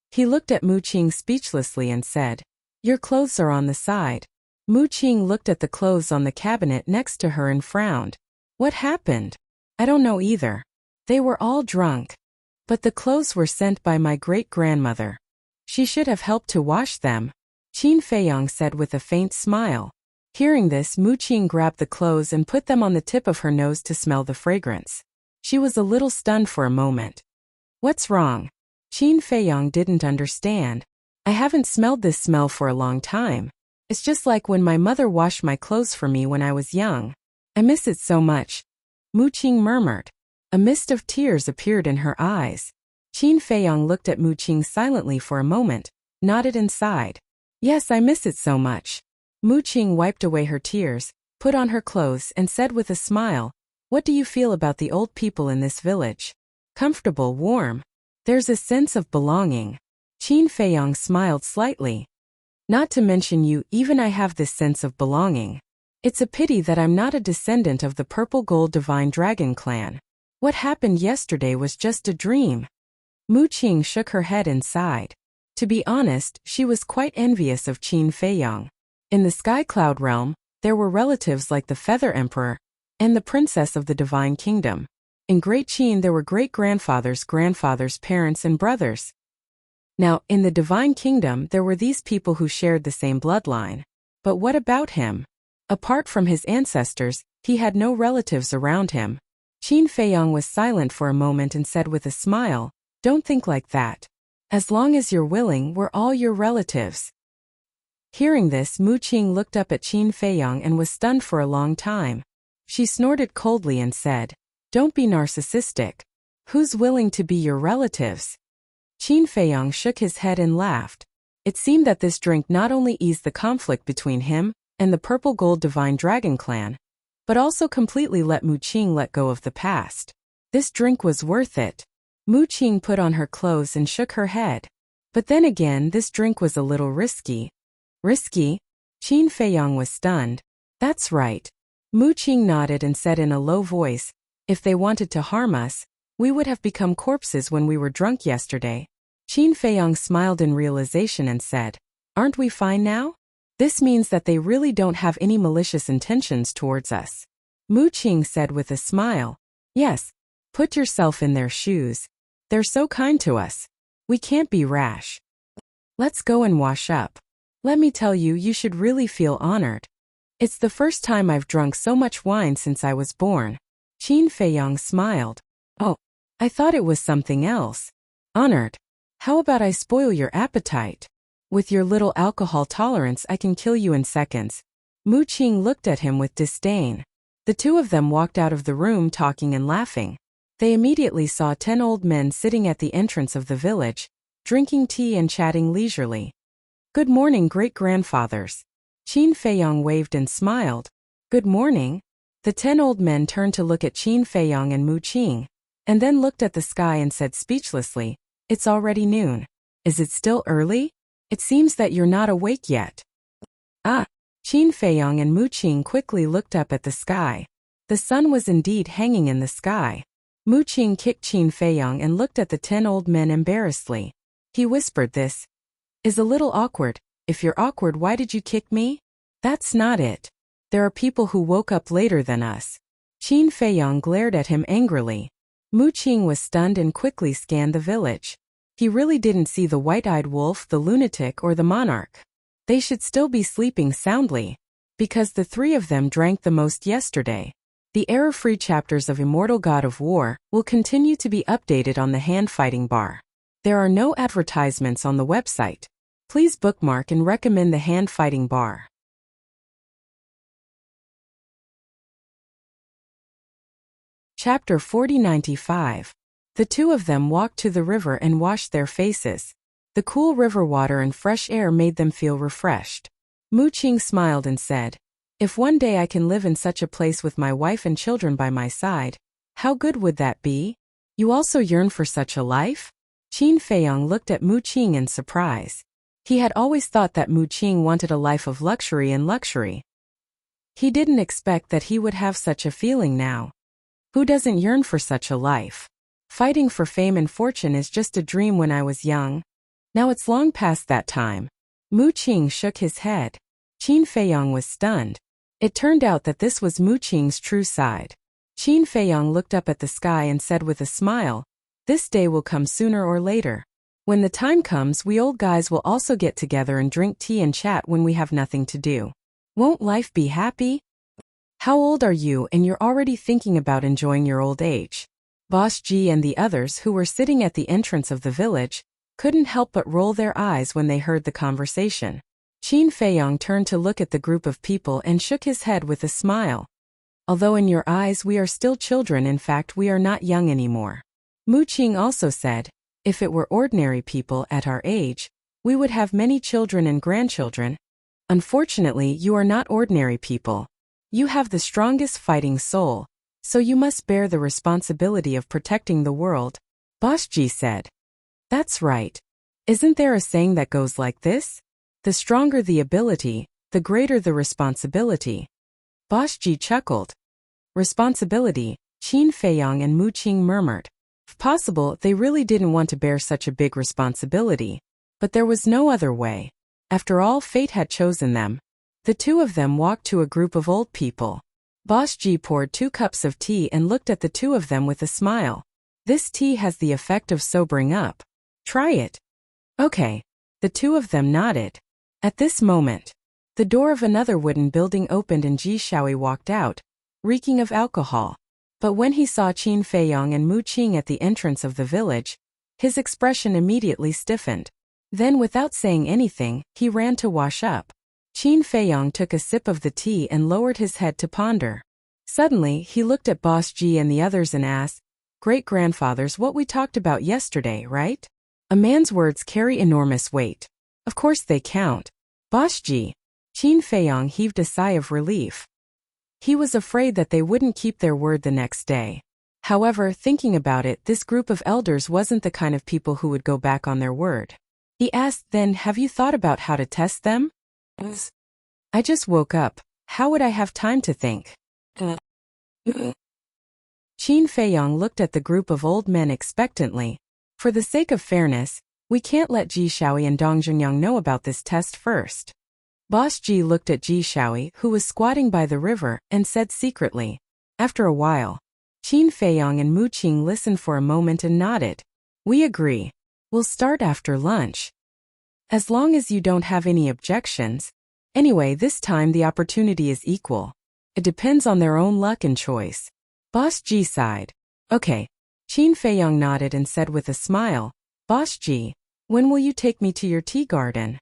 He looked at Mu Qing speechlessly and said, "Your clothes are on the side." Mu Qing looked at the clothes on the cabinet next to her and frowned. "What happened?" "I don't know either. They were all drunk. But the clothes were sent by my great-grandmother. She should have helped to wash them," Qin Feiyong said with a faint smile. Hearing this, Mu Qing grabbed the clothes and put them on the tip of her nose to smell the fragrance. She was a little stunned for a moment. "What's wrong?" Qin Feiyong didn't understand. "I haven't smelled this smell for a long time. It's just like when my mother washed my clothes for me when I was young. I miss it so much," Mu Qing murmured. A mist of tears appeared in her eyes. Qin Feiyong looked at Mu Qing silently for a moment, nodded and sighed. "Yes, I miss it so much." Mu Qing wiped away her tears, put on her clothes and said with a smile, "What do you feel about the old people in this village?" "Comfortable, warm. There's a sense of belonging." Qin Feiyong smiled slightly. "Not to mention you, even I have this sense of belonging. It's a pity that I'm not a descendant of the Purple Gold Divine Dragon clan. What happened yesterday was just a dream." Mu Qing shook her head and sighed. To be honest, she was quite envious of Qin Feiyong. In the Sky Cloud realm, there were relatives like the Feather Emperor and the Princess of the Divine Kingdom. In Great Qin there were great-grandfathers, grandfathers, parents, and brothers. Now, in the Divine Kingdom there were these people who shared the same bloodline. But what about him? Apart from his ancestors, he had no relatives around him. Qin Feiyong was silent for a moment and said with a smile, "Don't think like that. As long as you're willing, we're all your relatives." Hearing this, Mu Qing looked up at Qin Feiyang and was stunned for a long time. She snorted coldly and said, "Don't be narcissistic. Who's willing to be your relatives?" Qin Feiyang shook his head and laughed. It seemed that this drink not only eased the conflict between him and the Purple Gold Divine Dragon Clan, but also completely let Mu Qing let go of the past. This drink was worth it. Mu Qing put on her clothes and shook her head. But then again, this drink was a little risky. Risky? Qin Feiyang was stunned. That's right. Mu Qing nodded and said in a low voice, "If they wanted to harm us, we would have become corpses when we were drunk yesterday." Qin Feiyang smiled in realization and said, "Aren't we fine now? This means that they really don't have any malicious intentions towards us." Mu Qing said with a smile, "Yes, put yourself in their shoes. They're so kind to us. We can't be rash. Let's go and wash up. Let me tell you, you should really feel honored. It's the first time I've drunk so much wine since I was born." Qin Feiyang smiled. "Oh, I thought it was something else. Honored? How about I spoil your appetite? With your little alcohol tolerance, I can kill you in seconds." Mu Qing looked at him with disdain. The two of them walked out of the room talking and laughing. They immediately saw 10 old men sitting at the entrance of the village, drinking tea and chatting leisurely. "Good morning, great-grandfathers." Qin Feiyang waved and smiled. "Good morning." The 10 old men turned to look at Qin Feiyang and Mu Qing, and then looked at the sky and said speechlessly, "It's already noon. Is it still early? It seems that you're not awake yet." "Ah." Qin Feiyang and Mu Qing quickly looked up at the sky. The sun was indeed hanging in the sky. Mu Qing kicked Qin Feiyang and looked at the 10 old men embarrassedly. He whispered, "This is a little awkward. If you're awkward, why did you kick me? That's not it. There are people who woke up later than us." Qin Feiyang glared at him angrily. Mu Qing was stunned and quickly scanned the village. He really didn't see the white-eyed wolf, the lunatic, or the monarch. They should still be sleeping soundly, because the three of them drank the most yesterday. The error-free chapters of Immortal God of War will continue to be updated on the hand-fighting bar. There are no advertisements on the website. Please bookmark and recommend the hand-fighting bar. Chapter 4095. The two of them walked to the river and washed their faces. The cool river water and fresh air made them feel refreshed. Mu Qing smiled and said, "If one day I can live in such a place with my wife and children by my side, how good would that be? You also yearn for such a life?" Qin Feiyang looked at Mu Qing in surprise. He had always thought that Mu Qing wanted a life of luxury and luxury. He didn't expect that he would have such a feeling now. Who doesn't yearn for such a life? Fighting for fame and fortune is just a dream when I was young. Now it's long past that time. Mu Qing shook his head. Qin Feiyang was stunned. It turned out that this was Mu Qing's true side. Qin Feiyang looked up at the sky and said with a smile, "This day will come sooner or later. When the time comes, we old guys will also get together and drink tea and chat when we have nothing to do. Won't life be happy?" "How old are you and you're already thinking about enjoying your old age?" Boss Ji and the others who were sitting at the entrance of the village couldn't help but roll their eyes when they heard the conversation. Qin Feiyang turned to look at the group of people and shook his head with a smile. "Although in your eyes we are still children, in fact we are not young anymore." Mu Qing also said, "If it were ordinary people at our age, we would have many children and grandchildren. Unfortunately, you are not ordinary people. You have the strongest fighting soul, so you must bear the responsibility of protecting the world." Boss Ji said, "That's right. Isn't there a saying that goes like this? The stronger the ability, the greater the responsibility." Boss Ji chuckled. "Responsibility," Qin Feiyang and Mu Qing murmured. If possible, they really didn't want to bear such a big responsibility. But there was no other way. After all, fate had chosen them. The two of them walked to a group of old people. Boss Ji poured 2 cups of tea and looked at the two of them with a smile. "This tea has the effect of sobering up. Try it." "Okay." The two of them nodded. At this moment, the door of another wooden building opened and Ji Shaoi walked out, reeking of alcohol. But when he saw Qin Feiyang and Mu Qing at the entrance of the village, his expression immediately stiffened. Then, without saying anything, he ran to wash up. Qin Feiyong took a sip of the tea and lowered his head to ponder. Suddenly, he looked at Boss Ji and the others and asked, "Great-grandfather's what we talked about yesterday, right? A man's words carry enormous weight. Of course they count." Boss Ji. Qin Feiyong heaved a sigh of relief. He was afraid that they wouldn't keep their word the next day. However, thinking about it, this group of elders wasn't the kind of people who would go back on their word. He asked, "Then, have you thought about how to test them?" "I just woke up. How would I have time to think?" Qin Feiyong looked at the group of old men expectantly. "For the sake of fairness, we can't let Ji Shaoyi and Dong Jungyang know about this test first." Boss Ji looked at Ji Shaoyi, who was squatting by the river, and said secretly. After a while, Qin Feiyong and Mu Qing listened for a moment and nodded. "We agree. We'll start after lunch. As long as you don't have any objections. Anyway, this time the opportunity is equal. It depends on their own luck and choice." Boss Ji sighed. "Okay." Qin Feiyong nodded and said with a smile, "Boss Ji, when will you take me to your tea garden?"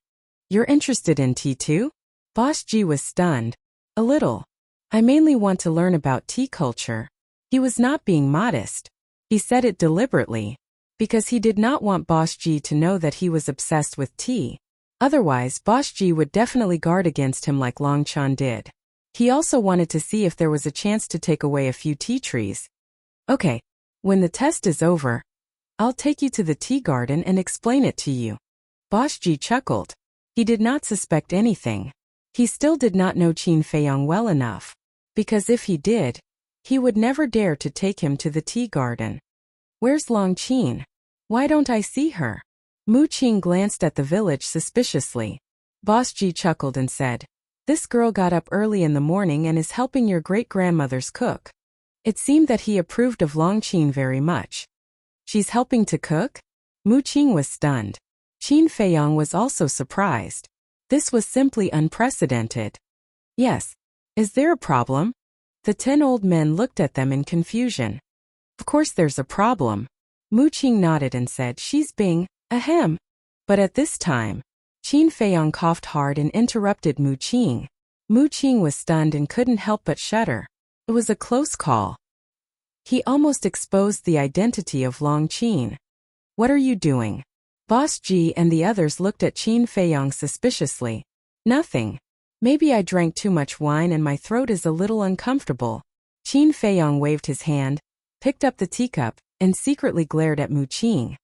"You're interested in tea too?" Boss Ji was stunned. "A little. I mainly want to learn about tea culture." He was not being modest. He said it deliberately, because he did not want Boss Ji to know that he was obsessed with tea. Otherwise, Boss Ji would definitely guard against him like Long Chan did. He also wanted to see if there was a chance to take away a few tea trees. "Okay, when the test is over, I'll take you to the tea garden and explain it to you." Boss Ji chuckled. He did not suspect anything. He still did not know Qin Feiyong well enough, because if he did, he would never dare to take him to the tea garden. "Where's Long Qin? Why don't I see her?" Mu Qing glanced at the village suspiciously. Boss Ji chuckled and said, "This girl got up early in the morning and is helping your great-grandmother's cook." It seemed that he approved of Long Qin very much. "She's helping to cook?" Mu Qing was stunned. Qin Feiyong was also surprised. This was simply unprecedented. "Yes. Is there a problem?" The 10 old men looked at them in confusion. "Of course there's a problem." Mu Qing nodded and said, "She's being, ahem." But at this time, Qin Feiyong coughed hard and interrupted Mu Qing. Mu Qing was stunned and couldn't help but shudder. It was a close call. He almost exposed the identity of Long Qin. "What are you doing?" Boss Ji and the others looked at Qin Feiyong suspiciously. "Nothing. Maybe I drank too much wine and my throat is a little uncomfortable." Qin Feiyong waved his hand, picked up the teacup, and secretly glared at Mu Qing.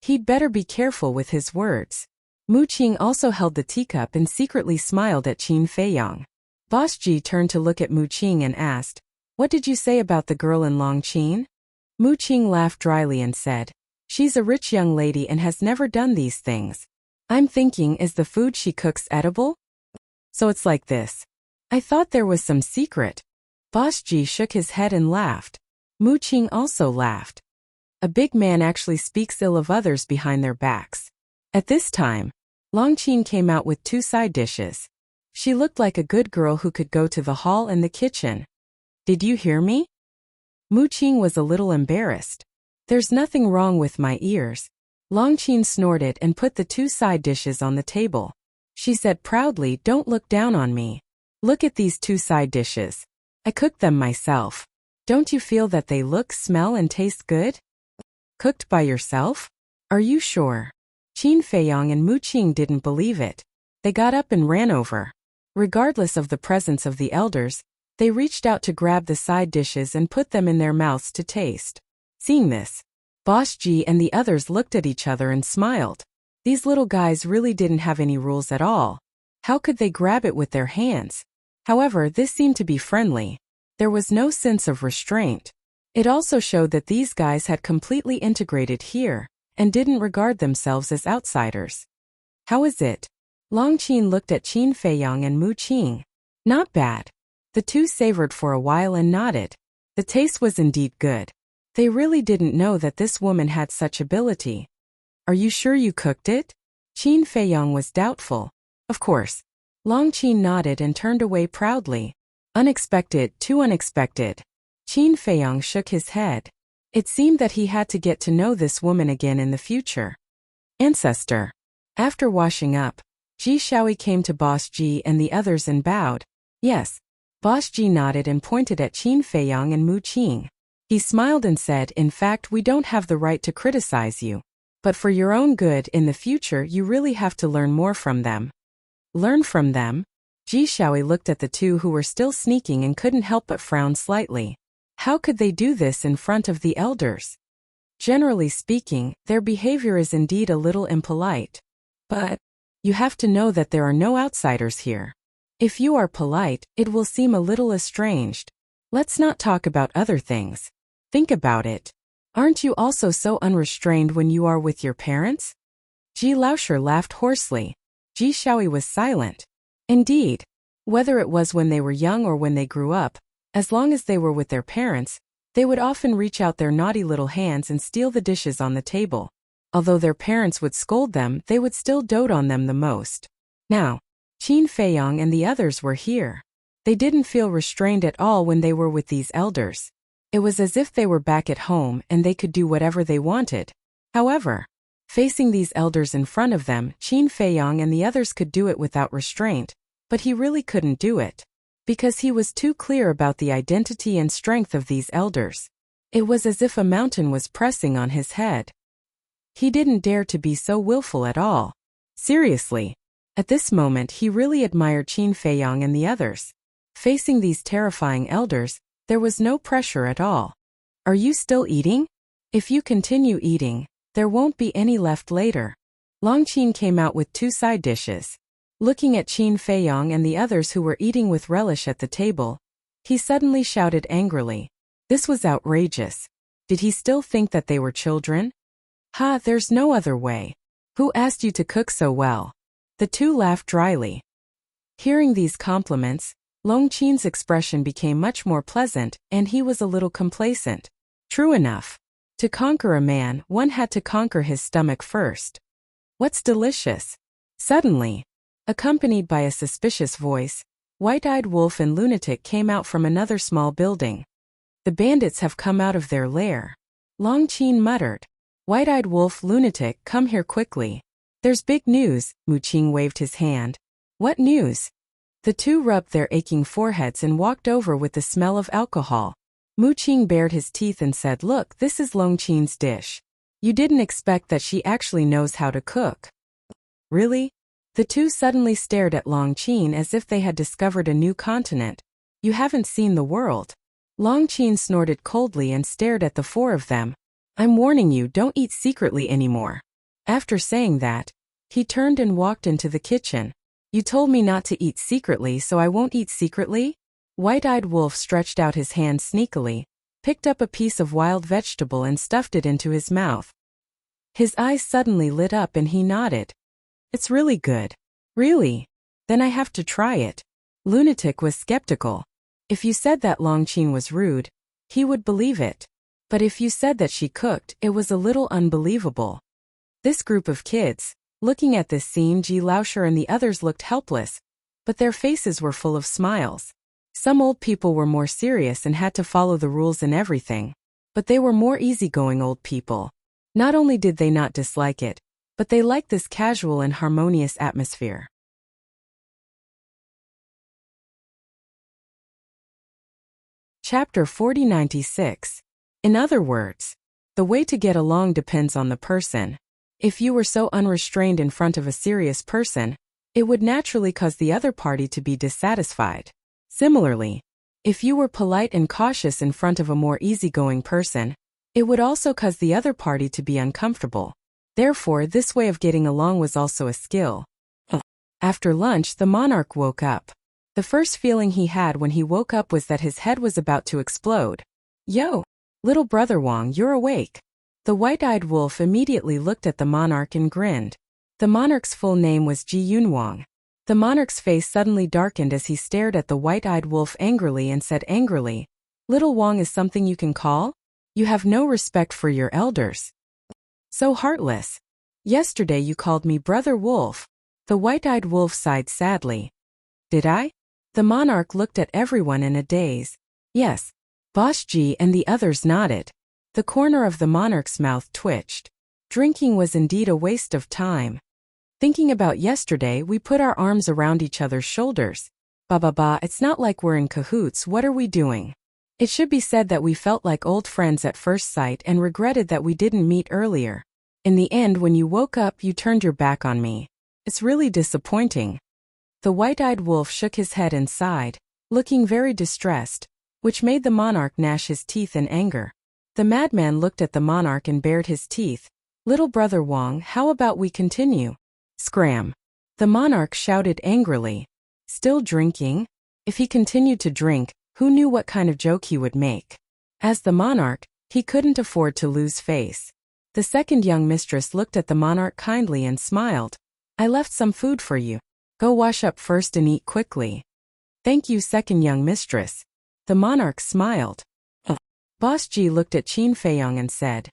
He'd better be careful with his words. Mu Qing also held the teacup and secretly smiled at Qin Feiyong. Boss Ji turned to look at Mu Qing and asked, "What did you say about the girl in Long Qin?" Mu Qing laughed dryly and said, "She's a rich young lady and has never done these things. I'm thinking, is the food she cooks edible? So it's like this. I thought there was some secret." Boss Ji shook his head and laughed. Mu Qing also laughed. A big man actually speaks ill of others behind their backs. At this time, Long Qin came out with 2 side dishes. She looked like a good girl who could go to the hall and the kitchen. "Did you hear me?" Mu Qing was a little embarrassed. "There's nothing wrong with my ears." Long Qin snorted and put the 2 side dishes on the table. She said proudly, "Don't look down on me. Look at these 2 side dishes. I cooked them myself. Don't you feel that they look, smell, and taste good?" "Cooked by yourself? Are you sure?" Qin Feiyong and Mu Qing didn't believe it. They got up and ran over. Regardless of the presence of the elders, they reached out to grab the side dishes and put them in their mouths to taste. Seeing this, Boss Ji and the others looked at each other and smiled. These little guys really didn't have any rules at all. How could they grab it with their hands? However, this seemed to be friendly. There was no sense of restraint. It also showed that these guys had completely integrated here, and didn't regard themselves as outsiders. "How is it?" Long Qin looked at Qin Feiyong and Mu Qing. "Not bad." The two savored for a while and nodded. The taste was indeed good. They really didn't know that this woman had such ability. "Are you sure you cooked it?" Qin Feiyong was doubtful. "Of course." Long Qin nodded and turned away proudly. "Unexpected, too unexpected." Qin Feiyong shook his head. It seemed that he had to get to know this woman again in the future. Ancestor. After washing up, Ji Shaoi came to Boss Ji and the others and bowed. Yes. Boss Ji nodded and pointed at Qin Feiyang and Mu Qing. He smiled and said, in fact, we don't have the right to criticize you. But for your own good in the future you really have to learn more from them. Learn from them? Ji Shaoi looked at the two who were still sneaking and couldn't help but frown slightly. How could they do this in front of the elders? Generally speaking, their behavior is indeed a little impolite. But you have to know that there are no outsiders here. If you are polite, it will seem a little estranged. Let's not talk about other things. Think about it. Aren't you also so unrestrained when you are with your parents? Ji Laosher laughed hoarsely. Ji Shaoi was silent. Indeed. Whether it was when they were young or when they grew up, as long as they were with their parents, they would often reach out their naughty little hands and steal the dishes on the table. Although their parents would scold them, they would still dote on them the most. Now, Qin Feiyang and the others were here. They didn't feel restrained at all when they were with these elders. It was as if they were back at home and they could do whatever they wanted. However, facing these elders in front of them, Qin Feiyang and the others could do it without restraint, but he really couldn't do it. Because he was too clear about the identity and strength of these elders. It was as if a mountain was pressing on his head. He didn't dare to be so willful at all. Seriously. At this moment he really admired Qin Feiyang and the others. Facing these terrifying elders, there was no pressure at all. Are you still eating? If you continue eating, there won't be any left later. Long Qin came out with 2 side dishes. Looking at Qin Feiyang and the others who were eating with relish at the table, he suddenly shouted angrily. This was outrageous. Did he still think that they were children? Ha, there's no other way. Who asked you to cook so well? The two laughed dryly. Hearing these compliments, Long Qin's expression became much more pleasant, and he was a little complacent. True enough. To conquer a man, one had to conquer his stomach first. What's delicious? Suddenly, accompanied by a suspicious voice, White-Eyed Wolf and Lunatic came out from another small building. The bandits have come out of their lair. Long Qin muttered. White-Eyed Wolf, Lunatic, come here quickly. There's big news, Mu Qing waved his hand. What news? The two rubbed their aching foreheads and walked over with the smell of alcohol. Mu Qing bared his teeth and said, Look, this is Long Qin's dish. You didn't expect that she actually knows how to cook. Really? The two suddenly stared at Long Qin as if they had discovered a new continent. You haven't seen the world. Long Qin snorted coldly and stared at the 4 of them. I'm warning you, don't eat secretly anymore. After saying that, he turned and walked into the kitchen. You told me not to eat secretly, so I won't eat secretly? White-Eyed Wolf stretched out his hand sneakily, picked up a piece of wild vegetable and stuffed it into his mouth. His eyes suddenly lit up and he nodded. It's really good. Really? Then I have to try it. Lunatic was skeptical. If you said that Long Qin was rude, he would believe it. But if you said that she cooked, it was a little unbelievable. This group of kids, looking at this scene, Ji Laosher and the others looked helpless, but their faces were full of smiles. Some old people were more serious and had to follow the rules and everything, but they were more easygoing old people. Not only did they not dislike it, but they liked this casual and harmonious atmosphere. Chapter 4096. In other words, the way to get along depends on the person. If you were so unrestrained in front of a serious person, it would naturally cause the other party to be dissatisfied. Similarly, if you were polite and cautious in front of a more easygoing person, it would also cause the other party to be uncomfortable. Therefore, this way of getting along was also a skill. After lunch, the monarch woke up. The first feeling he had when he woke up was that his head was about to explode. Yo! Little brother Wang, you're awake. The White-Eyed Wolf immediately looked at the monarch and grinned. The monarch's full name was Ji Yunwang. The monarch's face suddenly darkened as he stared at the White-Eyed Wolf angrily and said angrily, Little Wang is something you can call? You have no respect for your elders. So heartless. Yesterday you called me Brother Wolf. The White-Eyed Wolf sighed sadly. Did I? The monarch looked at everyone in a daze. Yes. Boss Ji and the others nodded. The corner of the monarch's mouth twitched. Drinking was indeed a waste of time. Thinking about yesterday, we put our arms around each other's shoulders. Ba, it's not like we're in cahoots, what are we doing? It should be said that we felt like old friends at first sight and regretted that we didn't meet earlier. In the end, when you woke up, you turned your back on me. It's really disappointing. The white-eyed wolf shook his head and sighed, looking very distressed, which made the monarch gnash his teeth in anger. The madman looked at the monarch and bared his teeth. Little brother Wang, how about we continue? Scram! The monarch shouted angrily. Still drinking? If he continued to drink, who knew what kind of joke he would make? As the monarch, he couldn't afford to lose face. The second young mistress looked at the monarch kindly and smiled. I left some food for you. Go wash up first and eat quickly. Thank you, second young mistress. The monarch smiled. Boss Ji looked at Qin Feiyong and said,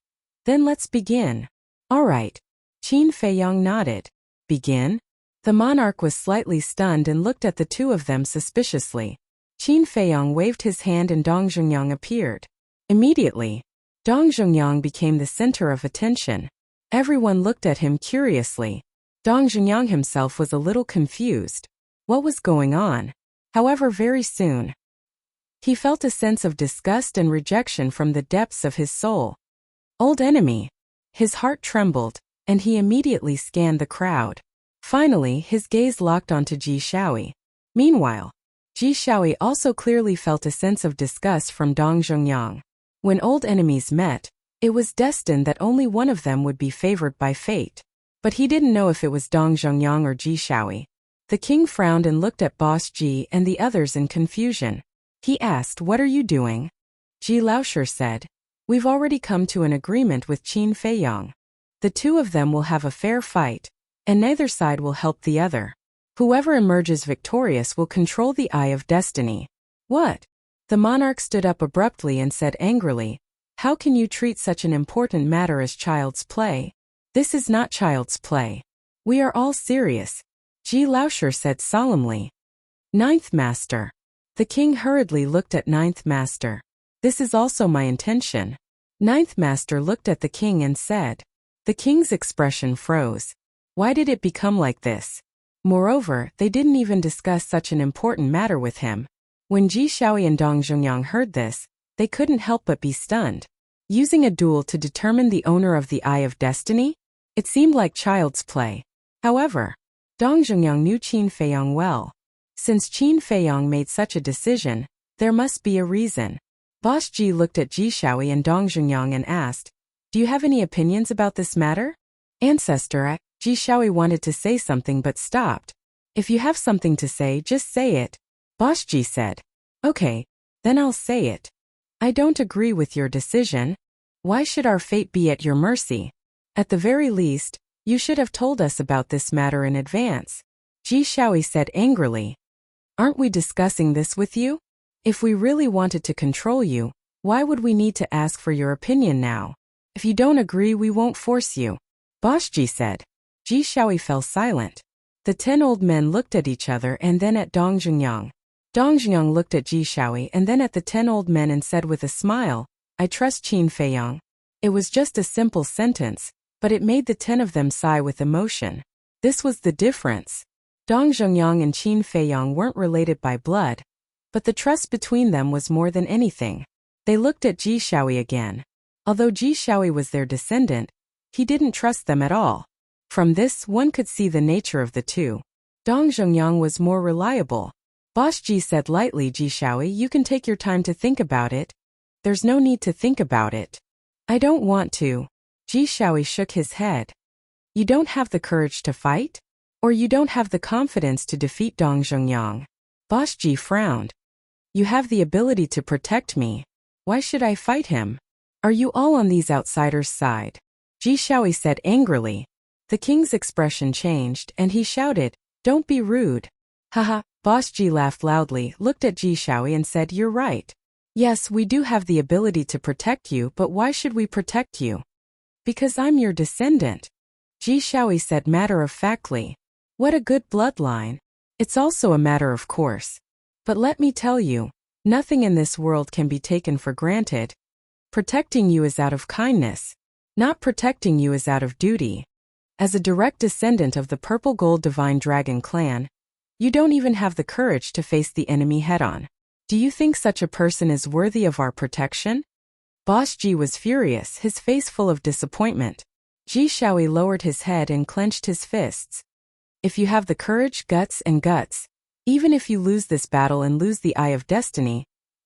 Then let's begin. All right. Qin Feiyong nodded. Begin? The monarch was slightly stunned and looked at the two of them suspiciously. Qin Feiyong waved his hand and Dong Zhongyang appeared. Immediately, Dong Zhongyang became the center of attention. Everyone looked at him curiously. Dong Zhongyang himself was a little confused. What was going on? However, very soon, he felt a sense of disgust and rejection from the depths of his soul. Old enemy. His heart trembled, and he immediately scanned the crowd. Finally, his gaze locked onto Ji Shaoi. Meanwhile, Ji Shaoi also clearly felt a sense of disgust from Dong Zhongyang. When old enemies met, it was destined that only one of them would be favored by fate. But he didn't know if it was Dong Zhongyang or Ji Shaoi. The king frowned and looked at Boss Ji and the others in confusion. He asked, What are you doing? Ji Laoshi said, We've already come to an agreement with Qin Feiyong. The two of them will have a fair fight, and neither side will help the other. Whoever emerges victorious will control the Eye of Destiny. What? The monarch stood up abruptly and said angrily, How can you treat such an important matter as child's play? This is not child's play. We are all serious, Ji Laoshi said solemnly. Ninth Master. The king hurriedly looked at Ninth Master. This is also my intention. Ninth Master looked at the king and said. The king's expression froze. Why did it become like this? Moreover, they didn't even discuss such an important matter with him. When Ji Shaoi and Dong Zhongyang heard this, they couldn't help but be stunned. Using a duel to determine the owner of the Eye of Destiny? It seemed like child's play. However, Dong Zhongyang knew Qin Feiyong well. Since Qin Feiyong made such a decision, there must be a reason. Boss Ji looked at Ji Shaoi and Dong Zhongyang and asked, Do you have any opinions about this matter? Ancestor, Ji Shaoi wanted to say something but stopped. If you have something to say, just say it. Boss Ji said. Okay, then I'll say it. I don't agree with your decision. Why should our fate be at your mercy? At the very least, you should have told us about this matter in advance. Ji Shaoi said angrily. Aren't we discussing this with you? If we really wanted to control you, why would we need to ask for your opinion now? If you don't agree, we won't force you. Boss Ji said. Ji Shaoi fell silent. The 10 old men looked at each other and then at Dong Zhongyang. Dong Zhongyang looked at Ji Shaoi and then at the 10 old men and said with a smile, I trust Qin Feiyong. It was just a simple sentence, but it made the 10 of them sigh with emotion. This was the difference. Dong Zhongyang and Qin Feiyong weren't related by blood, but the trust between them was more than anything. They looked at Ji Shaoi again. Although Ji Shaoi was their descendant, he didn't trust them at all. From this, one could see the nature of the two. Dong Zhongyang was more reliable. Boss Ji said lightly, Ji Shaoi, you can take your time to think about it. There's no need to think about it. I don't want to. Ji Shaoi shook his head. You don't have the courage to fight? Or you don't have the confidence to defeat Dong Zhongyang? Boss Ji frowned. You have the ability to protect me. Why should I fight him? Are you all on these outsiders' side? Ji Shaoi said angrily. The king's expression changed and he shouted, Don't be rude. Haha, Boss Ji laughed loudly, looked at Ji Shaoi and said, You're right. Yes, we do have the ability to protect you, but why should we protect you? Because I'm your descendant. Ji Shaoi said matter-of-factly. What a good bloodline. It's also a matter of course. But let me tell you, nothing in this world can be taken for granted. Protecting you is out of kindness. Not protecting you is out of duty. As a direct descendant of the Purple Gold Divine Dragon clan, you don't even have the courage to face the enemy head-on. Do you think such a person is worthy of our protection? Boss Ji was furious, his face full of disappointment. Ji Shaoyi lowered his head and clenched his fists. If you have the courage, guts, even if you lose this battle and lose the Eye of Destiny,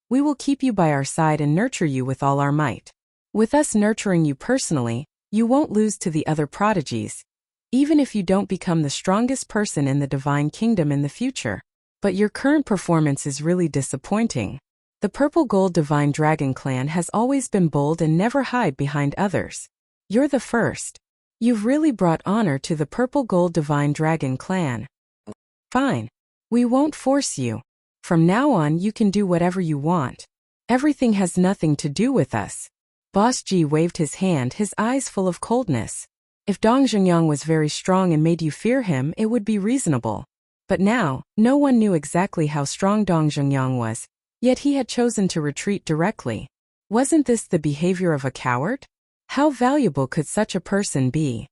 we will keep you by our side and nurture you with all our might. With us nurturing you personally, you won't lose to the other prodigies, even if you don't become the strongest person in the Divine Kingdom in the future. But your current performance is really disappointing. The Purple Gold Divine Dragon clan has always been bold and never hide behind others. You're the first. You've really brought honor to the Purple Gold Divine Dragon clan. Fine. We won't force you. From now on you can do whatever you want. Everything has nothing to do with us. Boss Ji waved his hand, his eyes full of coldness. If Dong Zhengyang was very strong and made you fear him, it would be reasonable. But now, no one knew exactly how strong Dong Zhengyang was, yet he had chosen to retreat directly. Wasn't this the behavior of a coward? How valuable could such a person be?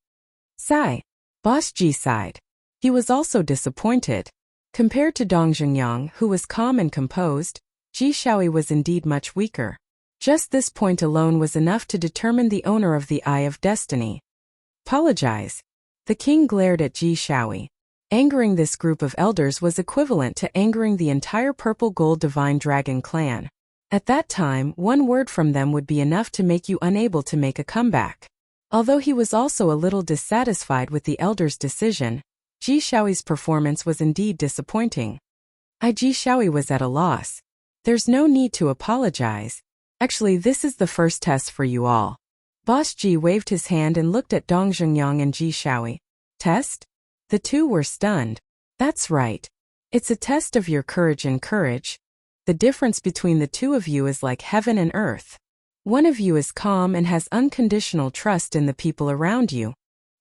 Sigh. Boss Ji sighed. He was also disappointed. Compared to Dong Zhengyang, who was calm and composed, Ji Shaoyi was indeed much weaker. Just this point alone was enough to determine the owner of the Eye of Destiny. Apologize. The king glared at Ji Shaoyi. Angering this group of elders was equivalent to angering the entire Purple Gold Divine Dragon clan. At that time, one word from them would be enough to make you unable to make a comeback. Although he was also a little dissatisfied with the elders' decision, Ji Shaoyi's performance was indeed disappointing. Ji Shaoyi was at a loss. There's no need to apologize. Actually, this is the first test for you all. Boss Ji waved his hand and looked at Dong Zhengyang and Ji Shaoyi. Test? The two were stunned. That's right. It's a test of your courage and courage. The difference between the two of you is like heaven and earth. One of you is calm and has unconditional trust in the people around you.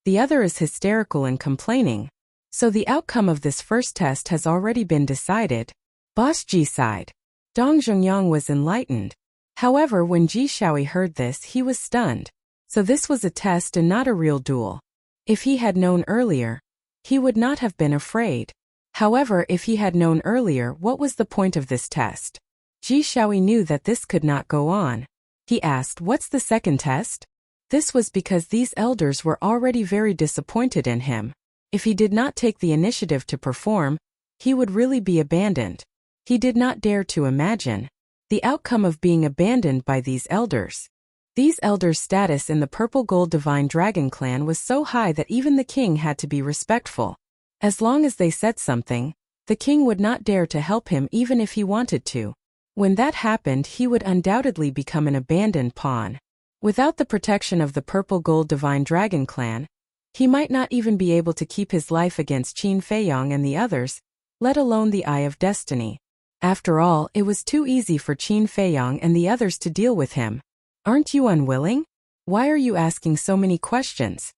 The other is hysterical and complaining. So the outcome of this first test has already been decided. Boss Ji sighed. Dong Zhengyang was enlightened. However, when Ji Shaoyi heard this, he was stunned. So this was a test and not a real duel. If he had known earlier, he would not have been afraid. However, if he had known earlier, what was the point of this test? Ji Shaoyi knew that this could not go on. He asked, "What's the second test?" This was because these elders were already very disappointed in him. If he did not take the initiative to perform, he would really be abandoned. He did not dare to imagine the outcome of being abandoned by these elders. These elders' status in the Purple Gold Divine Dragon clan was so high that even the king had to be respectful. As long as they said something, the king would not dare to help him even if he wanted to. When that happened, he would undoubtedly become an abandoned pawn. Without the protection of the Purple Gold Divine Dragon clan, he might not even be able to keep his life against Qin Feiyang and the others, let alone the Eye of Destiny. After all, it was too easy for Qin Feiyang and the others to deal with him. Aren't you unwilling? Why are you asking so many questions?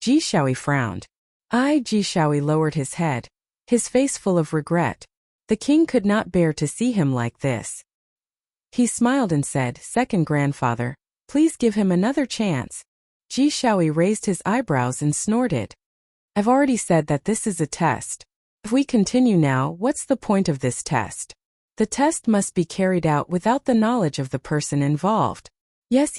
Ji Shaoyi frowned. Ji Shaoyi lowered his head, his face full of regret. The king could not bear to see him like this. He smiled and said, "Second grandfather, please give him another chance." Ji Shaoyi raised his eyebrows and snorted. "I've already said that this is a test. If we continue now, what's the point of this test? The test must be carried out without the knowledge of the person involved." Yes.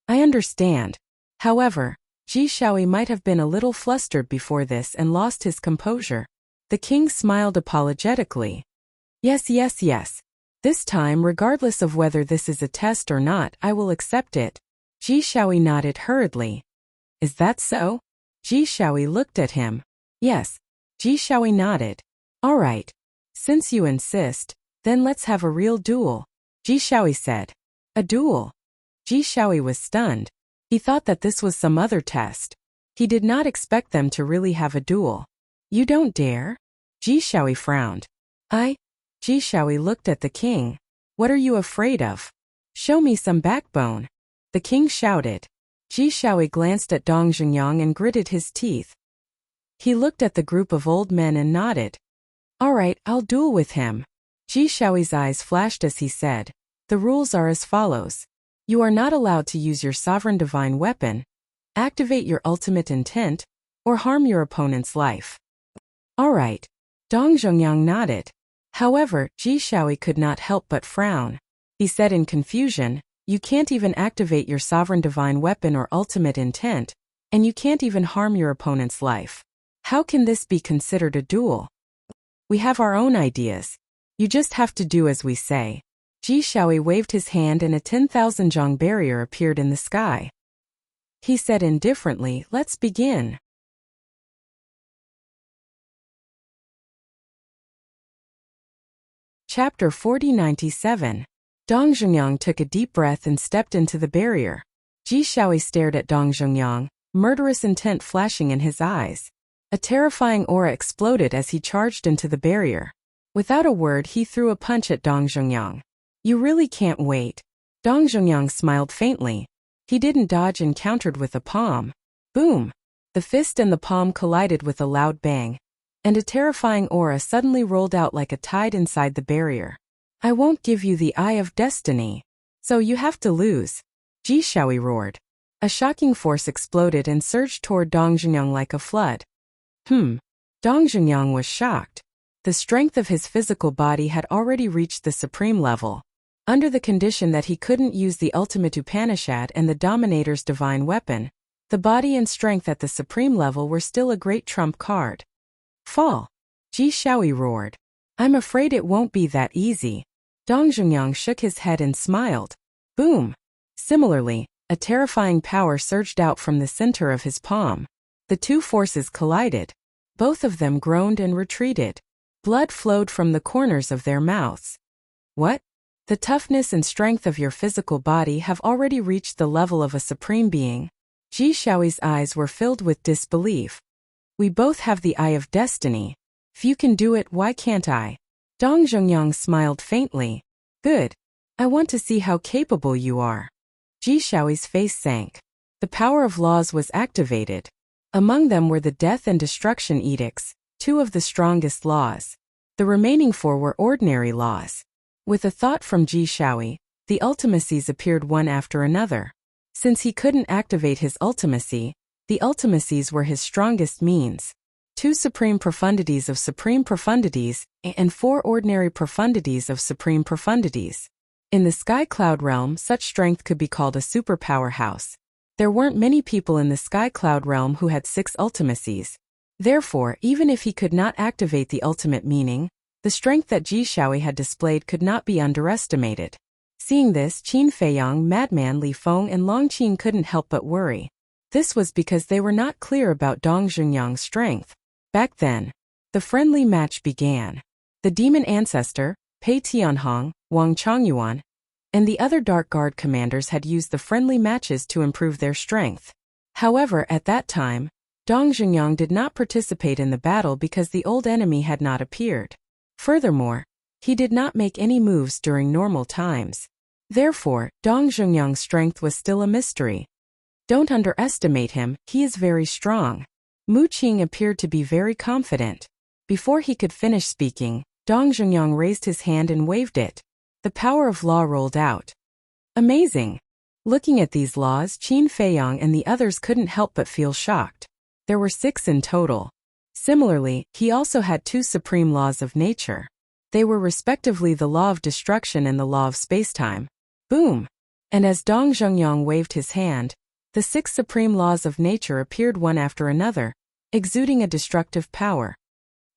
I understand. However, Ji Shaoyi might have been a little flustered before this and lost his composure. The king smiled apologetically. Yes. This time, regardless of whether this is a test or not, I will accept it. Ji Shaoyi nodded hurriedly. Is that so? Ji Shaoyi looked at him. Yes. Ji Shaoyi nodded. All right. Since you insist, then let's have a real duel. Ji Shaoyi said. A duel? Ji Shaoyi was stunned. He thought that this was some other test. He did not expect them to really have a duel. You don't dare? Ji Shaoyi frowned. Ji Shaoyi looked at the king. What are you afraid of? Show me some backbone. The king shouted. Ji Shaoyi glanced at Dong Zhengyang and gritted his teeth. He looked at the group of old men and nodded. All right, I'll duel with him. Ji Shaoyi's eyes flashed as he said, the rules are as follows. You are not allowed to use your sovereign divine weapon. activate your ultimate intent, or harm your opponent's life. Alright. Dong Zhongyang nodded. However, Ji Shaoi could not help but frown. He said in confusion, "You can't even activate your sovereign divine weapon or ultimate intent, and you can't even harm your opponent's life. How can this be considered a duel? We have our own ideas. You just have to do as we say." Ji Shaoi waved his hand and a 10,000 zhang barrier appeared in the sky. He said indifferently, "Let's begin." Chapter 4097. Dong Zhongyang took a deep breath and stepped into the barrier. Ji Shaoi stared at Dong Zhongyang, murderous intent flashing in his eyes. A terrifying aura exploded as he charged into the barrier. Without a word, he threw a punch at Dong Zhongyang. "You really can't wait." Dong Zhongyang smiled faintly. He didn't dodge and countered with a palm. Boom! The fist and the palm collided with a loud bang, and a terrifying aura suddenly rolled out like a tide inside the barrier. "I won't give you the Eye of Destiny, so you have to lose," Ji Shaoi roared. A shocking force exploded and surged toward Dong Zhongyang like a flood. Dong Zhongyang was shocked. The strength of his physical body had already reached the supreme level. Under the condition that he couldn't use the ultimate Upanishad and the Dominator's divine weapon, the body and strength at the supreme level were still a great trump card. "Fall!" Ji Shaoi roared. "I'm afraid it won't be that easy." Dong Zhongyang shook his head and smiled. Boom! Similarly, a terrifying power surged out from the center of his palm. The two forces collided. Both of them groaned and retreated. Blood flowed from the corners of their mouths. "What? The toughness and strength of your physical body have already reached the level of a supreme being." Ji Shaoi's eyes were filled with disbelief. "We both have the Eye of Destiny. If you can do it, why can't I?" Dong Zhongyang smiled faintly. "Good. I want to see how capable you are." Ji Shaoi's face sank. The power of laws was activated. Among them were the Death and Destruction Edicts, two of the strongest laws. The remaining four were ordinary laws. With a thought from Ji Shaoi, the ultimacies appeared one after another. Since he couldn't activate his ultimacy, the ultimacies were his strongest means. 2 supreme profundities of supreme profundities, and 4 ordinary profundities of supreme profundities. In the Sky Cloud realm, such strength could be called a superpower house. There weren't many people in the Sky Cloud realm who had 6 ultimacies. Therefore, even if he could not activate the ultimate meaning, the strength that Ji Shaoi had displayed could not be underestimated. Seeing this, Qin Feiyang, Madman Li Feng and Long Qin couldn't help but worry. This was because they were not clear about Dong Zhongyang's strength. Back then, the friendly match began. The demon ancestor, Pei Tianhong, Wang Chongyuan, and the other Dark Guard commanders had used the friendly matches to improve their strength. However, at that time, Dong Zhongyang did not participate in the battle because the old enemy had not appeared. Furthermore, he did not make any moves during normal times. Therefore, Dong Zhongyang's strength was still a mystery. Don't underestimate him, he is very strong. Mu Qing appeared to be very confident. Before he could finish speaking, Dong Zhongyang raised his hand and waved it. The power of law rolled out. Amazing! Looking at these laws, Qin Feiyang and the others couldn't help but feel shocked. There were 6 in total. Similarly, he also had 2 supreme laws of nature. They were respectively the law of destruction and the law of spacetime. Boom! And as Dong Zhongyang waved his hand, the 6 supreme laws of nature appeared one after another, exuding a destructive power.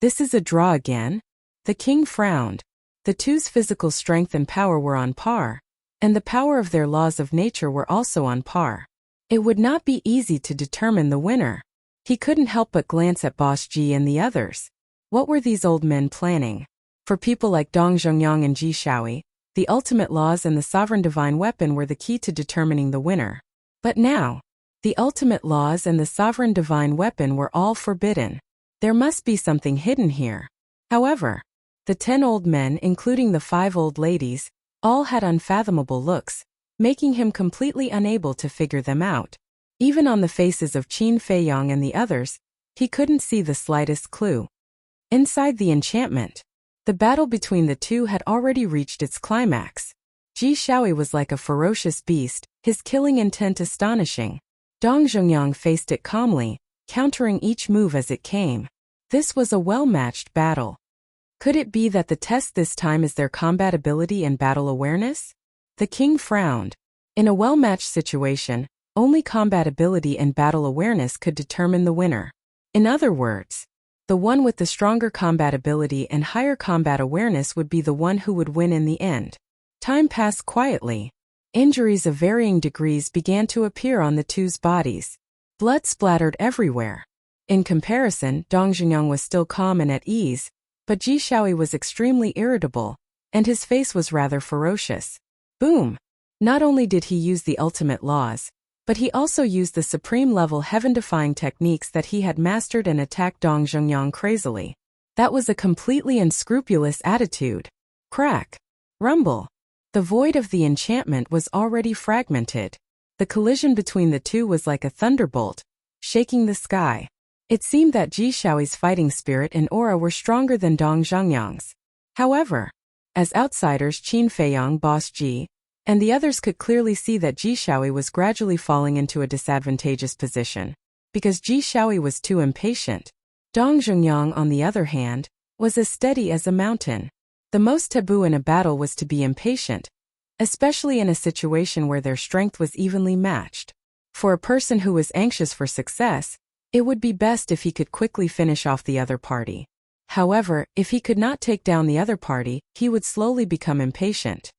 This is a draw again? The king frowned. The two's physical strength and power were on par, and the power of their laws of nature were also on par. It would not be easy to determine the winner. He couldn't help but glance at Boss Ji and the others. What were these old men planning? For people like Dong Zhongyang and Ji Shaoi, the ultimate laws and the sovereign divine weapon were the key to determining the winner. But now, the ultimate laws and the sovereign divine weapon were all forbidden. There must be something hidden here. However, the 10 old men, including the 5 old ladies, all had unfathomable looks, making him completely unable to figure them out. Even on the faces of Qin Feiyang and the others, he couldn't see the slightest clue. Inside the enchantment, the battle between the two had already reached its climax. Ji Shaoi was like a ferocious beast, his killing intent astonishing. Dong Zhongyang faced it calmly, countering each move as it came. This was a well-matched battle. Could it be that the test this time is their combat ability and battle awareness? The king frowned. In a well-matched situation, only combat ability and battle awareness could determine the winner. In other words, the one with the stronger combat ability and higher combat awareness would be the one who would win in the end. Time passed quietly. Injuries of varying degrees began to appear on the two's bodies. Blood splattered everywhere. In comparison, Dong Zhongyang was still calm and at ease, but Ji Shaoyi was extremely irritable, and his face was rather ferocious. Boom! Not only did he use the ultimate laws, but he also used the supreme-level heaven-defying techniques that he had mastered and attacked Dong Zhongyang crazily. That was a completely unscrupulous attitude. Crack! Rumble! The void of the enchantment was already fragmented. The collision between the two was like a thunderbolt, shaking the sky. It seemed that Ji Shaoyi's fighting spirit and aura were stronger than Dong Zhongyang's. However, as outsiders Qin Feiyang, Boss Ji, and the others could clearly see that Ji Shaoyi was gradually falling into a disadvantageous position, because Ji Shaoyi was too impatient. Dong Zhongyang, on the other hand, was as steady as a mountain. The most taboo in a battle was to be impatient, especially in a situation where their strength was evenly matched. For a person who was anxious for success, it would be best if he could quickly finish off the other party. However, if he could not take down the other party, he would slowly become impatient.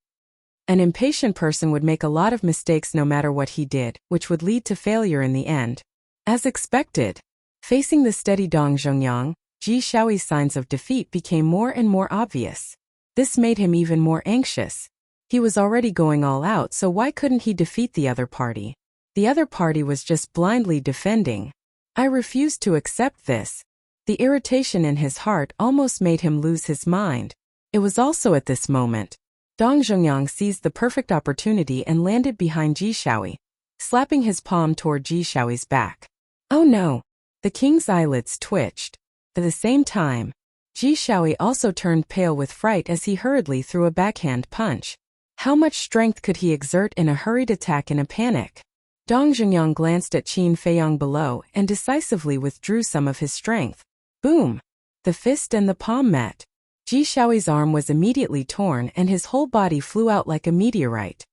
An impatient person would make a lot of mistakes no matter what he did, which would lead to failure in the end. As expected, facing the steady Dong Zhongyang, Ji Shaoyi's signs of defeat became more and more obvious. This made him even more anxious. He was already going all out, so why couldn't he defeat the other party? The other party was just blindly defending. I refused to accept this. The irritation in his heart almost made him lose his mind. It was also at this moment Dong Zhongyang seized the perfect opportunity and landed behind Ji Shaoyi, slapping his palm toward Ji Shaoyi's back. Oh no! The king's eyelids twitched. At the same time, Ji Shaoyi also turned pale with fright as he hurriedly threw a backhand punch. How much strength could he exert in a hurried attack in a panic? Dong Zhongyang glanced at Qin Feiyang below and decisively withdrew some of his strength. Boom! The fist and the palm met. Ji Shaoyi's arm was immediately torn and his whole body flew out like a meteorite.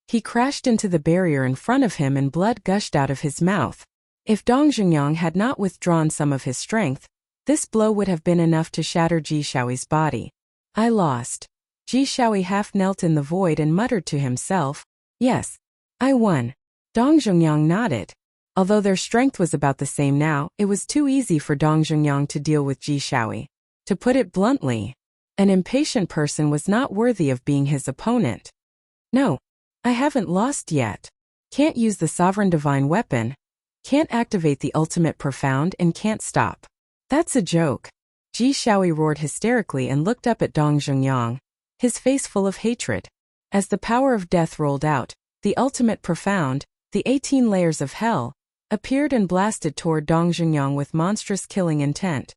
He crashed into the barrier in front of him and blood gushed out of his mouth. If Dong Zhongyang had not withdrawn some of his strength, this blow would have been enough to shatter Ji Shaoyi's body. I lost. Ji Shaoyi half knelt in the void and muttered to himself, "Yes, I won." Dong Zhongyang nodded. Although their strength was about the same now, it was too easy for Dong Zhongyang to deal with Ji Shaoyi. To put it bluntly, an impatient person was not worthy of being his opponent. No, I haven't lost yet. Can't use the sovereign divine weapon. Can't activate the ultimate profound and can't stop. That's a joke. Ji Shaoyi roared hysterically and looked up at Dong Zhongyang, his face full of hatred. As the power of death rolled out, the ultimate profound, the 18 layers of hell, appeared and blasted toward Dong Zhongyang with monstrous killing intent.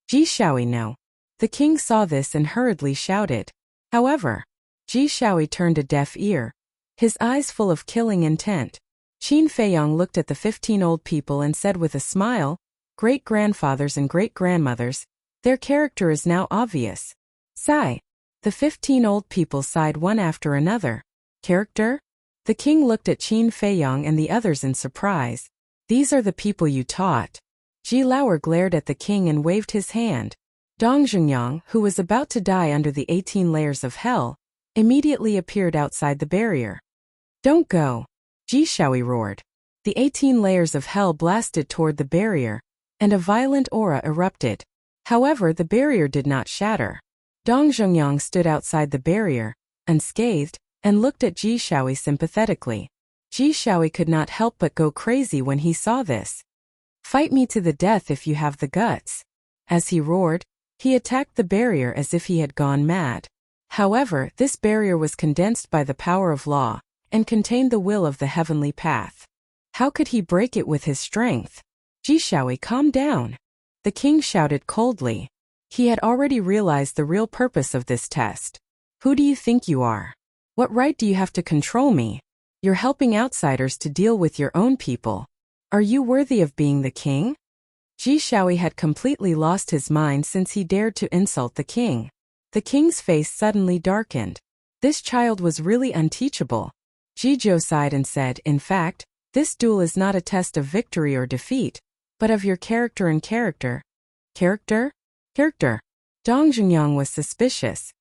Ji Shaoyi, no. The king saw this and hurriedly shouted. However, Ji Shaoyi turned a deaf ear, his eyes full of killing intent. Qin Feiyang looked at the 15 old people and said with a smile, "Great-grandfathers and great-grandmothers, their character is now obvious." Sigh. The 15 old people sighed one after another. Character? The king looked at Qin Feiyang and the others in surprise. These are the people you taught. Ji Lauer glared at the king and waved his hand. Dong Zhongyang, who was about to die under the 18 layers of hell, immediately appeared outside the barrier. Don't go! Ji Shaoyi roared. The 18 layers of hell blasted toward the barrier, and a violent aura erupted. However, the barrier did not shatter. Dong Zhongyang stood outside the barrier, unscathed, and looked at Ji Shaoyi sympathetically. Ji Shaoyi could not help but go crazy when he saw this. Fight me to the death if you have the guts. As he roared, he attacked the barrier as if he had gone mad. However, this barrier was condensed by the power of law, and contained the will of the heavenly path. How could he break it with his strength? Ji Shaoyi, calm down. The king shouted coldly. He had already realized the real purpose of this test. Who do you think you are? What right do you have to control me? You're helping outsiders to deal with your own people. Are you worthy of being the king? Ji Shaoi had completely lost his mind since he dared to insult the king. The king's face suddenly darkened. This child was really unteachable. Ji Zhou sighed and said, in fact, this duel is not a test of victory or defeat, but of your character and character. Character? Character. Dong Zhengyang was suspicious.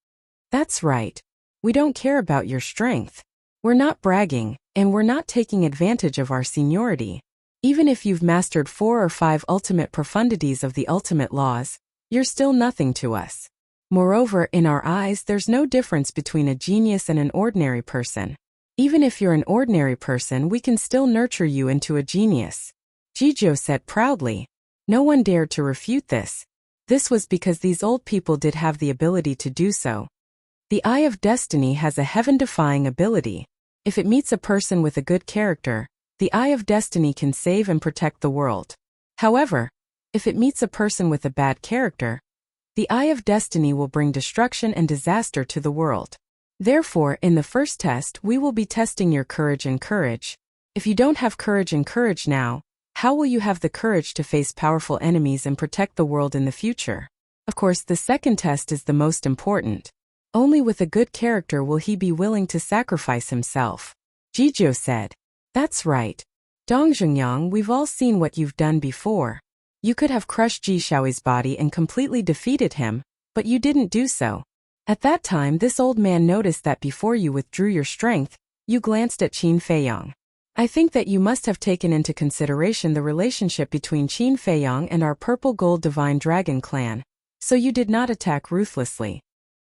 That's right. We don't care about your strength. We're not bragging, and we're not taking advantage of our seniority. Even if you've mastered 4 or 5 ultimate profundities of the ultimate laws, you're still nothing to us. Moreover, in our eyes, there's no difference between a genius and an ordinary person. Even if you're an ordinary person, we can still nurture you into a genius. Ji Zhou said proudly. No one dared to refute this. This was because these old people did have the ability to do so. The Eye of Destiny has a heaven-defying ability. If it meets a person with a good character, the Eye of Destiny can save and protect the world. However, if it meets a person with a bad character, the Eye of Destiny will bring destruction and disaster to the world. Therefore, in the first test, we will be testing your courage and courage. If you don't have courage and courage now, how will you have the courage to face powerful enemies and protect the world in the future? Of course, the second test is the most important. Only with a good character will he be willing to sacrifice himself. Ji Zhou said. That's right. Dong Zhengyang, we've all seen what you've done before. You could have crushed Ji Shaoi's body and completely defeated him, but you didn't do so. At that time, this old man noticed that before you withdrew your strength, you glanced at Qin Feiyang. I think that you must have taken into consideration the relationship between Qin Feiyang and our Purple Gold Divine Dragon clan, so you did not attack ruthlessly.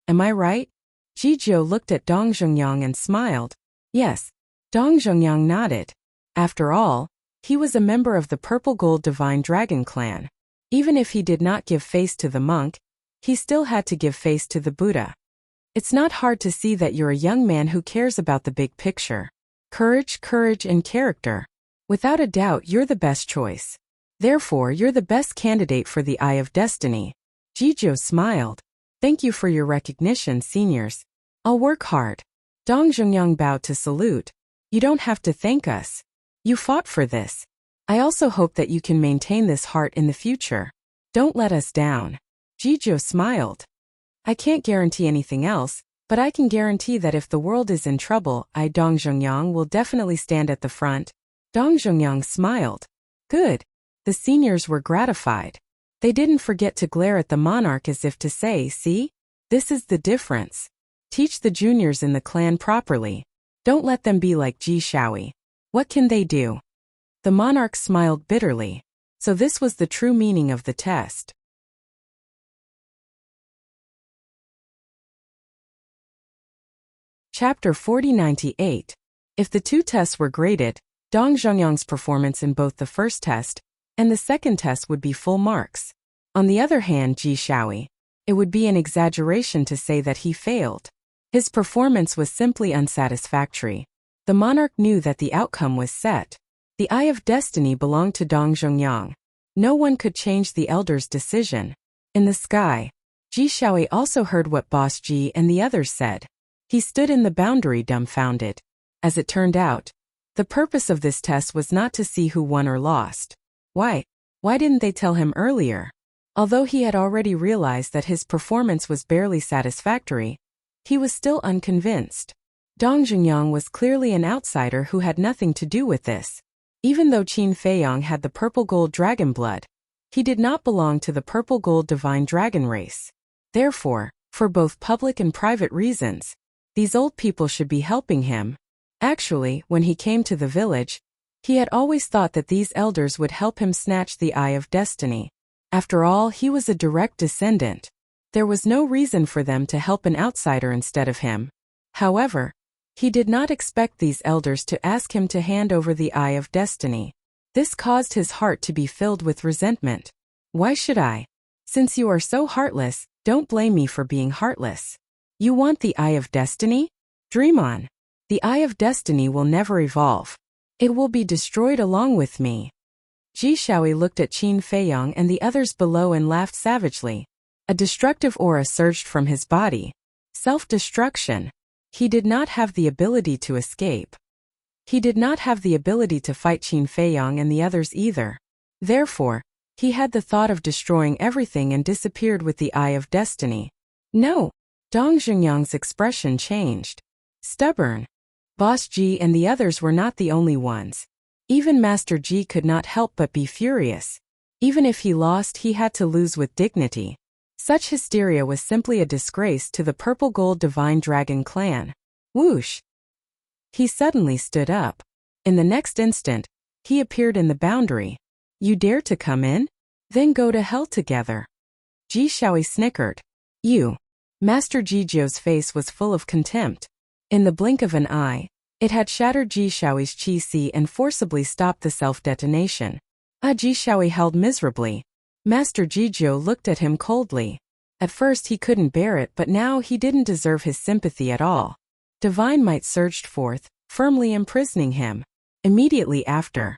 Am I right? Ji Zhou looked at Dong Zhengyang and smiled. Yes. Dong Zhengyang nodded. After all, he was a member of the Purple Gold Divine Dragon clan. Even if he did not give face to the monk, he still had to give face to the Buddha. It's not hard to see that you're a young man who cares about the big picture. Courage, courage, and character. Without a doubt, you're the best choice. Therefore, you're the best candidate for the Eye of Destiny. Ji Zhou smiled. Thank you for your recognition, seniors. I'll work hard. Dong Zhengyang bowed to salute. You don't have to thank us. You fought for this. I also hope that you can maintain this heart in the future. Don't let us down. Ji Zhou smiled. I can't guarantee anything else, but I can guarantee that if the world is in trouble, I, Dong Zhengyang, will definitely stand at the front. Dong Zhengyang smiled. Good. The seniors were gratified. They didn't forget to glare at the monarch as if to say, see? This is the difference. Teach the juniors in the clan properly. Don't let them be like Ji Shaoi. What can they do? The monarch smiled bitterly. So this was the true meaning of the test. Chapter 4098. If the 2 tests were graded, Dong Zhengyang's performance in both the first test and the second test would be full marks. On the other hand, Ji Shaoi, it would be an exaggeration to say that he failed. His performance was simply unsatisfactory. The monarch knew that the outcome was set. The Eye of Destiny belonged to Dong Zhengyang. No one could change the elder's decision. In the sky, Ji Shaoi also heard what Boss Ji and the others said. He stood in the boundary dumbfounded. As it turned out, the purpose of this test was not to see who won or lost. Why didn't they tell him earlier? Although he had already realized that his performance was barely satisfactory, he was still unconvinced. Dong Zhengyang was clearly an outsider who had nothing to do with this. Even though Qin Feiyang had the purple gold dragon blood, he did not belong to the purple gold divine dragon race. Therefore, for both public and private reasons, these old people should be helping him. Actually, when he came to the village, he had always thought that these elders would help him snatch the Eye of Destiny. After all, he was a direct descendant. There was no reason for them to help an outsider instead of him. However, he did not expect these elders to ask him to hand over the Eye of Destiny. This caused his heart to be filled with resentment. Why should I? Since you are so heartless, don't blame me for being heartless. You want the Eye of Destiny? Dream on. The Eye of Destiny will never evolve. It will be destroyed along with me. Ji Shaoi looked at Qin Feiyang and the others below and laughed savagely. A destructive aura surged from his body. Self-destruction. He did not have the ability to escape. He did not have the ability to fight Qin Feiyang and the others either. Therefore, he had the thought of destroying everything and disappeared with the Eye of Destiny. No! Dong Zhengyang's expression changed. Stubborn. Boss Ji and the others were not the only ones. Even Master Ji could not help but be furious. Even if he lost, he had to lose with dignity. Such hysteria was simply a disgrace to the Purple Gold Divine Dragon clan. Whoosh! He suddenly stood up. In the next instant, he appeared in the boundary. You dare to come in? Then go to hell together. Ji Shaoi snickered. You. Master Jizhou's face was full of contempt. In the blink of an eye, it had shattered Ji Shaoi's Qi and forcibly stopped the self-detonation. Ji Shaoi howled miserably. Master Jizhou looked at him coldly. At first he couldn't bear it, but now he didn't deserve his sympathy at all. Divine might surged forth, firmly imprisoning him. Immediately after,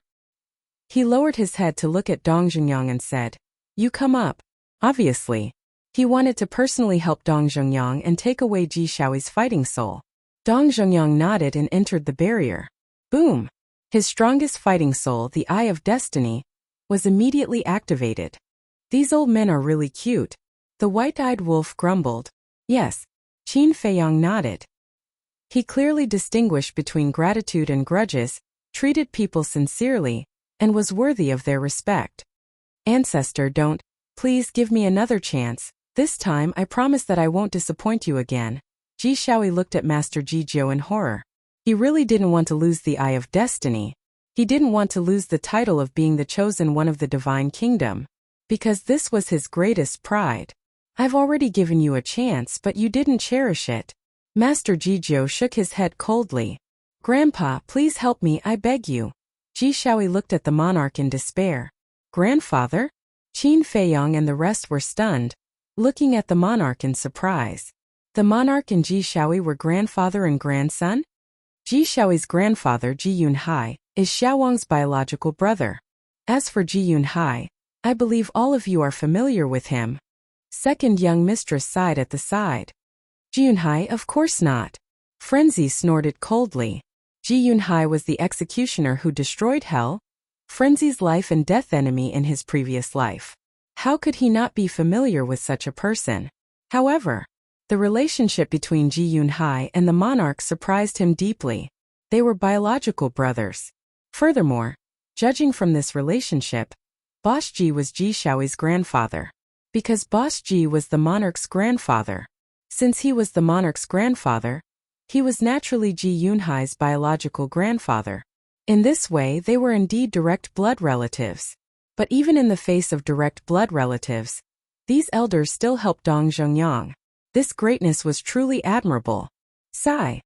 he lowered his head to look at Dong Zhengyang and said, You come up. Obviously, he wanted to personally help Dong Zhengyang and take away Ji Shaoi's fighting soul. Dong Zhengyang nodded and entered the barrier. Boom! His strongest fighting soul, the Eye of Destiny, was immediately activated. These old men are really cute. The white-eyed wolf grumbled. Yes. Qin Feiyang nodded. He clearly distinguished between gratitude and grudges, treated people sincerely, and was worthy of their respect. Ancestor, please give me another chance. This time I promise that I won't disappoint you again. Ji Shaoi looked at Master Jizhou in horror. He really didn't want to lose the Eye of Destiny. He didn't want to lose the title of being the chosen one of the Divine Kingdom, because this was his greatest pride. I've already given you a chance, but you didn't cherish it. Master Jizhou shook his head coldly. Grandpa, please help me, I beg you. Ji Shaoi looked at the monarch in despair. Grandfather? Qin Feiyang and the rest were stunned, looking at the monarch in surprise. The monarch and Ji Shaoi were grandfather and grandson? Ji Shaoi's grandfather, Ji Yunhai, is Xiaowang's biological brother. As for Ji Yunhai, I believe all of you are familiar with him. Second young mistress sighed at the side. Ji Yunhai, of course not. Frenzy snorted coldly. Ji Yunhai was the executioner who destroyed Hell, Frenzy's life and death enemy in his previous life. How could he not be familiar with such a person? However, the relationship between Ji Yunhai and the monarch surprised him deeply. They were biological brothers. Furthermore, judging from this relationship, Boss Ji was Ji Shaoi's grandfather. Because Boss Ji was the monarch's grandfather. Since he was the monarch's grandfather, he was naturally Ji Yunhai's biological grandfather. In this way, they were indeed direct blood relatives. But even in the face of direct blood relatives, these elders still helped Dong Zhengyang. This greatness was truly admirable. Sigh.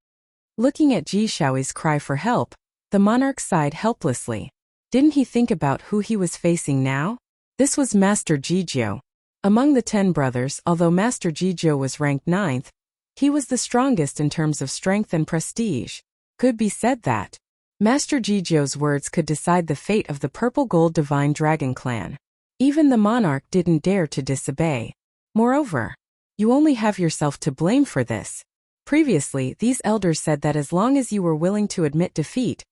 Looking at Ji Shaoi's cry for help, the monarch sighed helplessly. Didn't he think about who he was facing now? This was Master Jizhou. Among the 10 brothers, although Master Jizhou was ranked 9th, he was the strongest in terms of strength and prestige. Could be said that Master Jizhou's words could decide the fate of the Purple Gold Divine Dragon clan. Even the monarch didn't dare to disobey. Moreover, you only have yourself to blame for this. Previously, these elders said that as long as you were willing to admit defeat,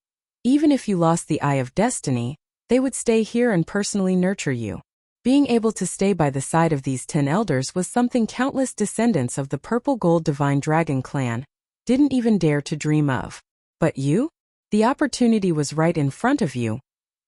even if you lost the Eye of Destiny, they would stay here and personally nurture you. Being able to stay by the side of these 10 elders was something countless descendants of the Purple Gold Divine Dragon clan didn't even dare to dream of. But you? The opportunity was right in front of you,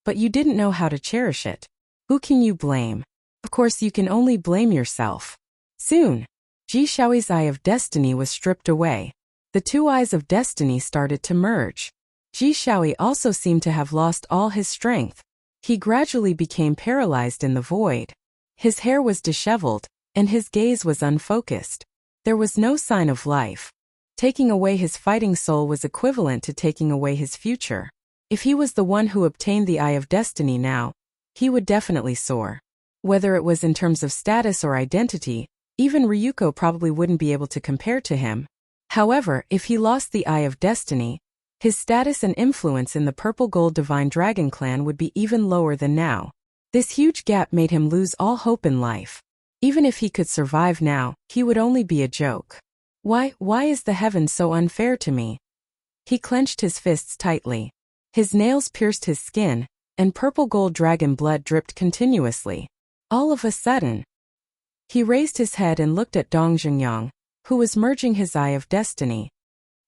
but you didn't know how to cherish it. Who can you blame? Of course, you can only blame yourself. Soon, Ji Shaoi's Eye of Destiny was stripped away. The 2 eyes of destiny started to merge. Ji Shaoi also seemed to have lost all his strength. He gradually became paralyzed in the void. His hair was disheveled, and his gaze was unfocused. There was no sign of life. Taking away his fighting soul was equivalent to taking away his future. If he was the one who obtained the Eye of Destiny now, he would definitely soar. Whether it was in terms of status or identity, even Ryuko probably wouldn't be able to compare to him. However, if he lost the Eye of Destiny, his status and influence in the Purple Gold Divine Dragon clan would be even lower than now. This huge gap made him lose all hope in life. Even if he could survive now, he would only be a joke. Why is the heaven so unfair to me? He clenched his fists tightly. His nails pierced his skin, and purple gold dragon blood dripped continuously. All of a sudden, he raised his head and looked at Dong Jungyang, who was merging his eye of destiny.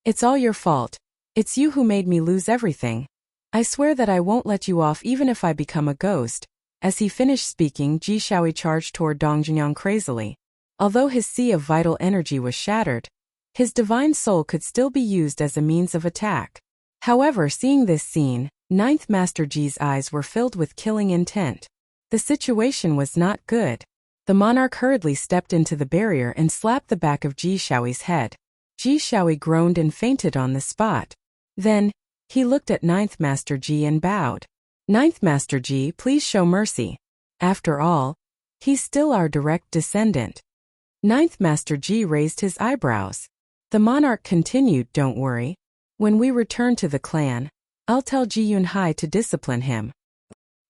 It's all your fault. It's you who made me lose everything. I swear that I won't let you off even if I become a ghost. As he finished speaking, Ji Shaoi charged toward Dong Jungyang crazily. Although his sea of vital energy was shattered, his divine soul could still be used as a means of attack. However, seeing this scene, Ninth Master Ji's eyes were filled with killing intent. The situation was not good. The monarch hurriedly stepped into the barrier and slapped the back of Ji Shaoi's head. Ji Shaoi groaned and fainted on the spot. Then, he looked at Ninth Master Ji and bowed. Ninth Master Ji, please show mercy. After all, he's still our direct descendant. Ninth Master Ji raised his eyebrows. The monarch continued, don't worry. When we return to the clan, I'll tell Ji Yunhai to discipline him.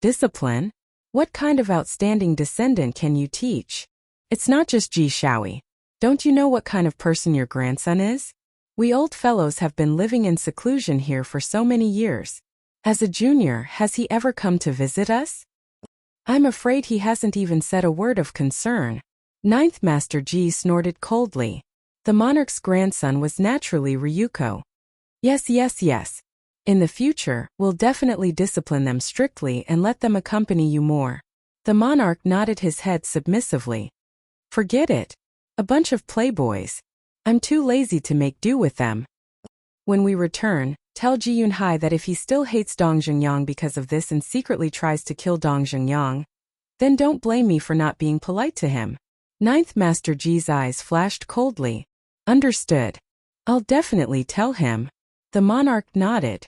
Discipline? What kind of outstanding descendant can you teach? It's not just Ji Shaoi. Don't you know what kind of person your grandson is? We old fellows have been living in seclusion here for so many years. As a junior, has he ever come to visit us? I'm afraid he hasn't even said a word of concern. Ninth Master Ji snorted coldly. The monarch's grandson was naturally Ryuko. Yes. In the future, we'll definitely discipline them strictly and let them accompany you more. The monarch nodded his head submissively. Forget it. A bunch of playboys. I'm too lazy to make do with them. When we return, tell Ji Yunhai that if he still hates Dong Jungyang because of this and secretly tries to kill Dong Jungyang, then don't blame me for not being polite to him. Ninth Master Ji's eyes flashed coldly. Understood. I'll definitely tell him. The monarch nodded.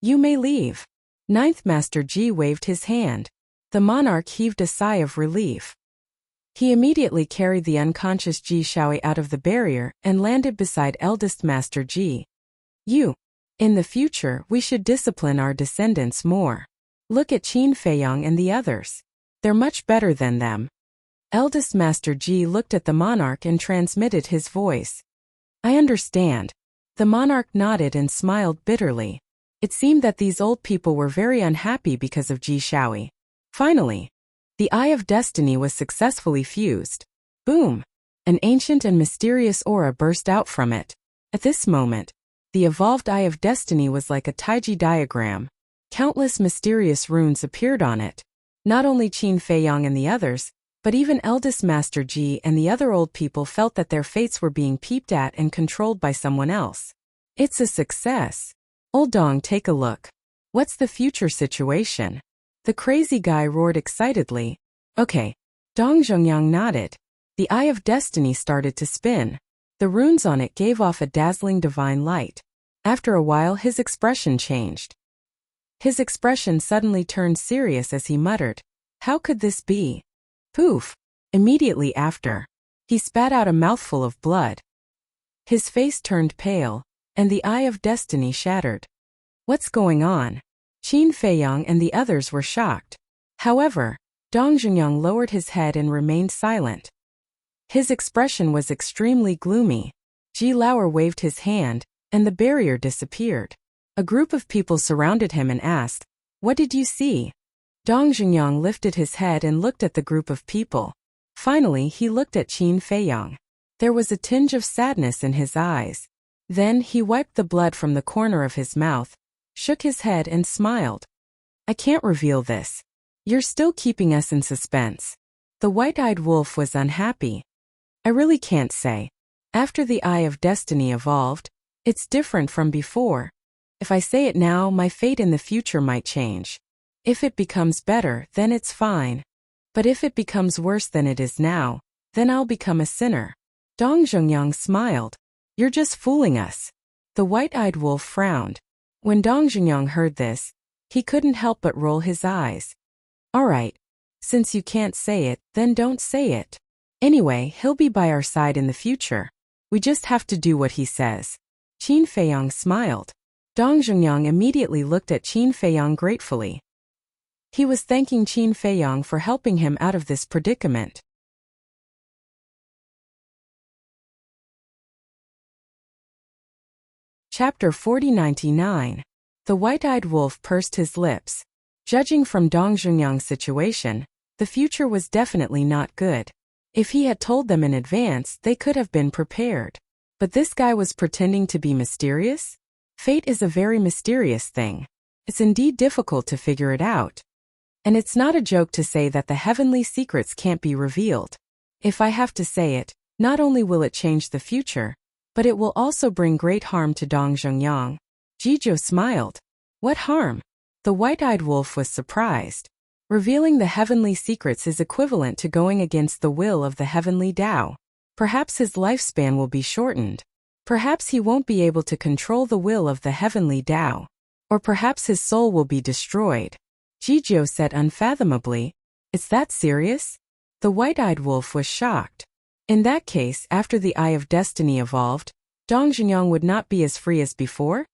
You may leave. Ninth Master Ji waved his hand. The monarch heaved a sigh of relief. He immediately carried the unconscious Ji Shaoi out of the barrier and landed beside eldest Master Ji. In the future, we should discipline our descendants more. Look at Qin Feiyang and the others. They're much better than them. Eldest Master Ji looked at the monarch and transmitted his voice. I understand. The monarch nodded and smiled bitterly. It seemed that these old people were very unhappy because of Ji Shaoi. Finally, the Eye of Destiny was successfully fused. Boom! An ancient and mysterious aura burst out from it. At this moment, the evolved Eye of Destiny was like a Taiji diagram. Countless mysterious runes appeared on it. Not only Qin Feiyang and the others, but even eldest Master Ji and the other old people felt that their fates were being peeped at and controlled by someone else. It's a success. Old Dong, take a look. What's the future situation? The crazy guy roared excitedly. Okay. Dong Jungyang nodded. The Eye of Destiny started to spin. The runes on it gave off a dazzling divine light. After a while, his expression changed. His expression suddenly turned serious as he muttered, how could this be? Poof! Immediately after, he spat out a mouthful of blood. His face turned pale, and the Eye of Destiny shattered. What's going on? Qin Feiyang and the others were shocked. However, Dong Jungyang lowered his head and remained silent. His expression was extremely gloomy. Ji Lauer waved his hand, and the barrier disappeared. A group of people surrounded him and asked, what did you see? Dong Jungyang lifted his head and looked at the group of people. Finally, he looked at Qin Feiyang. There was a tinge of sadness in his eyes. Then he wiped the blood from the corner of his mouth, shook his head and smiled. I can't reveal this. You're still keeping us in suspense. The white-eyed wolf was unhappy. I really can't say. After the Eye of Destiny evolved, it's different from before. If I say it now, my fate in the future might change. If it becomes better, then it's fine. But if it becomes worse than it is now, then I'll become a sinner. Dong Jungyang smiled. You're just fooling us. The white-eyed wolf frowned. When Dong Jungyang heard this, he couldn't help but roll his eyes. All right. Since you can't say it, then don't say it. Anyway, he'll be by our side in the future. We just have to do what he says. Qin Feiyang smiled. Dong Jungyang immediately looked at Qin Feiyang gratefully. He was thanking Qin Feiyang for helping him out of this predicament. Chapter 4099. The white-eyed wolf pursed his lips. Judging from Dong Zhengyang's situation, the future was definitely not good. If he had told them in advance, they could have been prepared. But this guy was pretending to be mysterious? Fate is a very mysterious thing. It's indeed difficult to figure it out. And it's not a joke to say that the heavenly secrets can't be revealed. If I have to say it, not only will it change the future, but it will also bring great harm to Dong Zhengyang. Jizhou smiled. What harm? The white-eyed wolf was surprised. Revealing the heavenly secrets is equivalent to going against the will of the heavenly Tao. Perhaps his lifespan will be shortened. Perhaps he won't be able to control the will of the heavenly Tao. Or perhaps his soul will be destroyed. Jizhou said unfathomably, "Is that serious?" The white-eyed wolf was shocked. In that case, after the Eye of Destiny evolved, Dong Zhengyang would not be as free as before?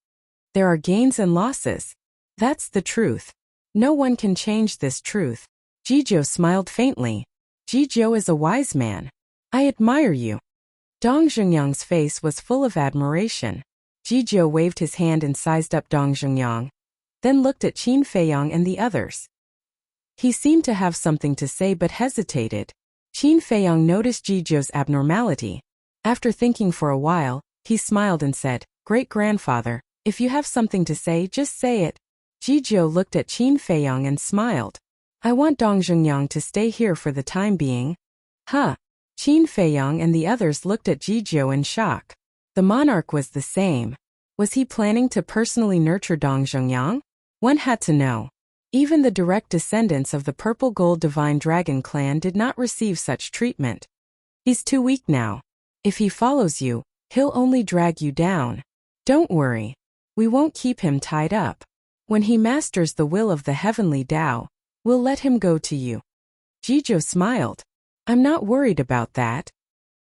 There are gains and losses. That's the truth. No one can change this truth. Jizhou smiled faintly. Jizhou is a wise man. I admire you. Dong Zhengyang's face was full of admiration. Jizhou waved his hand and sized up Dong Zhengyang, then looked at Qin Feiyang and the others. He seemed to have something to say but hesitated. Qin Feiyang noticed Jizhou's abnormality. After thinking for a while, he smiled and said, "Great-grandfather, if you have something to say, just say it." Jizhou looked at Qin Feiyang and smiled. "I want Dong Zhengyang to stay here for the time being." Huh. Qin Feiyang and the others looked at Jizhou in shock. The monarch was the same. Was he planning to personally nurture Dong Zhengyang? One had to know. Even the direct descendants of the Purple Gold Divine Dragon clan did not receive such treatment. He's too weak now. If he follows you, he'll only drag you down. Don't worry. We won't keep him tied up. When he masters the will of the heavenly Tao, we'll let him go to you. Jizhou smiled. I'm not worried about that.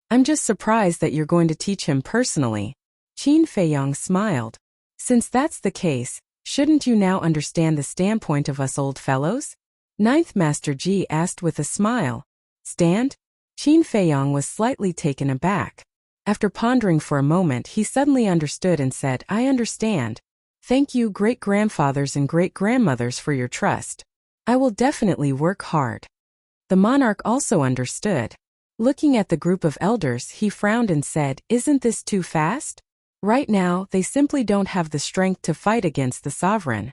I'm just surprised that you're going to teach him personally. Qin Feiyang smiled. Since that's the case, shouldn't you now understand the standpoint of us old fellows? Ninth Master Ji asked with a smile. Stand? Qin Feiyang was slightly taken aback. After pondering for a moment, he suddenly understood and said, I understand. Thank you, great-grandfathers and great-grandmothers, for your trust. I will definitely work hard. The monarch also understood. Looking at the group of elders, he frowned and said, Isn't this too fast? Right now, they simply don't have the strength to fight against the sovereign.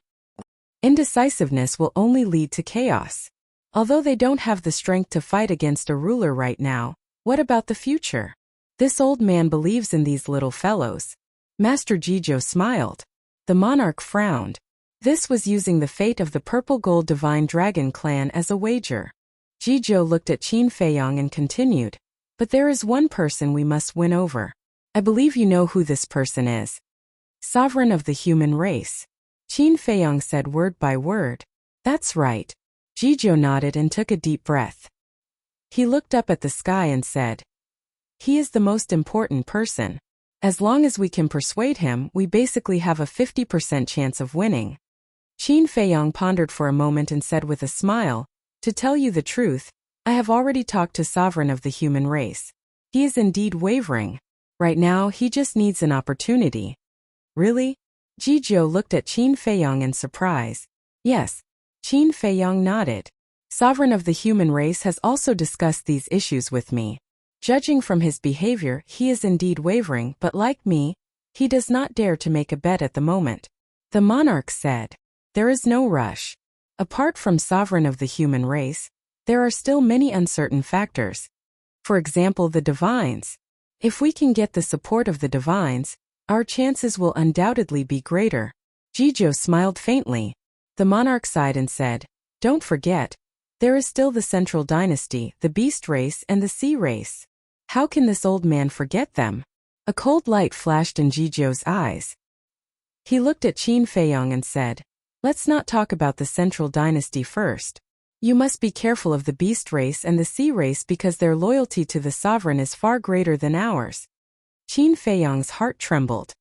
Indecisiveness will only lead to chaos. Although they don't have the strength to fight against a ruler right now, what about the future? This old man believes in these little fellows. Master Jizhou smiled. The monarch frowned. This was using the fate of the Purple Gold Divine Dragon clan as a wager. Jizhou looked at Qin Feiyang and continued, But there is one person we must win over. I believe you know who this person is. Sovereign of the human race. Qin Feiyang said word by word. That's right. Jizhou nodded and took a deep breath. He looked up at the sky and said, He is the most important person. As long as we can persuade him, we basically have a 50% chance of winning. Qin Feiyang pondered for a moment and said with a smile, To tell you the truth, I have already talked to Sovereign of the human race. He is indeed wavering. Right now, he just needs an opportunity. Really? Jizhou looked at Qin Feiyang in surprise. Yes. Qin Feiyang nodded. Sovereign of the human race has also discussed these issues with me. Judging from his behavior, he is indeed wavering, but like me, he does not dare to make a bet at the moment. The monarch said, There is no rush. Apart from Sovereign of the human race, there are still many uncertain factors. For example, the divines. If we can get the support of the divines, our chances will undoubtedly be greater. Jizhou smiled faintly. The monarch sighed and said, Don't forget, there is still the Central Dynasty, the Beast Race and the Sea Race. How can this old man forget them? A cold light flashed in Jizhou's eyes. He looked at Qin Feiyang and said, Let's not talk about the Central Dynasty first. You must be careful of the Beast Race and the Sea Race because their loyalty to the sovereign is far greater than ours. Qin Feiyang's heart trembled.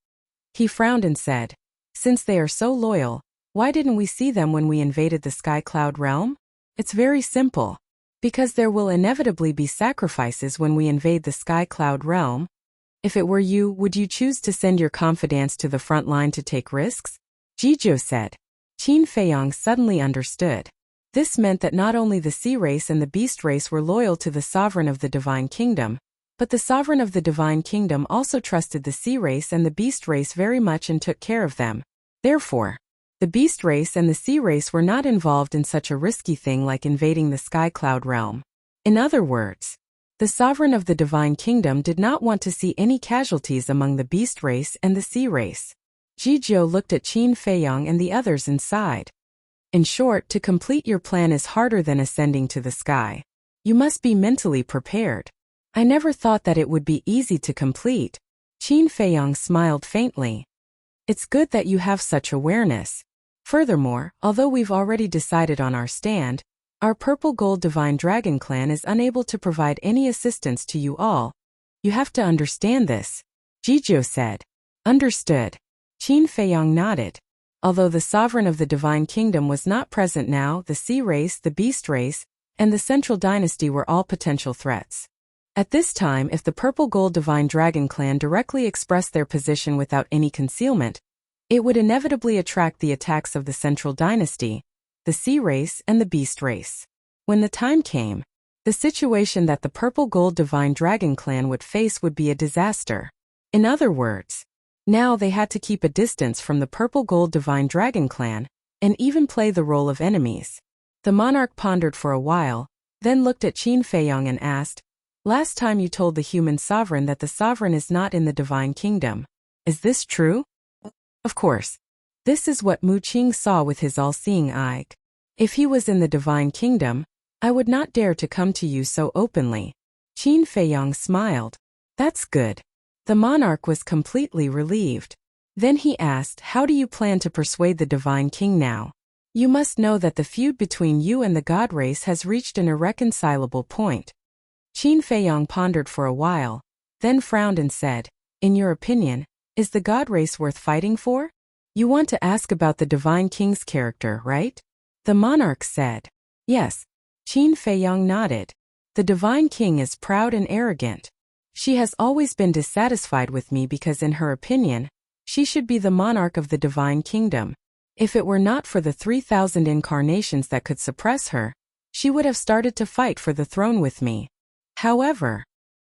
He frowned and said, Since they are so loyal, why didn't we see them when we invaded the Sky Cloud realm? It's very simple. Because there will inevitably be sacrifices when we invade the Sky Cloud realm. If it were you, would you choose to send your confidants to the front line to take risks? Jizhou said. Qin Feiyang suddenly understood. This meant that not only the sea race and the beast race were loyal to the sovereign of the divine kingdom, but the sovereign of the divine kingdom also trusted the sea race and the beast race very much and took care of them. Therefore, the beast race and the sea race were not involved in such a risky thing like invading the sky cloud realm. In other words, the sovereign of the divine kingdom did not want to see any casualties among the beast race and the sea race. Jizhou looked at Qin Feiyang and the others and sighed. In short, to complete your plan is harder than ascending to the sky. You must be mentally prepared. I never thought that it would be easy to complete. Qin Feiyang smiled faintly. It's good that you have such awareness. Furthermore, although we've already decided on our stand, our Purple Gold Divine Dragon Clan is unable to provide any assistance to you all. You have to understand this, Jizhou said. Understood. Qin Feiyang nodded. Although the sovereign of the divine kingdom was not present now, the sea race, the beast race, and the central dynasty were all potential threats. At this time, if the Purple Gold Divine Dragon Clan directly expressed their position without any concealment, it would inevitably attract the attacks of the central dynasty, the sea race, and the beast race. When the time came, the situation that the Purple Gold Divine Dragon Clan would face would be a disaster. In other words, now they had to keep a distance from the Purple Gold Divine Dragon Clan, and even play the role of enemies. The monarch pondered for a while, then looked at Qin Feiyang and asked, Last time you told the human sovereign that the sovereign is not in the divine kingdom. Is this true? Of course. This is what Mu Qing saw with his all-seeing eye. If he was in the divine kingdom, I would not dare to come to you so openly. Qin Feiyang smiled. That's good. The monarch was completely relieved. Then he asked, How do you plan to persuade the divine king now? You must know that the feud between you and the god race has reached an irreconcilable point. Qin Feiyang pondered for a while, then frowned and said, In your opinion, is the god race worth fighting for? You want to ask about the divine king's character, right? The monarch said. Yes. Qin Feiyang nodded. The divine king is proud and arrogant. She has always been dissatisfied with me because in her opinion, she should be the monarch of the divine kingdom. If it were not for the 3,000 incarnations that could suppress her, she would have started to fight for the throne with me. However,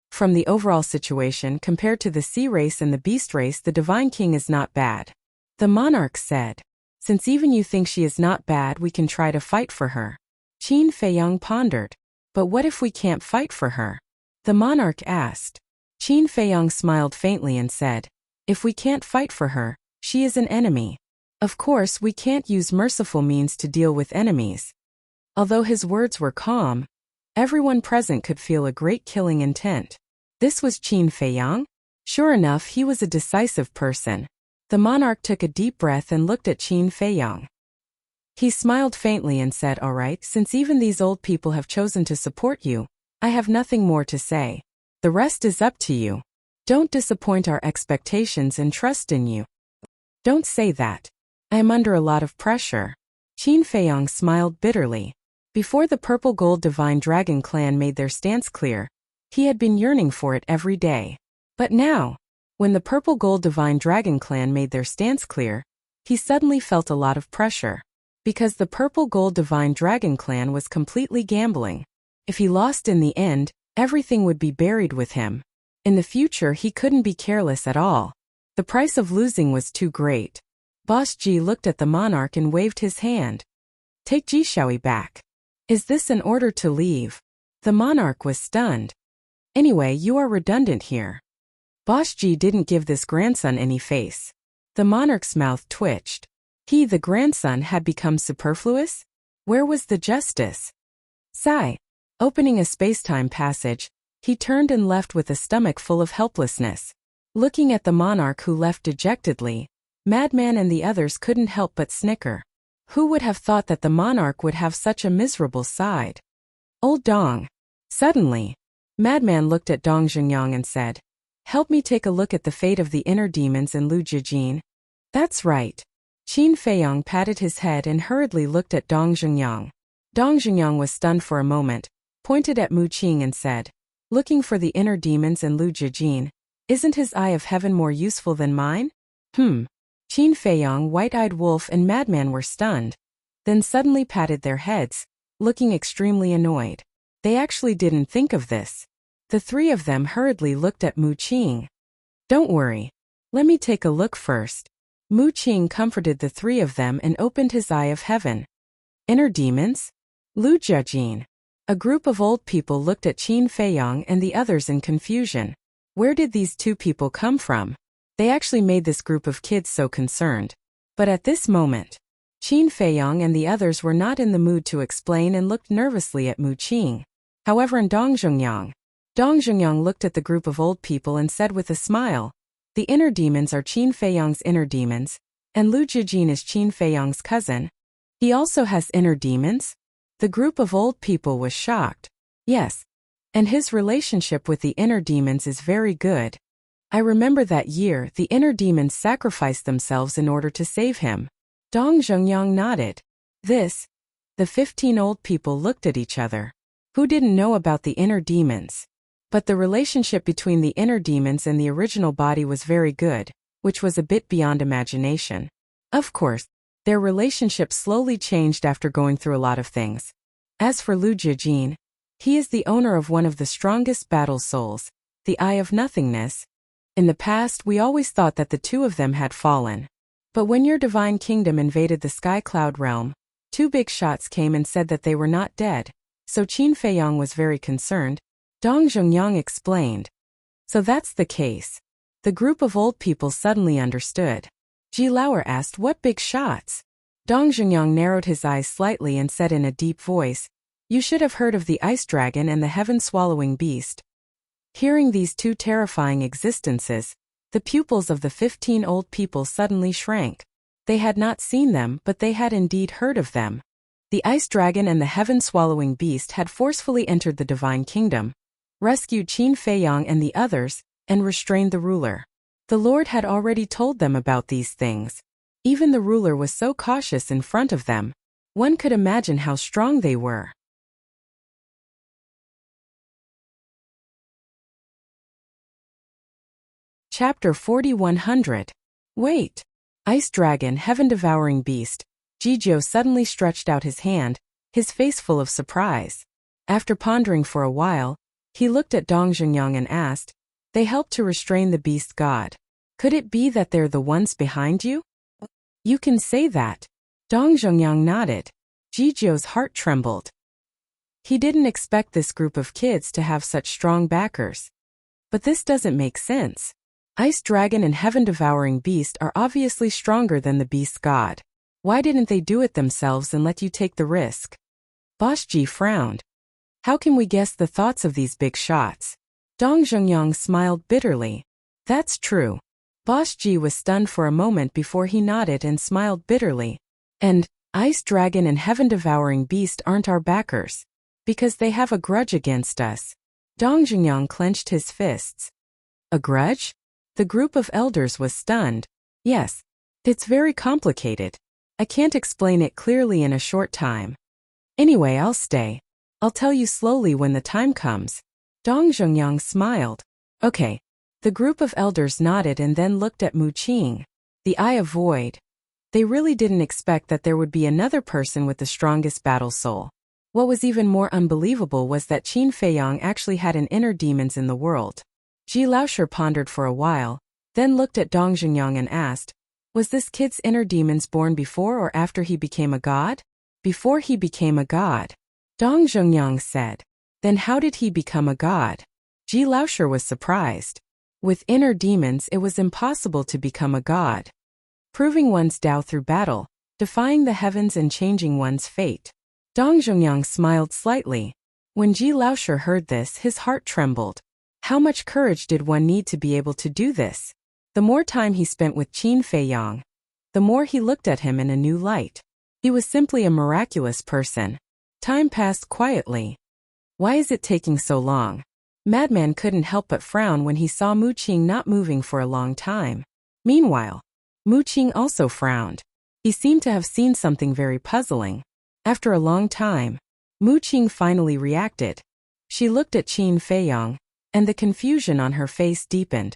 from the overall situation compared to the sea race and the beast race, the divine king is not bad. The monarch said, Since even you think she is not bad, we can try to fight for her. Qin Feiyang pondered. But what if we can't fight for her? The monarch asked. Qin Feiyang smiled faintly and said, If we can't fight for her, she is an enemy. Of course, we can't use merciful means to deal with enemies. Although his words were calm, everyone present could feel a great killing intent. This was Qin Feiyang? Sure enough, he was a decisive person. The monarch took a deep breath and looked at Qin Feiyang. He smiled faintly and said, All right, since even these old people have chosen to support you, I have nothing more to say. The rest is up to you. Don't disappoint our expectations and trust in you. Don't say that. I am under a lot of pressure. Qin Feiyang smiled bitterly. Before the Purple Gold Divine Dragon Clan made their stance clear, he had been yearning for it every day. But now, when the Purple Gold Divine Dragon Clan made their stance clear, he suddenly felt a lot of pressure. Because the Purple Gold Divine Dragon Clan was completely gambling. If he lost in the end, everything would be buried with him. In the future, he couldn't be careless at all. The price of losing was too great. Boss Ji looked at the monarch and waved his hand. Take Jishaoui back. Is this an order to leave? The monarch was stunned. Anyway, you are redundant here. Boss Ji didn't give this grandson any face. The monarch's mouth twitched. He, the grandson, had become superfluous? Where was the justice? Sigh. Opening a space-time passage, he turned and left with a stomach full of helplessness. Looking at the monarch who left dejectedly, Madman and the others couldn't help but snicker. Who would have thought that the monarch would have such a miserable side? Old Dong. Suddenly, Madman looked at Dong Zhengyang and said, Help me take a look at the fate of the inner demons in Lu Jijin. That's right. Qin Feiyang patted his head and hurriedly looked at Dong Zhengyang. Dong Zhengyang was stunned for a moment, pointed at Mu Qing and said, Looking for the inner demons in Lu Jijin. Isn't his eye of heaven more useful than mine? Qin Feiyong, White-Eyed Wolf, and Madman were stunned, then suddenly patted their heads, looking extremely annoyed. They actually didn't think of this. The three of them hurriedly looked at Mu Qing. Don't worry. Let me take a look first. Mu Qing comforted the three of them and opened his eye of heaven. Inner demons? Lu Jiajin. A group of old people looked at Qin Feiyong and the others in confusion. Where did these two people come from? They actually made this group of kids so concerned. But at this moment, Qin Feiyong and the others were not in the mood to explain and looked nervously at Mu Qing. However, in Dong Zhongyang looked at the group of old people and said with a smile, "The inner demons are Qin Feiyong's inner demons, and Lu Jijin is Qin Feiyong's cousin. He also has inner demons?" The group of old people was shocked. Yes, and his relationship with the inner demons is very good. I remember that year the inner demons sacrificed themselves in order to save him. Dong Zhongyang nodded. The 15 old people looked at each other. Who didn't know about the inner demons? But the relationship between the inner demons and the original body was very good, which was a bit beyond imagination. Of course, their relationship slowly changed after going through a lot of things. As for Lu Jijin, he is the owner of one of the strongest battle souls, the Eye of Nothingness. In the past, we always thought that the two of them had fallen. But when your divine kingdom invaded the Sky Cloud realm, two big shots came and said that they were not dead, so Qin Feiyong was very concerned. Dong Zhongyang explained. So that's the case. The group of old people suddenly understood. Ji Lauer asked, "What big shots?" Dong Zhongyang narrowed his eyes slightly and said in a deep voice, "You should have heard of the ice dragon and the heaven-swallowing beast." Hearing these two terrifying existences, the pupils of the 15 old people suddenly shrank. They had not seen them, but they had indeed heard of them. The ice dragon and the heaven-swallowing beast had forcefully entered the divine kingdom, rescued Qin Feiyong and the others, and restrained the ruler. The Lord had already told them about these things. Even the ruler was so cautious in front of them. One could imagine how strong they were. Chapter 4100. Wait! Ice Dragon, Heaven-Devouring Beast. Jijio suddenly stretched out his hand, his face full of surprise. After pondering for a while, he looked at Dong Zhongyang and asked, "They helped to restrain the beast god. Could it be that they're the ones behind you?" "You can say that." Dong Zhongyang nodded. Jijio's heart trembled. He didn't expect this group of kids to have such strong backers. But this doesn't make sense. Ice Dragon and Heaven-Devouring Beast are obviously stronger than the beast god. Why didn't they do it themselves and let you take the risk? Boss Ji frowned. How can we guess the thoughts of these big shots? Dong Zhongyang smiled bitterly. That's true. Boss Ji was stunned for a moment before he nodded and smiled bitterly. And, Ice Dragon and Heaven-Devouring Beast aren't our backers. Because they have a grudge against us. Dong Zhongyang clenched his fists. A grudge? The group of elders was stunned. Yes. It's very complicated. I can't explain it clearly in a short time. Anyway, I'll stay. I'll tell you slowly when the time comes. Dong Zhongyang smiled. Okay. The group of elders nodded and then looked at Mu Qing. The Eye of Void. They really didn't expect that there would be another person with the strongest battle soul. What was even more unbelievable was that Qin Feiyong actually had an inner demons in the world. Ji Laoshi pondered for a while, then looked at Dong Zhongyang and asked, "Was this kid's inner demons born before or after he became a god?" "Before he became a god." Dong Zhongyang said. "Then how did he become a god?" Ji Laoshi was surprised. With inner demons it was impossible to become a god. Proving one's Tao through battle, defying the heavens and changing one's fate. Dong Zhongyang smiled slightly. When Ji Laoshi heard this, his heart trembled. How much courage did one need to be able to do this? The more time he spent with Qin Feiyong, the more he looked at him in a new light. He was simply a miraculous person. Time passed quietly. Why is it taking so long? Madman couldn't help but frown when he saw Mu Qing not moving for a long time. Meanwhile, Mu Qing also frowned. He seemed to have seen something very puzzling. After a long time, Mu Qing finally reacted. She looked at Qin Feiyong, and the confusion on her face deepened.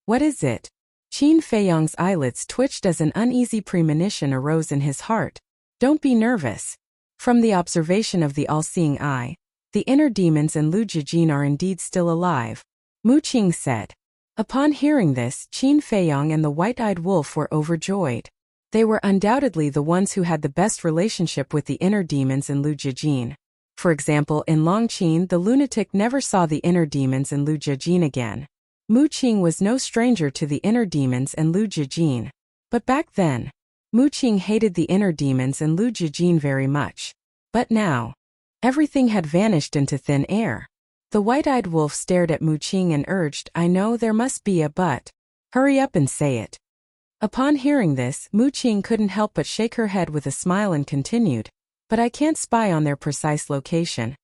What is it? Qin Feiyang's eyelids twitched as an uneasy premonition arose in his heart. Don't be nervous. From the observation of the all-seeing eye, the inner demons in Lu Jijin are indeed still alive, Mu Qing said. Upon hearing this, Qin Feiyang and the white-eyed wolf were overjoyed. They were undoubtedly the ones who had the best relationship with the inner demons in Lu Jijin. For example, in Longqin, the lunatic never saw the inner demons in Lu Jijin again. Mu Qing was no stranger to the inner demons in Lu Jijin. But back then, Mu Qing hated the inner demons in Lu Jijin very much. But now, everything had vanished into thin air. The white-eyed wolf stared at Mu Qing and urged, I know there must be a but. Hurry up and say it. Upon hearing this, Mu Qing couldn't help but shake her head with a smile and continued, but I can't spy on their precise location.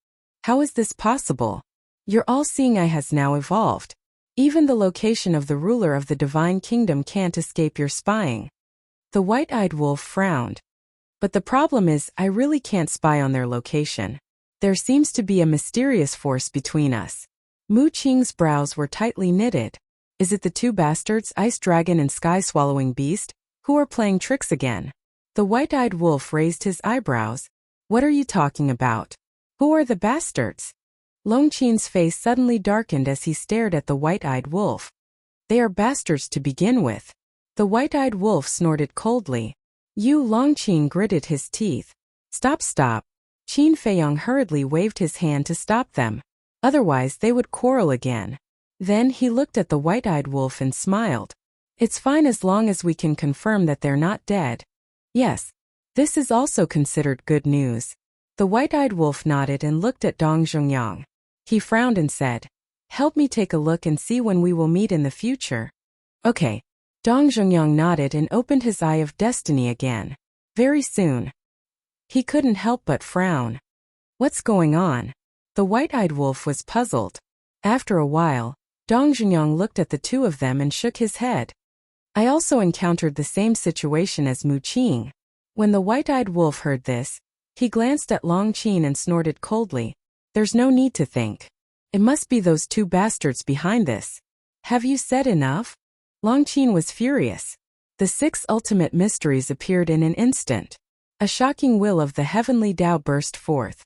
How is this possible? Your all-seeing eye has now evolved. Even the location of the ruler of the divine kingdom can't escape your spying. The white-eyed wolf frowned. But the problem is, I really can't spy on their location. There seems to be a mysterious force between us. Mu Qing's brows were tightly knitted. Is it the two bastards, Ice Dragon and Sky-Swallowing Beast, who are playing tricks again? The white-eyed wolf raised his eyebrows. What are you talking about? Who are the bastards? Longqin's face suddenly darkened as he stared at the white-eyed wolf. They are bastards to begin with. The white-eyed wolf snorted coldly. Longqin gritted his teeth. Stop. Qin Feiyang hurriedly waved his hand to stop them. Otherwise they would quarrel again. Then he looked at the white-eyed wolf and smiled. It's fine as long as we can confirm that they're not dead. Yes, this is also considered good news. The white-eyed wolf nodded and looked at Dong Zhongyang. He frowned and said, help me take a look and see when we will meet in the future. Okay. Dong Zhongyang nodded and opened his eye of destiny again. Very soon. He couldn't help but frown. What's going on? The white-eyed wolf was puzzled. After a while, Dong Zhongyang looked at the two of them and shook his head. I also encountered the same situation as Mu Qing. When the white-eyed wolf heard this, he glanced at Longqin and snorted coldly. There's no need to think. It must be those two bastards behind this. Have you said enough? Longqin was furious. The 6 ultimate mysteries appeared in an instant. A shocking will of the heavenly Tao burst forth.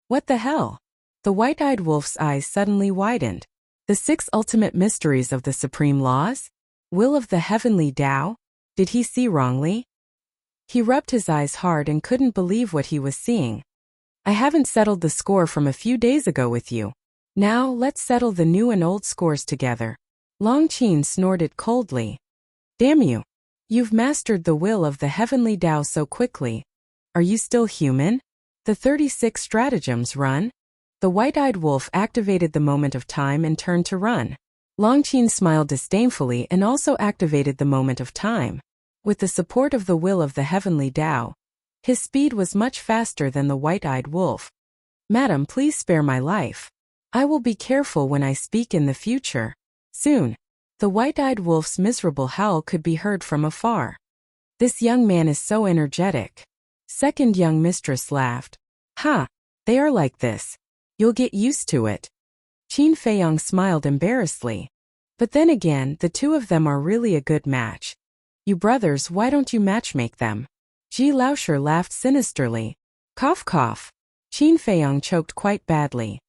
What the hell? The white-eyed wolf's eyes suddenly widened. The 6 ultimate mysteries of the supreme laws? Will of the heavenly Tao? Did he see wrongly? He rubbed his eyes hard and couldn't believe what he was seeing. I haven't settled the score from a few days ago with you. Now let's settle the new and old scores together. Longqin snorted coldly. Damn you. You've mastered the will of the heavenly Tao so quickly. Are you still human? The 36 stratagems run? The white-eyed wolf activated the moment of time and turned to run. Longqin smiled disdainfully and also activated the moment of time. With the support of the will of the heavenly Tao, his speed was much faster than the white-eyed wolf. Madam, please spare my life. I will be careful when I speak in the future. Soon, the white-eyed wolf's miserable howl could be heard from afar. This young man is so energetic. Second young mistress laughed. Ha! They are like this. You'll get used to it. Qin Feiyang smiled embarrassedly. But then again, the two of them are really a good match. You brothers, why don't you matchmake them? Ji Laosher laughed sinisterly. Cough cough. Qin Feiyang choked quite badly.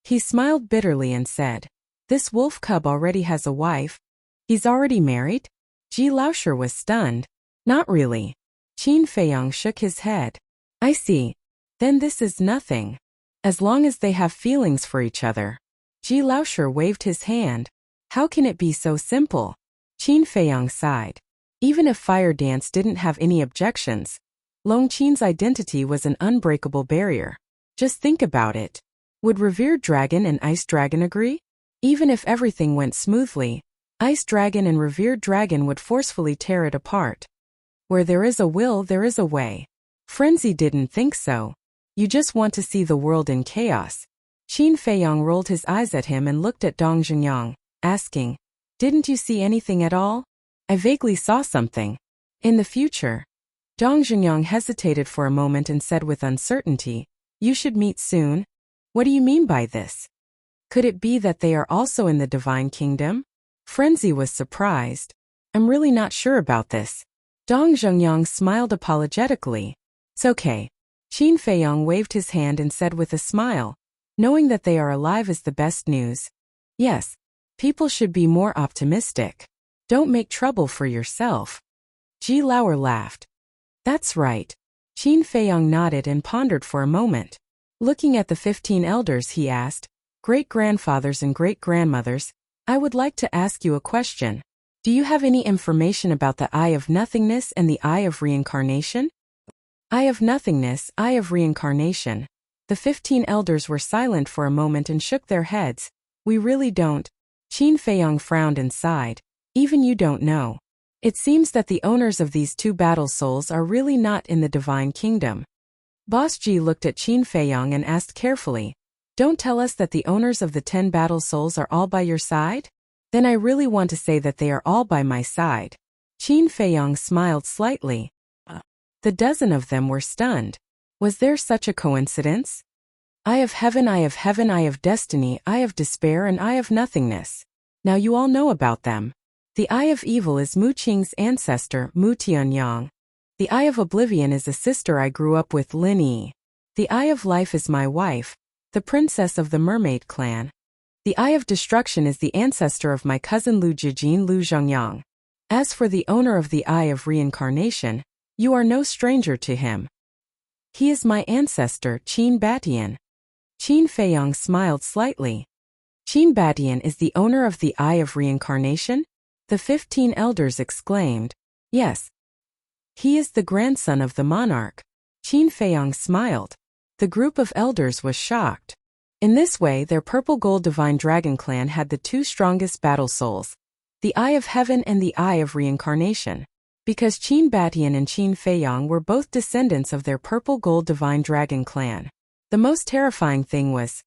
He smiled bitterly and said, this wolf cub already has a wife. He's already married? Ji Laosher was stunned. Not really. Qin Feiyang shook his head. I see. Then this is nothing. As long as they have feelings for each other. Ji Laosher waved his hand. How can it be so simple? Qin Feiyang sighed. Even if Fire Dance didn't have any objections, Longqin's identity was an unbreakable barrier. Just think about it. Would Revered Dragon and Ice Dragon agree? Even if everything went smoothly, Ice Dragon and Revered Dragon would forcefully tear it apart. Where there is a will, there is a way. Frenzy didn't think so. You just want to see the world in chaos. Qin Feiyang rolled his eyes at him and looked at Dong Zhongyang, asking, didn't you see anything at all? I vaguely saw something. In the future. Dong Zhongyang hesitated for a moment and said with uncertainty, you should meet soon. What do you mean by this? Could it be that they are also in the divine kingdom? Frenzy was surprised. I'm really not sure about this. Dong Zhengyang smiled apologetically. It's okay. Qin Feiyong waved his hand and said with a smile, knowing that they are alive is the best news. Yes. People should be more optimistic. Don't make trouble for yourself. Ji Lauer laughed. That's right. Qin Feiyong nodded and pondered for a moment. Looking at the 15 elders, he asked, great-grandfathers and great-grandmothers, I would like to ask you a question. Do you have any information about the Eye of Nothingness and the Eye of Reincarnation? Eye of Nothingness, Eye of Reincarnation. The 15 elders were silent for a moment and shook their heads. We really don't. Qin Feiyong frowned and sighed. Even you don't know. It seems that the owners of these two battle souls are really not in the divine kingdom. Boss Ji looked at Qin Feiyong and asked carefully, don't tell us that the owners of the 10 battle souls are all by your side? Then I really want to say that they are all by my side. Qin Feiyong smiled slightly. The dozen of them were stunned. Was there such a coincidence? Eye of Heaven, Eye of Heaven, Eye of Destiny, Eye of Despair and Eye of Nothingness. Now you all know about them. The Eye of Evil is Mu Qing's ancestor, Mu Tianyang. The Eye of Oblivion is a sister I grew up with, Lin Yi. The Eye of Life is my wife, the princess of the Mermaid clan. The Eye of Destruction is the ancestor of my cousin Lu Jijin Lu Zhengyang. As for the owner of the Eye of Reincarnation, you are no stranger to him. He is my ancestor, Qin Batian. Qin Feiyong smiled slightly. Qin Batian is the owner of the Eye of Reincarnation? The 15 elders exclaimed. Yes. He is the grandson of the monarch. Qin Feiyong smiled. The group of elders was shocked. In this way, their purple gold divine dragon clan had the two strongest battle souls, the Eye of Heaven and the Eye of Reincarnation. Because Qin Batian and Qin Feiyong were both descendants of their purple gold divine dragon clan. The most terrifying thing was,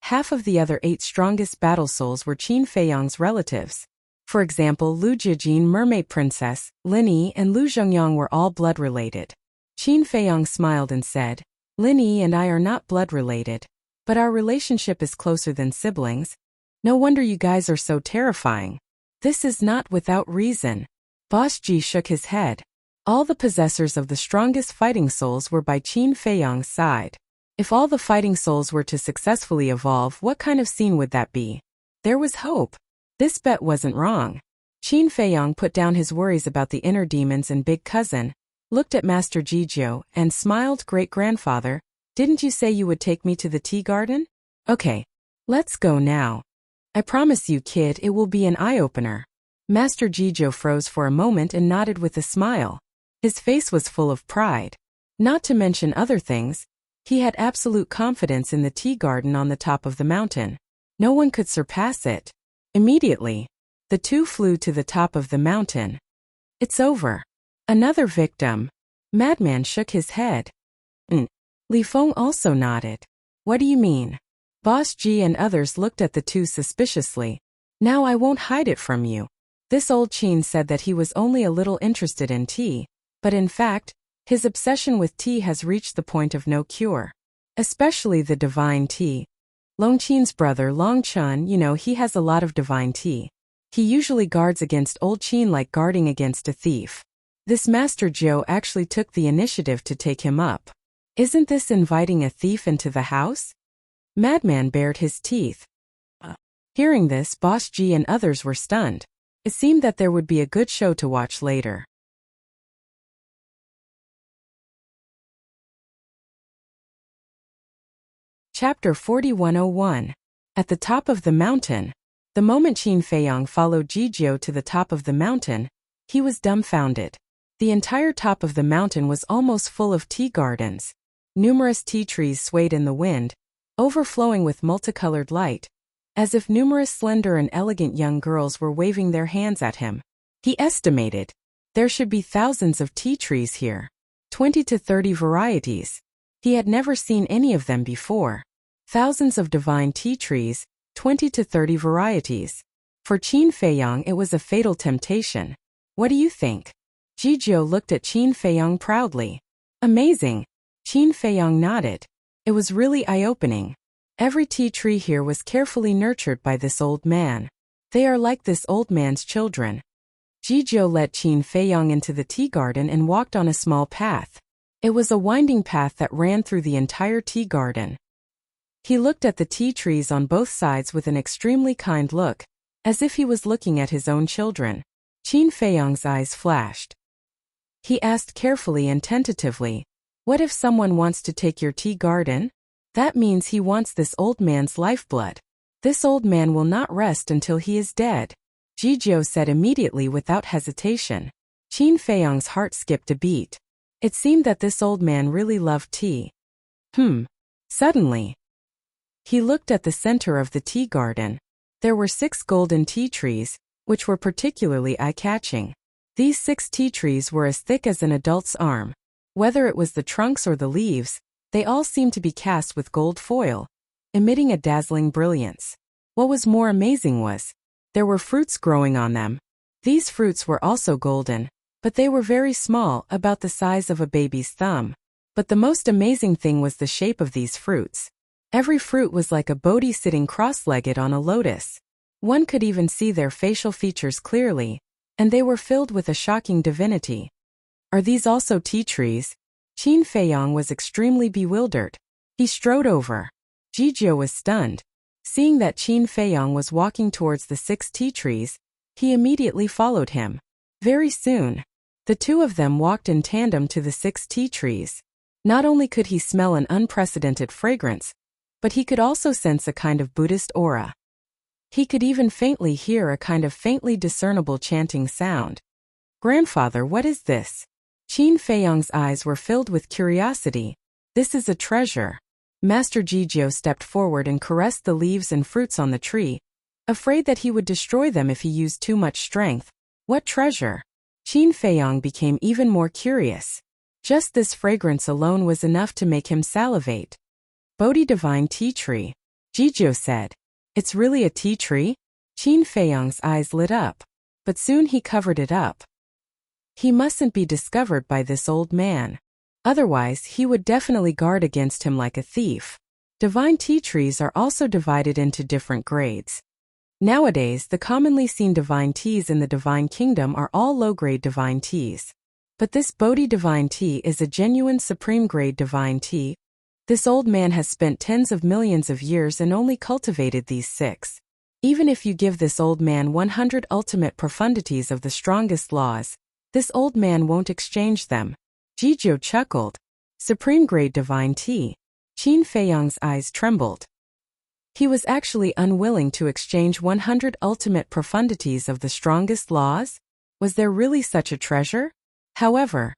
half of the other 8 strongest battle souls were Qin Feiyong's relatives. For example, Lu Jijin, Mermaid Princess, Lin Yi, and Lu Zhengyang were all blood-related. Qin Feiyong smiled and said, Lin Yi and I are not blood-related, but our relationship is closer than siblings. No wonder you guys are so terrifying. This is not without reason. Boss Ji shook his head. All the possessors of the strongest fighting souls were by Qin Feiyong's side. If all the fighting souls were to successfully evolve, what kind of scene would that be? There was hope. This bet wasn't wrong. Qin Feiyong put down his worries about the inner demons and big cousin, looked at Master Jijiu, and smiled. Great-grandfather, didn't you say you would take me to the tea garden? Okay. Let's go now. I promise you, kid, it will be an eye-opener. Master Jijiu froze for a moment and nodded with a smile. His face was full of pride. Not to mention other things, he had absolute confidence in the tea garden on the top of the mountain. No one could surpass it. Immediately, the two flew to the top of the mountain. It's over. Another victim. Madman shook his head. Li Feng also nodded. What do you mean? Boss Ji and others looked at the two suspiciously. Now I won't hide it from you. This old Qin said that he was only a little interested in tea, but in fact, his obsession with tea has reached the point of no cure. Especially the divine tea. Long Qin's brother Long Chun, he has a lot of divine tea. He usually guards against old Qin like guarding against a thief. This Master Zhou actually took the initiative to take him up. Isn't this inviting a thief into the house? Madman bared his teeth. Hearing this, Boss Ji and others were stunned. It seemed that there would be a good show to watch later. Chapter 4101. At the top of the mountain. The moment Qin Feiyong followed Jijiu to the top of the mountain, he was dumbfounded. The entire top of the mountain was almost full of tea gardens. Numerous tea trees swayed in the wind, overflowing with multicolored light, as if numerous slender and elegant young girls were waving their hands at him. He estimated there should be thousands of tea trees here. 20 to 30 varieties. He had never seen any of them before. Thousands of divine tea trees, 20 to 30 varieties. For Qin Feiyong it was a fatal temptation. What do you think? Jijiu looked at Qin Feiyong proudly. Amazing. Qin Feiyong nodded. It was really eye-opening. Every tea tree here was carefully nurtured by this old man. They are like this old man's children. Jizhou led Qin Feiyang into the tea garden and walked on a small path. It was a winding path that ran through the entire tea garden. He looked at the tea trees on both sides with an extremely kind look, as if he was looking at his own children. Qin Feiyang's eyes flashed. He asked carefully and tentatively, "What if someone wants to take your tea garden?" "That means he wants this old man's lifeblood. This old man will not rest until he is dead," Jizhou said immediately without hesitation. Qin Feiyang's heart skipped a beat. It seemed that this old man really loved tea. Suddenly, he looked at the center of the tea garden. There were 6 golden tea trees, which were particularly eye-catching. These 6 tea trees were as thick as an adult's arm. Whether it was the trunks or the leaves, they all seemed to be cast with gold foil, emitting a dazzling brilliance. What was more amazing was, there were fruits growing on them. These fruits were also golden, but they were very small, about the size of a baby's thumb. But the most amazing thing was the shape of these fruits. Every fruit was like a Bodhi sitting cross-legged on a lotus. One could even see their facial features clearly, and they were filled with a shocking divinity. "Are these also tea trees?" Qin Feiyang was extremely bewildered. He strode over. Jizhou was stunned. Seeing that Qin Feiyang was walking towards the 6 tea trees, he immediately followed him. Very soon, the two of them walked in tandem to the 6 tea trees. Not only could he smell an unprecedented fragrance, but he could also sense a kind of Buddhist aura. He could even faintly hear a kind of faintly discernible chanting sound. "Grandfather, what is this?" Qin Feiyang's eyes were filled with curiosity. "This is a treasure." Master Jizhou stepped forward and caressed the leaves and fruits on the tree, afraid that he would destroy them if he used too much strength. "What treasure?" Qin Feiyang became even more curious. Just this fragrance alone was enough to make him salivate. "Bodhi divine tea tree," Jizhou said. "It's really a tea tree?" Qin Feiyang's eyes lit up, but soon he covered it up. He mustn't be discovered by this old man. Otherwise, he would definitely guard against him like a thief. Divine tea trees are also divided into different grades. Nowadays, the commonly seen divine teas in the divine kingdom are all low-grade divine teas. But this Bodhi divine tea is a genuine supreme-grade divine tea. This old man has spent tens of millions of years and only cultivated these 6. Even if you give this old man 100 ultimate profundities of the strongest laws, this old man won't exchange them. Jizhou chuckled. Supreme-grade divine tea. Qin Feiyang's eyes trembled. He was actually unwilling to exchange 100 ultimate profundities of the strongest laws? Was there really such a treasure? However,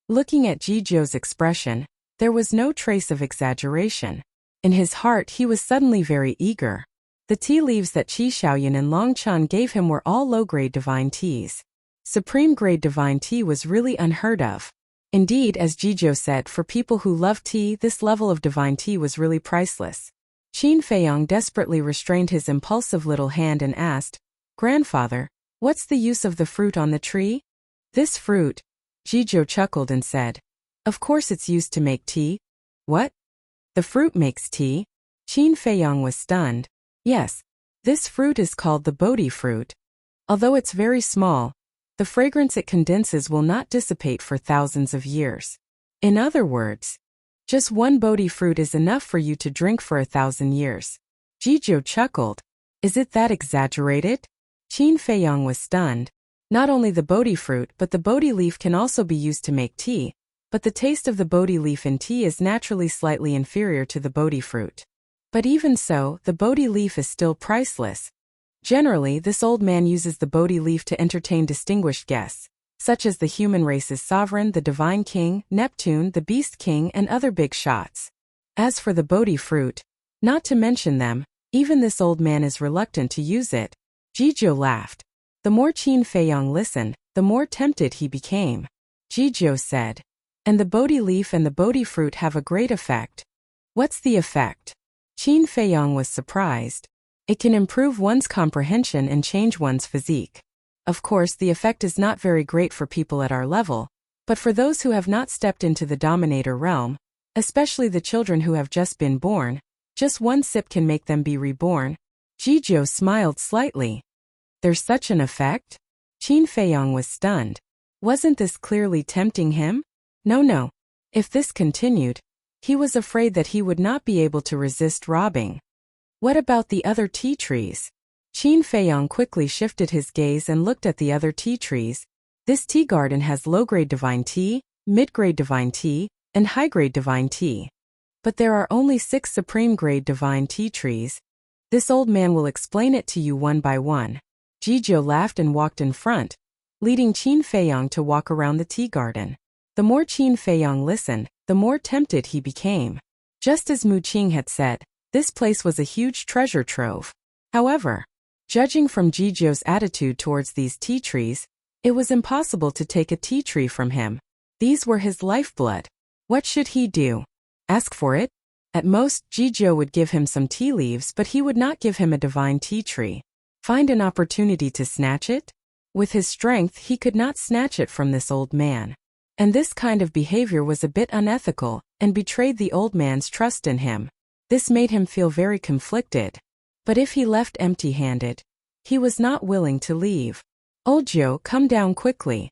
looking at Jizhou's expression, there was no trace of exaggeration. In his heart he was suddenly very eager. The tea leaves that Qi Xiaoyan and Long Chun gave him were all low-grade divine teas. Supreme-grade divine tea was really unheard of. Indeed, as Jizhou said, for people who love tea, this level of divine tea was really priceless. Qin Feiyang desperately restrained his impulsive little hand and asked, "Grandfather, what's the use of the fruit on the tree?" "This fruit," Jizhou chuckled and said, "Of course it's used to make tea." "What? The fruit makes tea?" Qin Feiyang was stunned. "Yes, this fruit is called the Bodhi fruit. Although it's very small, the fragrance it condenses will not dissipate for thousands of years. In other words, just one Bodhi fruit is enough for you to drink for 1,000 years. Jizhou chuckled. "Is it that exaggerated?" Qin Feiyang was stunned. Not only the Bodhi fruit but the Bodhi leaf can also be used to make tea, but the taste of the Bodhi leaf in tea is naturally slightly inferior to the Bodhi fruit. But even so, the Bodhi leaf is still priceless. Generally, this old man uses the Bodhi leaf to entertain distinguished guests, such as the human race's sovereign, the divine king, Neptune, the beast king, and other big shots. As for the Bodhi fruit, not to mention them, even this old man is reluctant to use it. Jizhou laughed. The more Qin Feiyang listened, the more tempted he became. Jizhou said, "And the Bodhi leaf and the Bodhi fruit have a great effect." "What's the effect?" Qin Feiyang was surprised. "It can improve one's comprehension and change one's physique. Of course, the effect is not very great for people at our level, but for those who have not stepped into the Dominator realm, especially the children who have just been born, just one sip can make them be reborn." Jizhou smiled slightly. There's such an effect? Qin Feiyong was stunned. Wasn't this clearly tempting him? No. If this continued, he was afraid that he would not be able to resist robbing. What about the other tea trees? Qin Feiyong quickly shifted his gaze and looked at the other tea trees. This tea garden has low-grade divine tea, mid-grade divine tea, and high-grade divine tea. But there are only 6 supreme-grade divine tea trees. This old man will explain it to you one by one. Jizhou laughed and walked in front, leading Qin Feiyong to walk around the tea garden. The more Qin Feiyong listened, the more tempted he became. Just as Mu Qing had said, this place was a huge treasure trove. However, judging from Jizhou's attitude towards these tea trees, it was impossible to take a tea tree from him. These were his lifeblood. What should he do? Ask for it? At most, Jizhou would give him some tea leaves, but he would not give him a divine tea tree. Find an opportunity to snatch it? With his strength, he could not snatch it from this old man. And this kind of behavior was a bit unethical and betrayed the old man's trust in him. This made him feel very conflicted. But if he left empty-handed, he was not willing to leave. Old Jiu, come down quickly.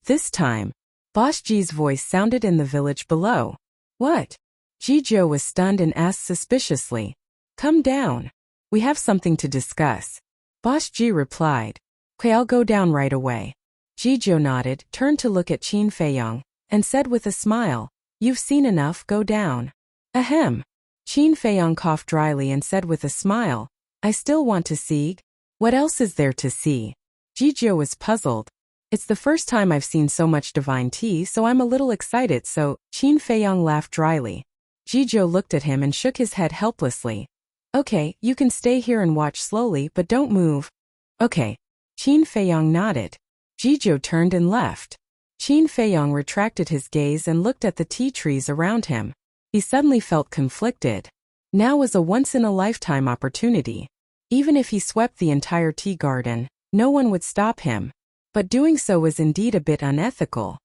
This time, Boss Ji's voice sounded in the village below. What? Jizhou was stunned and asked suspiciously. Come down. We have something to discuss. Boss Ji replied. Okay, I'll go down right away. Jizhou nodded, turned to look at Qin Feiyong, and said with a smile, You've seen enough, go down. Ahem. Qin Feiyong coughed dryly and said with a smile, I still want to see. What else is there to see? Jizhou was puzzled. It's the first time I've seen so much divine tea, so I'm a little excited, so, Qin Feiyong laughed dryly. Jizhou looked at him and shook his head helplessly. Okay, you can stay here and watch slowly, but don't move. Okay. Qin Feiyong nodded. Jizhou turned and left. Qin Feiyong retracted his gaze and looked at the tea trees around him. He suddenly felt conflicted. Now was a once-in-a-lifetime opportunity. Even if he swept the entire tea garden, no one would stop him. But doing so was indeed a bit unethical.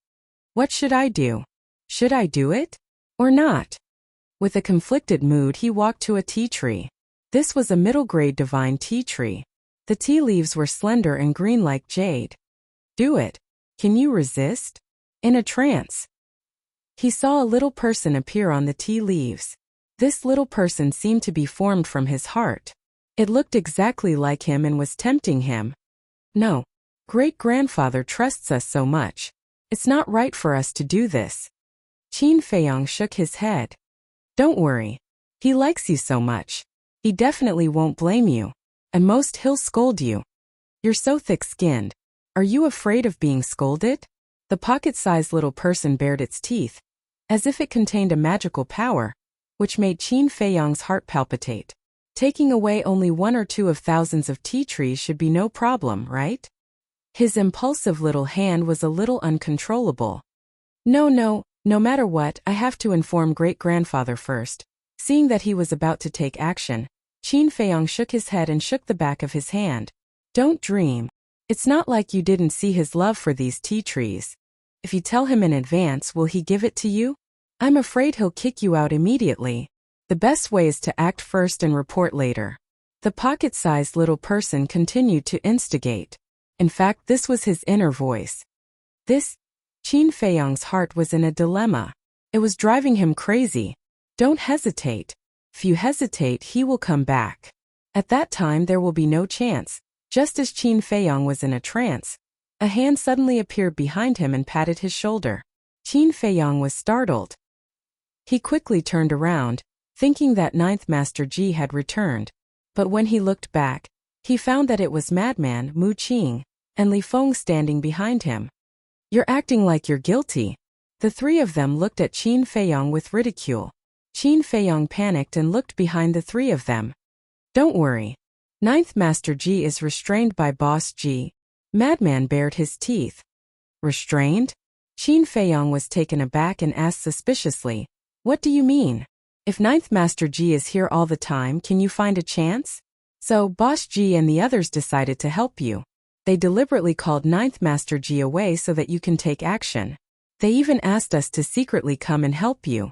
What should I do? Should I do it? Or not? With a conflicted mood, he walked to a tea tree. This was a middle-grade divine tea tree. The tea leaves were slender and green like jade. Do it. Can you resist? In a trance. He saw a little person appear on the tea leaves. This little person seemed to be formed from his heart. It looked exactly like him and was tempting him. No. Great-grandfather trusts us so much. It's not right for us to do this. Qin Feiyong shook his head. Don't worry. He likes you so much. He definitely won't blame you. At most he'll scold you. You're so thick-skinned. Are you afraid of being scolded? The pocket-sized little person bared its teeth, as if it contained a magical power, which made Qin Feiyong's heart palpitate. Taking away only 1 or 2 of thousands of tea trees should be no problem, right? His impulsive little hand was a little uncontrollable. No matter what, I have to inform great-grandfather first. Seeing that he was about to take action, Qin Feiyong shook his head and shook the back of his hand. Don't dream. It's not like you didn't see his love for these tea trees. If you tell him in advance, will he give it to you? I'm afraid he'll kick you out immediately. The best way is to act first and report later. The pocket-sized little person continued to instigate. In fact, this was his inner voice. Qin Feiyong's heart was in a dilemma. It was driving him crazy. Don't hesitate. If you hesitate, he will come back. At that time, there will be no chance. Just as Qin Feiyong was in a trance, a hand suddenly appeared behind him and patted his shoulder. Qin Feiyong was startled. He quickly turned around, thinking that Ninth Master Ji had returned. But when he looked back, he found that it was Madman Mu Qing and Li Feng standing behind him. You're acting like you're guilty. The 3 of them looked at Qin Feiyong with ridicule. Qin Feiyong panicked and looked behind the 3 of them. Don't worry. Ninth Master Ji is restrained by Boss Ji. Madman bared his teeth. Restrained? Qin Feiyong was taken aback and asked suspiciously, What do you mean? If Ninth Master Ji is here all the time, can you find a chance? So Boss Ji and the others decided to help you. They deliberately called Ninth Master Ji away so that you can take action. They even asked us to secretly come and help you.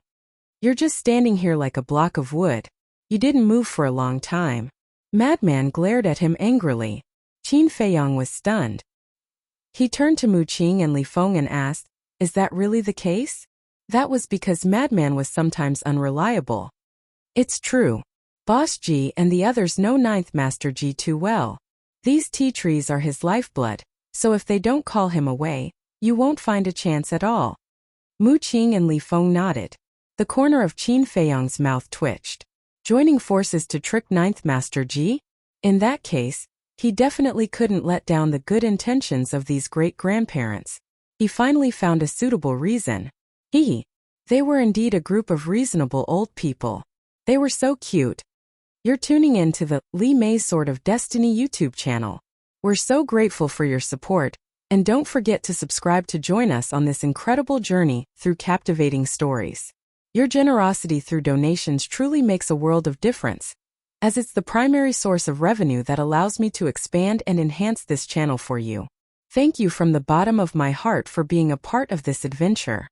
You're just standing here like a block of wood. You didn't move for a long time. Madman glared at him angrily. Qin Feiyang was stunned. He turned to Mu Qing and Li Feng and asked, "Is that really the case?" "That was because Madman was sometimes unreliable." "It's true. Boss Ji and the others know Ninth Master Ji too well. These tea trees are his lifeblood, so if they don't call him away, you won't find a chance at all." Mu Qing and Li Feng nodded. The corner of Qin Feiyang's mouth twitched. Joining forces to trick Ninth Master Ji? In that case, he definitely couldn't let down the good intentions of these great-grandparents. He finally found a suitable reason. They were indeed a group of reasonable old people. They were so cute. You're tuning in to the Li Mei Sword of Destiny YouTube channel. We're so grateful for your support, and don't forget to subscribe to join us on this incredible journey through captivating stories. Your generosity through donations truly makes a world of difference, as it's the primary source of revenue that allows me to expand and enhance this channel for you. Thank you from the bottom of my heart for being a part of this adventure.